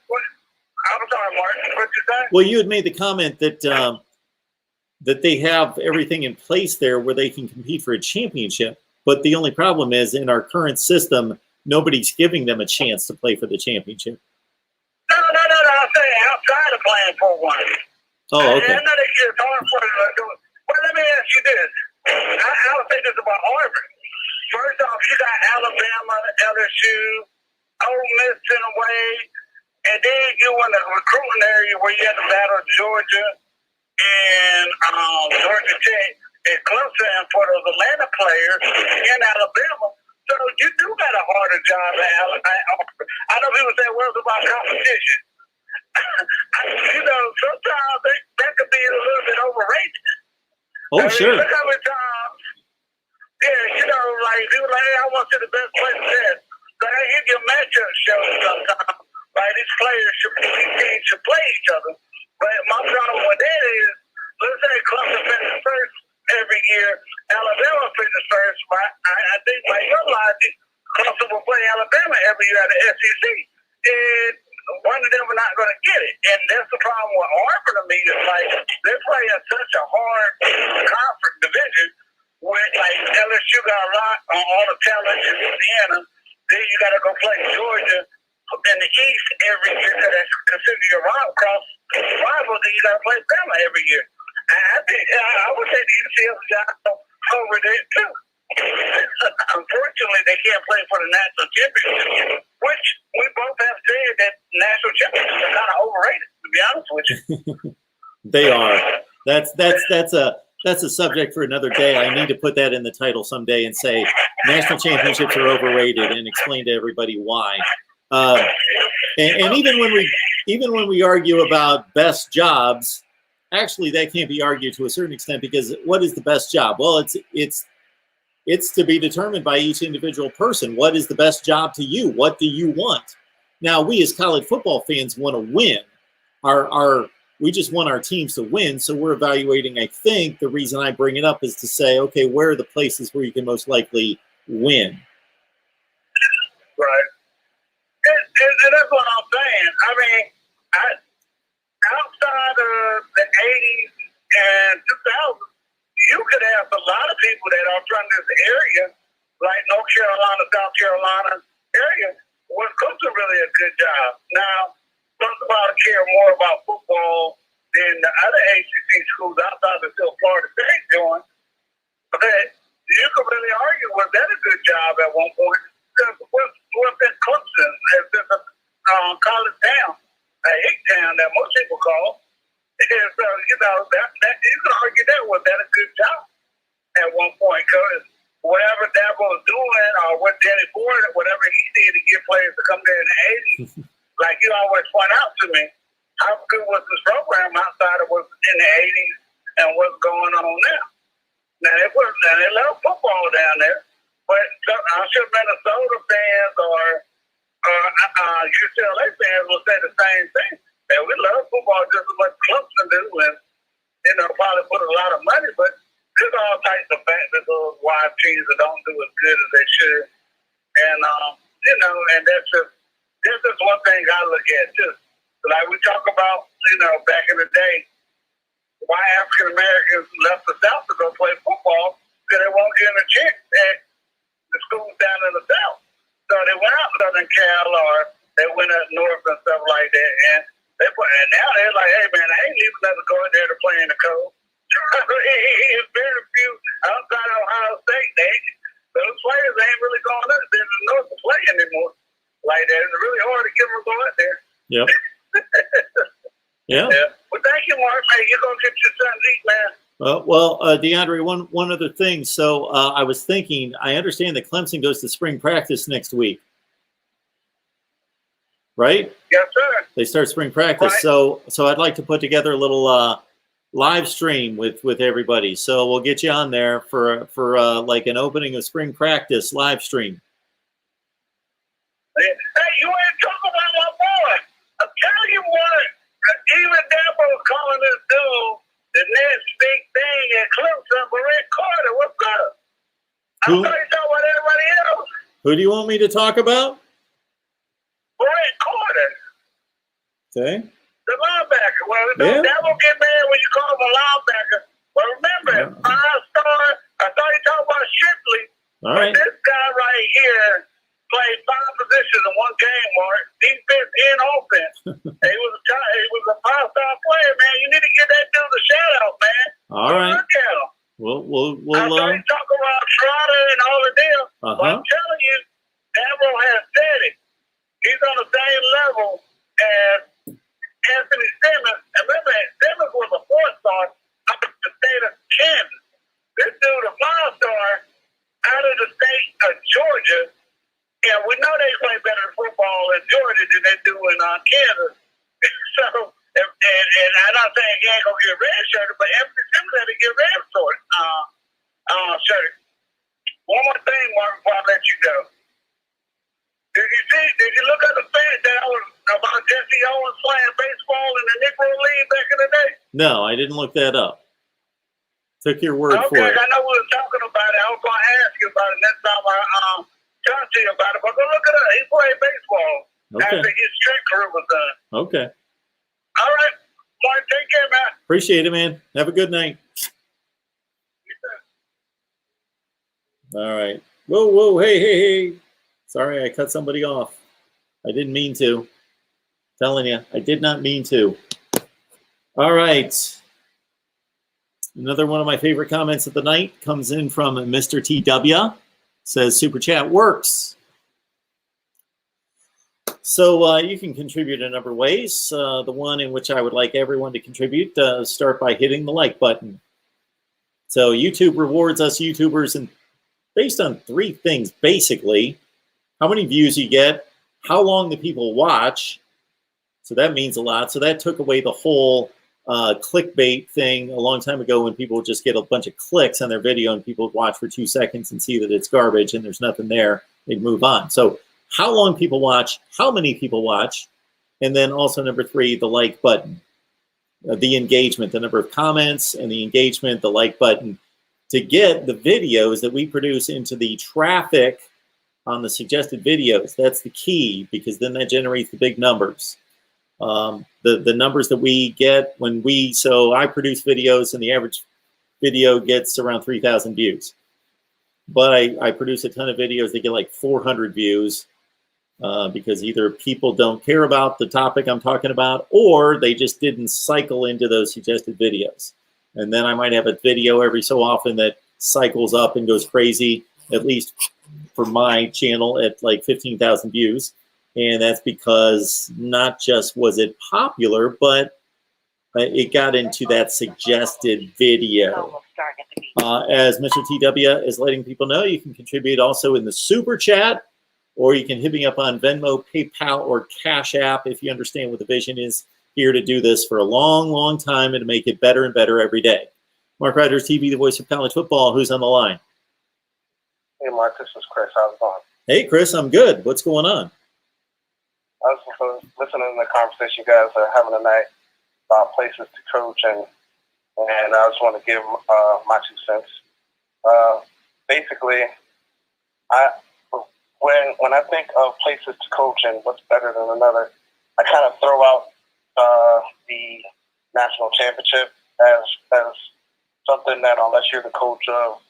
I'm sorry, Mark. What you say? Well, you had made the comment that that they have everything in place there where they can compete for a championship. But the only problem is in our current system, nobody's giving them a chance to play for the championship. No. I'm saying outside of playing for one. Oh, okay. I know that it's hard for them to do it. But let me ask you this. I would say this about Harvard. First off, you got Alabama, LSU, Ole Miss in a way, and then you in the recruiting area where you had to battle Georgia and Georgia Tech and Clemson for those Atlanta players in Alabama. So you do got a harder job at Alabama. I know people say, well, it's about competition. Sometimes that could be a little bit overrated. Oh, sure. Look how many times, like, people like, hey, I want to see the best player there. So they give you a matchup show sometimes. Like, these players should play each other. But my problem with that is, let's say Clemson finishes first every year, Alabama finishes first. I think by your logic, Clemson will play Alabama every year at the SEC. And one of them are not going to get it. And that's the problem with Auburn to me. Is like, they're playing such a hard conference division where, like, LSU got a lot on all the talent in Louisiana. Then you got to go play Georgia in the East every year because that's considered your rival. Then you got to play Bama every year. I think I would say the UCF job over there too. Unfortunately, they can't play for the national championship, which we both have said that national championships are kind of overrated. To be honest with you, they are. That's a subject for another day. I need to put that in the title someday and say national championships are overrated and explain to everybody why. And even when we argue about best jobs, actually that can't be argued to a certain extent because what is the best job? Well, it's to be determined by each individual person. What is the best job to you? What do you want? Now, we as college football fans want to win. We just want our teams to win, so we're evaluating. I think the reason I bring it up is to say, okay, where are the places where you can most likely win? Right. And that's what I'm saying. I mean, outside of the 80s and 2000s, you could have a lot of people that are from this area, like North Carolina, South Carolina area, was Clemson really a good job. Now, some people care more about football than the other ACC schools outside of still Florida State doing. But you could really argue, was that a good job at one point? Because what's in Clemson has been a college town, a hick town that most people call. And so, that you can argue that was that a good job at one point, because whatever Dabo was doing or what Danny Ford, whatever he did to get players to come there in the 80s, like you always point out to me, how good was this program outside of what's in the 80s and what's going on now? Now, they love football down there, but I'm sure Minnesota fans or UCLA fans will say the same thing. And we love football just as much Clemson do, and probably put a lot of money. But there's all types of factors of why teams that don't do as good as they should, and and that's just one thing I look at too. Like we talk about, back in the day, why African Americans left the South to go play football because they won't get a chance at the schools down in the South. So they went out Southern Cal or they went up north and stuff like that, and now they're like, hey, man, I ain't leaving nothing to go in there to play in the cold. It's very few outside of Ohio State. Those players ain't really going up there to the north to play anymore like that. It's really hard to get them to go out there. Yep. Yeah. Well, thank you, Mark. Hey, you're going to get your son to eat, man. Well, DeAndre, one other thing. So I was thinking, I understand that Clemson goes to spring practice next week. Right? Yes, sir. They start spring practice. Right. So I'd like to put together a little live stream with everybody. So we'll get you on there for like an opening of spring practice live stream. Hey, you ain't talking about my boy. I'm telling you what, even Dabo calling this dude the next big thing at Clemson, Brett Carter. What's up? I'm Who? talking about everybody else. Who do you want me to talk about? Brett Carter, Okay. the linebacker. Well, Yeah. Dabo get mad when you call him a linebacker. But remember, 5-star, I thought you talking about Shipley. All right. But this guy right here played 5 positions in one game, Mark. Defense and offense. He was a 5-star player, man. You need to give that dude a shout out, man. All right. Look at him. We'll I thought you talk about Trotter and all of them. But I'm telling you, Dabo has said it. He's on the same level as Anthony Simmons. And remember, Simmons was a 4-star out of the state of Kansas. This dude, a 5-star out of the state of Georgia. And we know they play better football in Georgia than they do in Kansas. So, and I'm not saying he ain't going to get red-shirted, but Anthony Simmons had to get red-shirted. One more thing, Mark, before I let you go. Did you look at the fact that I was about Jesse Owens playing baseball in the Negro League back in the day? No, I didn't look that up. Took your word for it. Okay, I know we were talking about it. I was going to ask you about it next time I talk to you about it. But go look it up. He played baseball after his track career was done. Okay. All right. Mark, take care, man. Appreciate it, man. Have a good night. All right. Whoa, hey. Sorry, I cut somebody off. I didn't mean to. Telling you, I did not mean to. All right. Another one of my favorite comments of the night comes in from Mr. TW. Says, Super Chat works. So you can contribute a number of ways. The one in which I would like everyone to contribute, start by hitting the like button. So YouTube rewards us YouTubers and based on 3 things, basically. How many views you get, how long the people watch. So that means a lot. So that took away the whole clickbait thing a long time ago when people would just get a bunch of clicks on their video and people would watch for 2 seconds and see that it's garbage and there's nothing there. They'd move on. So how long people watch, how many people watch, and then also number 3, the like button. The engagement, the number of comments and the engagement, the like button. To get the videos that we produce into the traffic on the suggested videos, that's the key, because then that generates the big numbers. The numbers that we get when so I produce videos and the average video gets around 3,000 views. But I produce a ton of videos that get like 400 views because either people don't care about the topic I'm talking about or they just didn't cycle into those suggested videos. And then I might have a video every so often that cycles up and goes crazy, at least for my channel at like 15,000 views. And that's because not just was it popular, but it got into that suggested video. As Mr. TW is letting people know, you can contribute also in the Super Chat, or you can hit me up on Venmo, PayPal, or Cash App if you understand what the vision is here to do this for a long, long time and to make it better and better every day. MarkRogersTV, the voice of college football. Who's on the line? Hey, Mark, this is Chris. How's it going? Hey, Chris, I'm good. What's going on? I was listening to the conversation you guys are having tonight about places to coach, and I just want to give my 2 cents. Basically, when I think of places to coach and what's better than another, I kind of throw out the national championship as something that unless you're the coach of,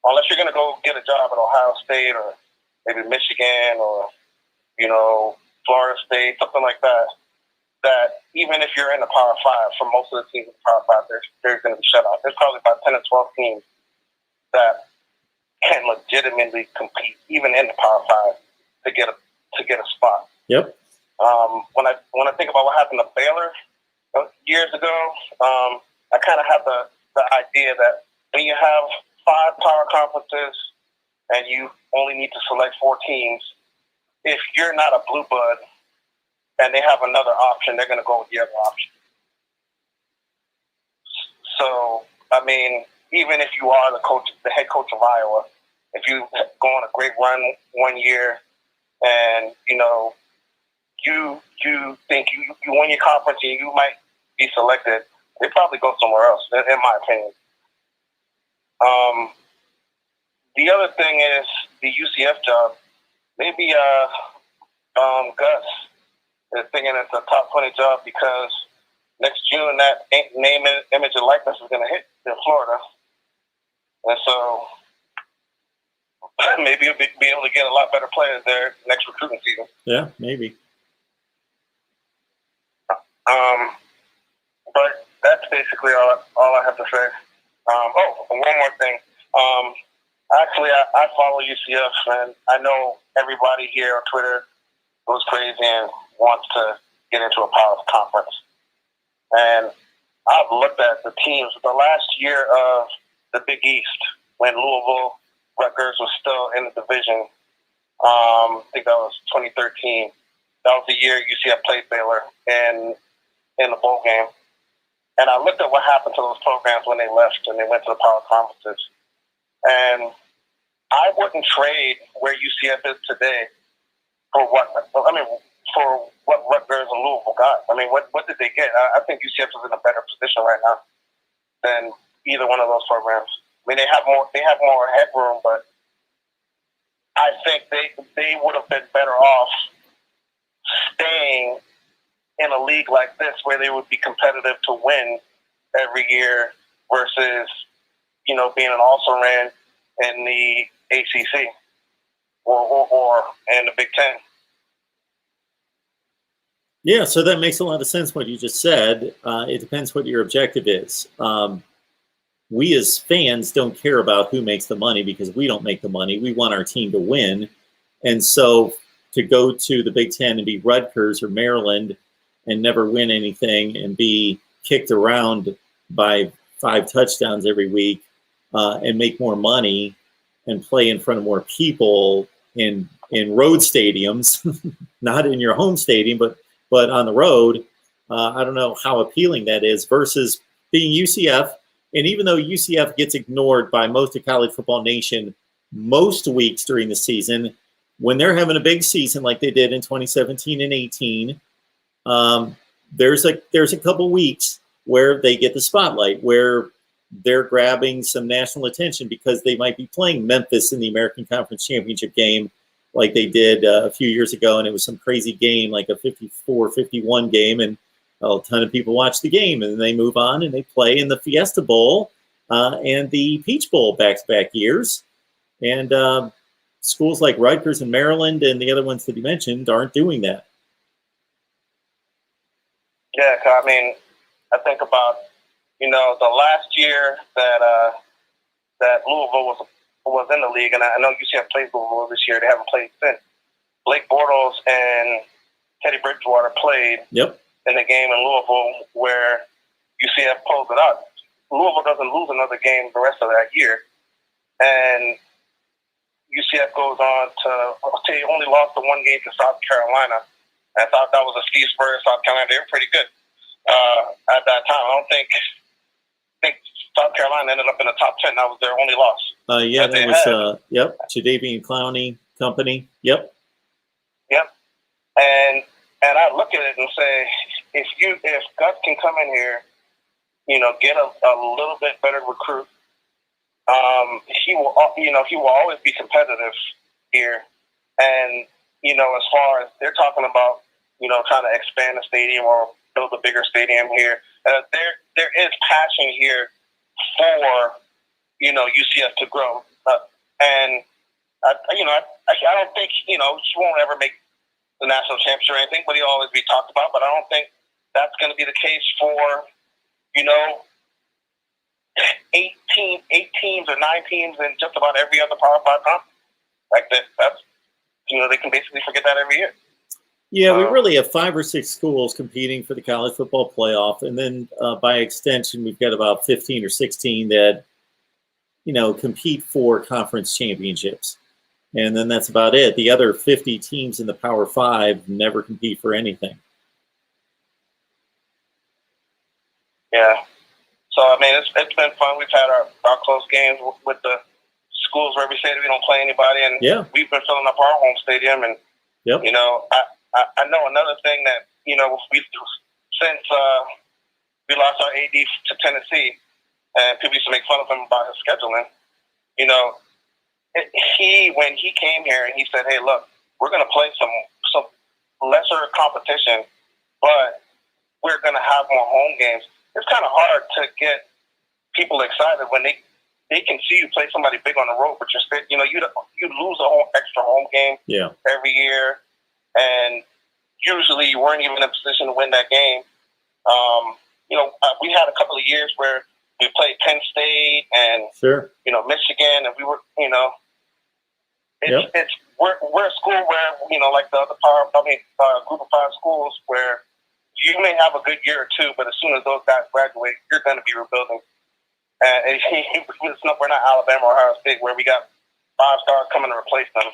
unless you're going to go get a job at Ohio State or maybe Michigan or, Florida State, something like that, that even if you're in the Power 5, for most of the teams in the Power 5, there's going to be shutouts. There's probably about 10 or 12 teams that can legitimately compete, even in the Power 5, to get a spot. Yep. When I think about what happened to Baylor years ago, I kind of have the idea that when you have 5 power conferences and you only need to select 4 teams, if you're not a blue blood and they have another option, they're going to go with the other option. So, I mean, even if you are the head coach of Iowa, if you go on a great run one year and you think you win your conference and you might be selected, they probably go somewhere else, in my opinion. The other thing is the UCF job. Maybe Gus is thinking it's a top 20 job because next June that name, image, and likeness is going to hit in Florida. And so maybe you'll be able to get a lot better players there next recruiting season. Yeah, maybe. But that's basically all I have to say. One more thing. Actually, I follow UCF, and I know everybody here on Twitter goes crazy and wants to get into a Power Conference. And I've looked at the teams the last year of the Big East when Louisville, Rutgers was still in the division. I think that was 2013. That was the year UCF played Baylor in the bowl game. And I looked at what happened to those programs when they left and they went to the Power Conferences. And I wouldn't trade where UCF is today for what Rutgers and Louisville got. I mean, what did they get? I think UCF is in a better position right now than either one of those programs. I mean, they have more headroom, but I think they would have been better off staying in a league like this where they would be competitive to win every year versus, being an also-ran in the ACC or in the Big Ten. Yeah, so that makes a lot of sense what you just said. It depends what your objective is. We as fans don't care about who makes the money because we don't make the money. We want our team to win. And so to go to the Big Ten and be Rutgers or Maryland and never win anything and be kicked around by 5 touchdowns every week and make more money and play in front of more people in road stadiums, not in your home stadium, but on the road, I don't know how appealing that is versus being UCF. And even though UCF gets ignored by most of college football nation most weeks during the season, when they're having a big season like they did in 2017 and 18, there's a couple weeks where they get the spotlight, where they're grabbing some national attention because they might be playing Memphis in the American Conference Championship game like they did a few years ago, and it was some crazy game, like a 54-51 game, and a ton of people watch the game, and then they move on and they play in the Fiesta Bowl and the Peach Bowl back-to-back years. And schools like Rutgers and Maryland and the other ones that you mentioned aren't doing that. Yeah, I mean, I think about, the last year that Louisville was in the league, and I know UCF played Louisville this year. They haven't played since. Blake Bortles and Teddy Bridgewater played in the game in Louisville where UCF pulled it out. Louisville doesn't lose another game the rest of that year. And UCF goes on to they only lost the one game to South Carolina. I thought that was a Steve Spurrier, South Carolina. They were pretty good at that time. I think South Carolina ended up in the top 10. That was their only loss. Yeah, that was Jadeveon Clowney company. Yep. And I look at it and say, if Gus can come in here, get a little bit better recruit, he will always be competitive here. And as far as they're talking about, trying to expand the stadium or build a bigger stadium here, there is passion here for UCF to grow. And I don't think he won't ever make the national championship or anything, but he'll always be talked about. But I don't think that's going to be the case for 8 teams or 9 teams in just about every other Power 5 conference. Like that's they can basically forget that every year. Yeah, we really have 5 or 6 schools competing for the college football playoff, and then by extension, we've got about 15 or 16 that compete for conference championships, and then that's about it. The other 50 teams in the Power 5 never compete for anything. Yeah. So I mean, it's been fun. We've had our close games with the schools where we say that we don't play anybody, and we've been filling up our home stadium, and Yep. You know, I know another thing that, you know, since we lost our AD to Tennessee, and people used to make fun of him about his scheduling, you know, when he came here and he said, hey, look, we're going to play some lesser competition, but we're going to have more home games. It's kind of hard to get people excited when they can see you play somebody big on the road, but you know, you lose a whole extra home game every year, and usually you weren't even in a position to win that game. You know, we had a couple of years where we played Penn State and you know, Michigan, and we were, you know, we're a school where, you know, like the other group of 5 schools where you may have a good year or two, but as soon as those guys graduate, you're going to be rebuilding. And we're not Alabama or Ohio State where we got 5 stars coming to replace them.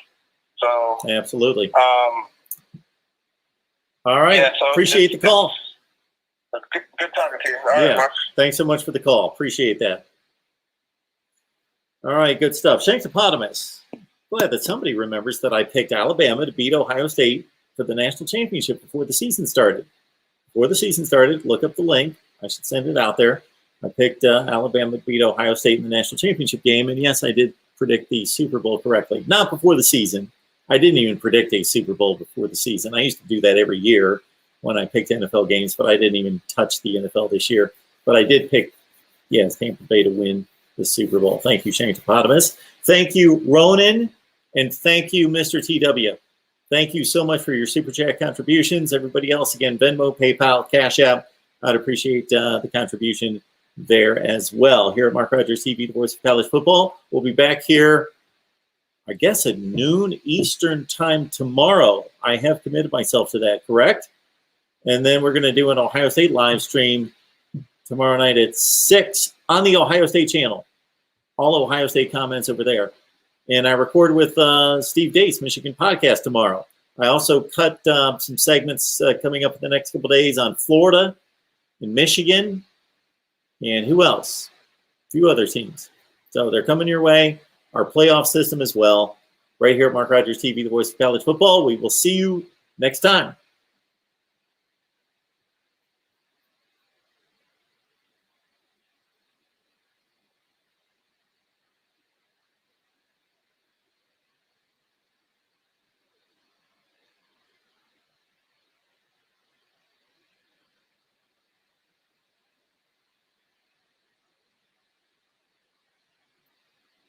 So absolutely. All right. Yeah, so appreciate the call. Good talking to you. All right, Mark. Thanks so much for the call. Appreciate that. All right, good stuff. Shanktopotamus. Glad that somebody remembers that I picked Alabama to beat Ohio State for the national championship before the season started. Before the season started, look up the link. I should send it out there. I picked Alabama to beat Ohio State in the national championship game, and yes, I did predict the Super Bowl correctly. Not before the season. I didn't even predict a Super Bowl before the season. I used to do that every year when I picked NFL games, but I didn't even touch the NFL this year. But I did pick, Tampa Bay to win the Super Bowl. Thank you, Shanktopotamus. Thank you, Ronan, and thank you, Mr. TW. Thank you so much for your Super Chat contributions. Everybody else, again, Venmo, PayPal, Cash App. I'd appreciate the contribution there as well. Here at Mark Rogers TV, the voice of college football. We'll be back here, I guess, at noon Eastern time tomorrow. I have committed myself to that, correct? And then we're going to do an Ohio State live stream tomorrow night at 6 on the Ohio State channel. All Ohio State comments over there. And I record with Steve Dace, Michigan Podcast, tomorrow. I also cut some segments coming up in the next couple days on Florida and Michigan. And who else? A few other teams. So they're coming your way. Our playoff system as well. Right here at Mark Rogers TV, the voice of college football. We will see you next time.